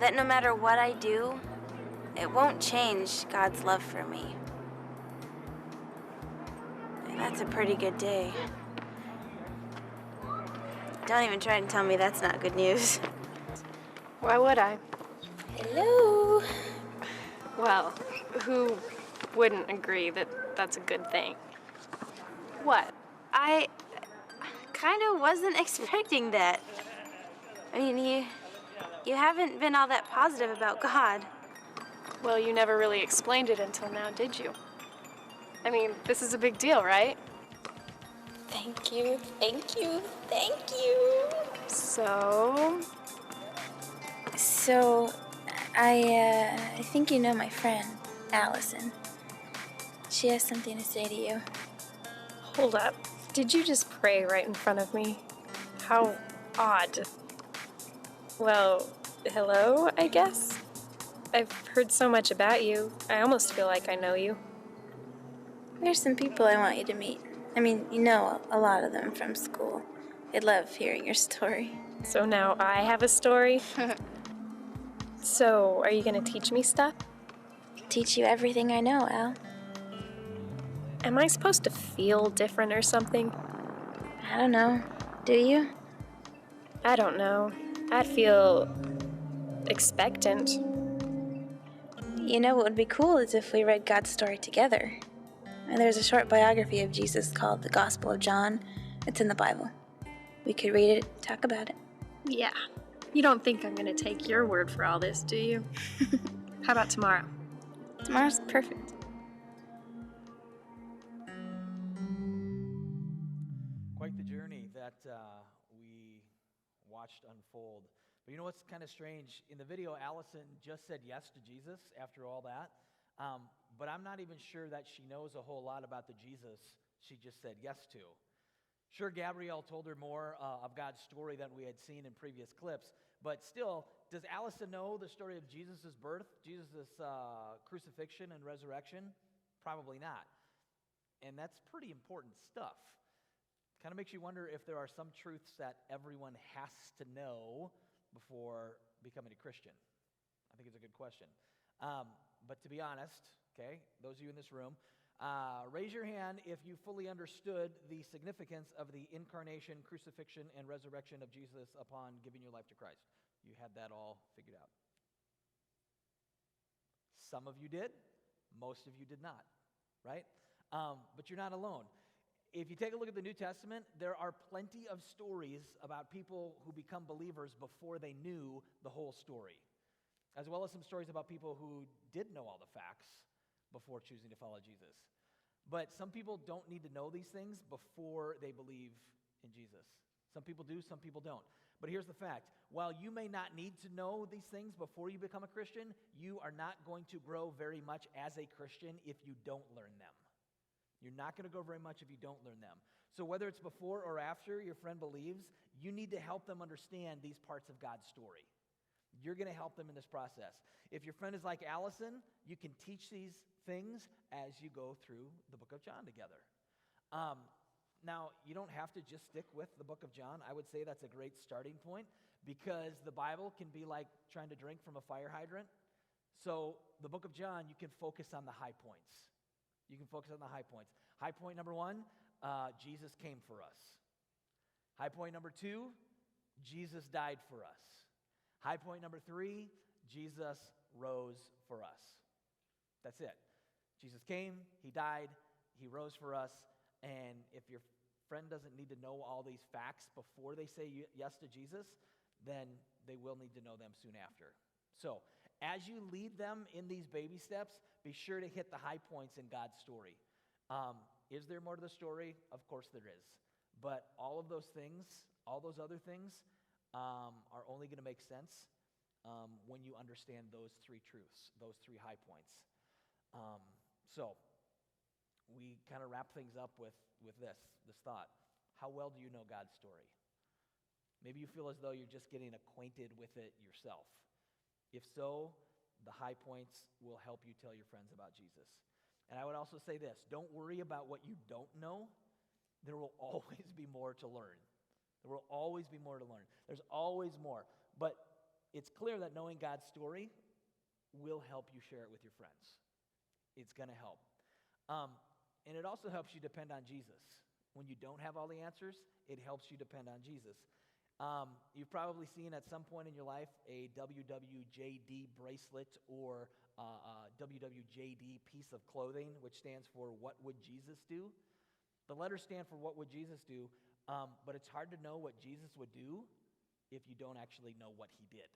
Speaker 3: that no matter what I do, it won't change God's love for me. And that's a pretty good day. Don't even try to tell me that's not good news.
Speaker 8: Why would I?
Speaker 3: Hello.
Speaker 8: Well, who wouldn't agree that that's a good thing? What?
Speaker 3: I kind of wasn't expecting that. I mean, you haven't been all that positive about God.
Speaker 8: Well, you never really explained it until now, did you? I mean, this is a big deal, right?
Speaker 3: Thank you, thank you, thank you.
Speaker 8: So,
Speaker 3: I think you know my friend, Allison. She has something to say to you.
Speaker 8: hold up. Did you just pray right in front of me? How odd. Well, hello, I guess? I've heard so much about you. I almost feel like I know you.
Speaker 3: There's some people I want you to meet. I mean, you know a lot of them from school. They'd love hearing your story.
Speaker 8: So now I have a story? So, are you gonna teach me stuff?
Speaker 3: Teach you everything I know, Al.
Speaker 8: Am I supposed to feel different or something?
Speaker 3: I don't know. Do you?
Speaker 8: I don't know. I'd feel expectant.
Speaker 3: You know what would be cool is if we read God's story together. And there's a short biography of Jesus called the Gospel of John. It's in the Bible. We could read it, talk about it.
Speaker 8: Yeah. You don't think I'm gonna take your word for all this, do you? How about tomorrow?
Speaker 3: Tomorrow's perfect.
Speaker 1: Quite the journey that we watched unfold. But you know what's kind of strange? In the video, Allison just said yes to Jesus after all that. But I'm not even sure that she knows a whole lot about the Jesus she just said yes to. Sure, Gabrielle told her more of God's story than we had seen in previous clips, but still, does Allison know the story of Jesus' birth, Jesus' crucifixion and resurrection? Probably not. And that's pretty important stuff. Kind of makes you wonder if there are some truths that everyone has to know before becoming a Christian. I think it's a good question. But to be honest, okay, those of you in this room, raise your hand if you fully understood the significance of the incarnation, crucifixion, and resurrection of Jesus upon giving your life to Christ. You had that all figured out. Some of you did, most of you did not, right? But you're not alone. If you take a look at the New Testament, there are plenty of stories about people who become believers before they knew the whole story, as well as some stories about people who did know all the facts before choosing to follow Jesus. But some people don't need to know these things before they believe in Jesus. Some people do, some people don't. But here's the fact. While you may not need to know these things before you become a Christian, you are not going to grow very much as a Christian if you don't learn them. You're not going to grow very much if you don't learn them. So whether it's before or after your friend believes, you need to help them understand these parts of God's story. You're going to help them in this process. If your friend is like Allison, you can teach these things as you go through the book of John together. Now, you don't have to just stick with the book of John. I would say that's a great starting point because the Bible can be like trying to drink from a fire hydrant. So the book of John, you can focus on the high points. You can focus on the high points. High point number 1, Jesus came for us. High point number 2, Jesus died for us. High point number 3, Jesus rose for us. That's it. Jesus came, he died, he rose for us, and if your friend doesn't need to know all these facts before they say yes to Jesus, then they will need to know them soon after. So, as you lead them in these baby steps, be sure to hit the high points in God's story. Is there more to the story? Of course there is. But all of those things, all those other things, are only going to make sense when you understand those 3 truths, those 3 high points. So, we kind of wrap things up with this thought. How well do you know God's story? Maybe you feel as though you're just getting acquainted with it yourself. If so, the high points will help you tell your friends about Jesus. And I would also say this, don't worry about what you don't know. There will always be more to learn. There will always be more to learn. There's always more. But it's clear that knowing God's story will help you share it with your friends. It's going to help. And it also helps you depend on Jesus. When you don't have all the answers, it helps you depend on Jesus. You've probably seen at some point in your life a WWJD bracelet or a WWJD piece of clothing, which stands for What Would Jesus Do? The letters stand for What Would Jesus Do? But it's hard to know what Jesus would do if you don't actually know what he did.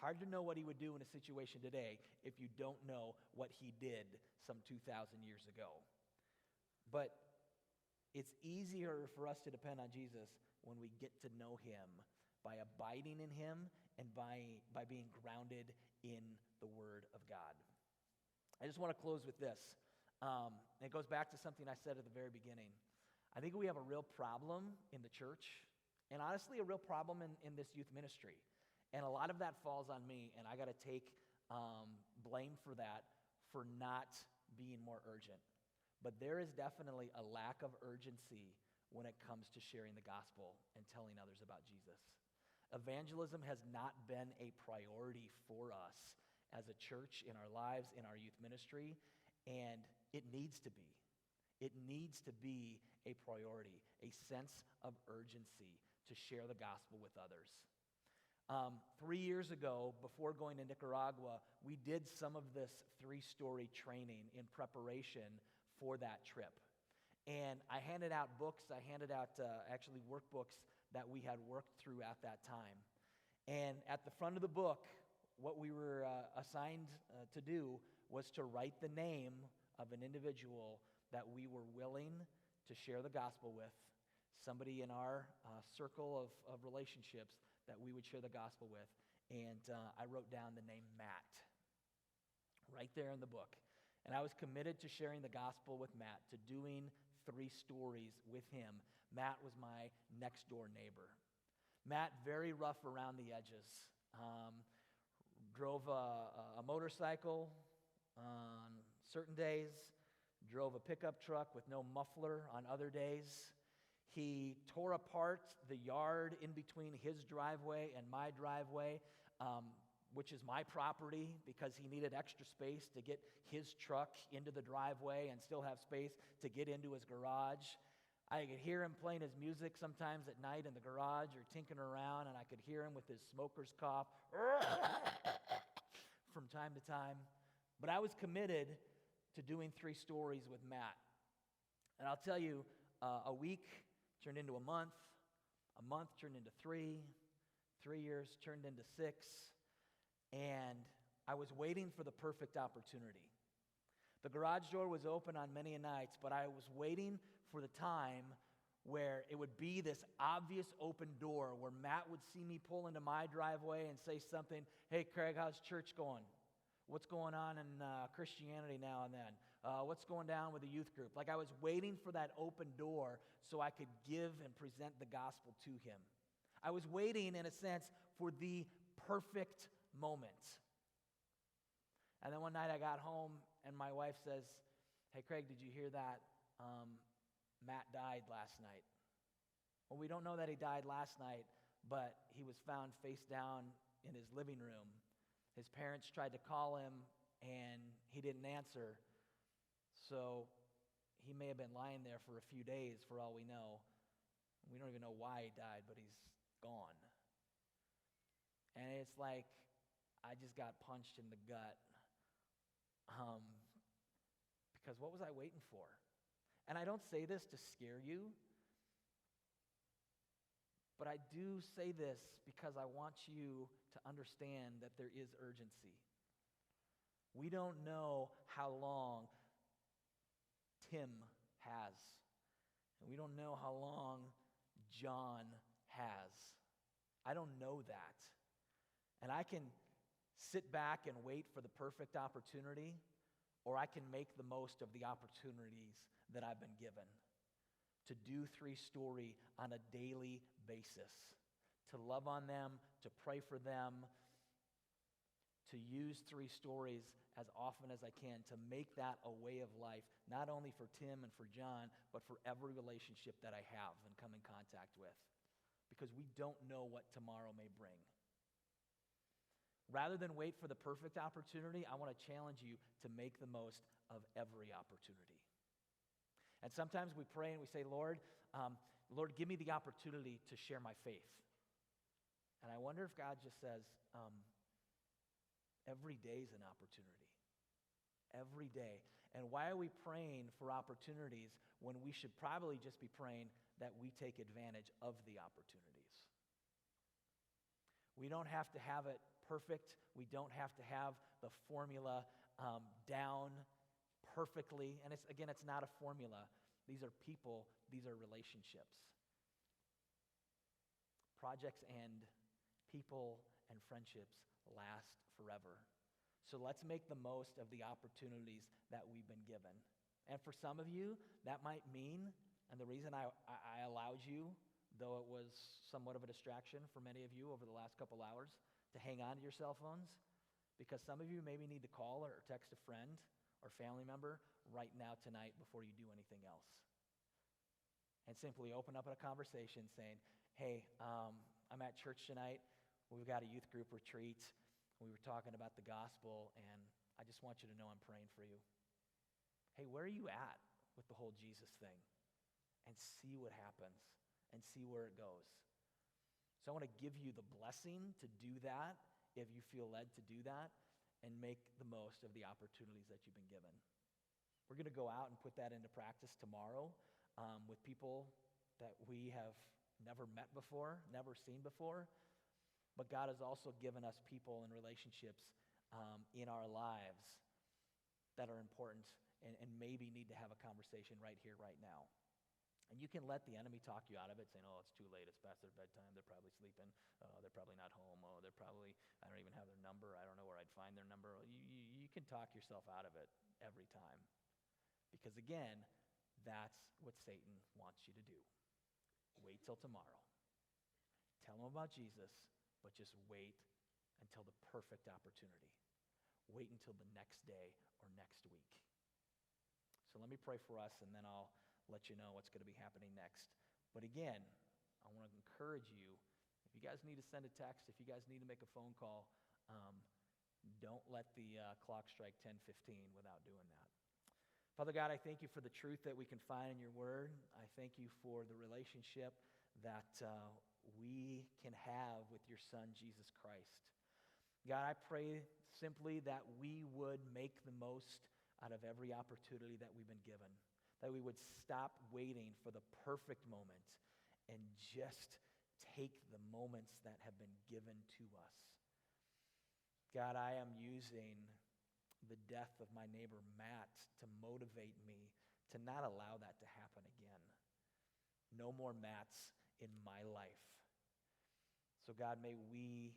Speaker 1: Hard to know what he would do in a situation today if you don't know what he did some 2,000 years ago. But it's easier for us to depend on Jesus when we get to know him by abiding in him and by being grounded in the Word of God. I just want to close with this. It goes back to something I said at the very beginning. I think we have a real problem in the church, and honestly a real problem in this youth ministry. And a lot of that falls on me, and I got to take blame for that, for not being more urgent. But there is definitely a lack of urgency when it comes to sharing the gospel and telling others about Jesus. Evangelism has not been a priority for us as a church, in our lives, in our youth ministry, and it needs to be. It needs to be a priority, a sense of urgency to share the gospel with others. 3 years ago, before going to Nicaragua, we did some of this 3-story training in preparation for that trip. And I handed out books, I handed out actually workbooks that we had worked through at that time. And at the front of the book, what we were assigned to do was to write the name of an individual that we were willing to share the gospel with, somebody in our circle of relationships that we would share the gospel with. And I wrote down the name Matt right there in the book. And I was committed to sharing the gospel with Matt, to doing 3 stories with him. Matt was my next door neighbor. Matt, very rough around the edges. Drove a motorcycle on certain days, drove a pickup truck with no muffler on other days. He tore apart the yard in between his driveway and my driveway, which is my property, because he needed extra space to get his truck into the driveway and still have space to get into his garage. I could hear him playing his music sometimes at night in the garage or tinkering around, and I could hear him with his smoker's cough from time to time. But I was committed to doing 3 stories with Matt. And I'll tell you, a week turned into a month turned into 3 years turned into 6, and I was waiting for the perfect opportunity. The garage door was open on many nights, but I was waiting for the time where it would be this obvious open door where Matt would see me pull into my driveway and say something, "Hey, Craig, how's church going? What's going on in Christianity now and then? What's going down with the youth group?" Like, I was waiting for that open door so I could give and present the gospel to him. I was waiting, in a sense, for the perfect moment. And then one night I got home and my wife says, "Hey, Craig, did you hear that Matt died last night?" Well, we don't know that he died last night, but he was found face down in his living room. His parents tried to call him, and he didn't answer. So he may have been lying there for a few days, for all we know. We don't even know why he died, but he's gone. And it's like I just got punched in the gut. Because what was I waiting for? And I don't say this to scare you, but I do say this because I want you to understand that there is urgency. We don't know how long Tim has, and we don't know how long John has. I don't know that. And I can sit back and wait for the perfect opportunity, or I can make the most of the opportunities that I've been given to do 3 story on a daily basis, to love on them, to pray for them, to use 3 stories as often as I can, to make that a way of life, not only for Tim and for John, but for every relationship that I have and come in contact with, because we don't know what tomorrow may bring. Rather than wait for the perfect opportunity, I want to challenge you to make the most of every opportunity. And sometimes we pray and we say, Lord, give me the opportunity to share my faith. And I wonder if God just says, every day is an opportunity. Every day. And why are we praying for opportunities when we should probably just be praying that we take advantage of the opportunities? We don't have to have it perfect. We don't have to have the formula down perfectly. And it's not a formula. These are people. These are relationships. Projects end. People and friendships last forever. So let's make the most of the opportunities that we've been given. And for some of you, that might mean, and the reason I allowed you, though it was somewhat of a distraction for many of you over the last couple hours, to hang on to your cell phones, because some of you maybe need to call or text a friend or family member right now tonight before you do anything else. And simply open up a conversation saying, "Hey, I'm at church tonight. We've got a youth group retreat. We were talking about the gospel, and I just want you to know I'm praying for you. Hey, where are you at with the whole Jesus thing? And see what happens and see where it goes. So I want to give you the blessing to do that if you feel led to do that and make the most of the opportunities that you've been given. We're going to go out and put that into practice tomorrow with people that we have never met before, never seen before. But God has also given us people and relationships in our lives that are important and maybe need to have a conversation right here, right now. And you can let the enemy talk you out of it, saying, oh, it's too late, it's past their bedtime, they're probably sleeping, they're probably not home, I don't even have their number, I don't know where I'd find their number. You can talk yourself out of it every time. Because again, that's what Satan wants you to do. Wait till tomorrow. Tell them about Jesus, but just wait until the perfect opportunity. Wait until the next day or next week. So let me pray for us, and then I'll let you know what's going to be happening next. But again, I want to encourage you, if you guys need to send a text, if you guys need to make a phone call, don't let the clock strike 10:15 without doing that. Father God, I thank you for the truth that we can find in your word. I thank you for the relationship that we can have with your Son, Jesus Christ. God, I pray simply that we would make the most out of every opportunity that we've been given, that we would stop waiting for the perfect moment and just take the moments that have been given to us. God, I am using the death of my neighbor Matt to motivate me to not allow that to happen again. No more Matts in my life. So God, may we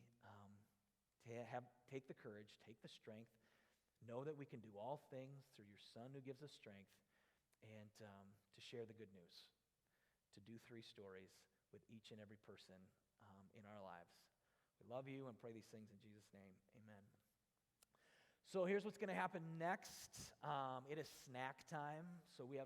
Speaker 1: take the courage, take the strength, know that we can do all things through your Son who gives us strength, and to share the good news, to do 3 stories with each and every person in our lives. We love you and pray these things in Jesus' name. Amen. So here's what's going to happen next. It is snack time. So we have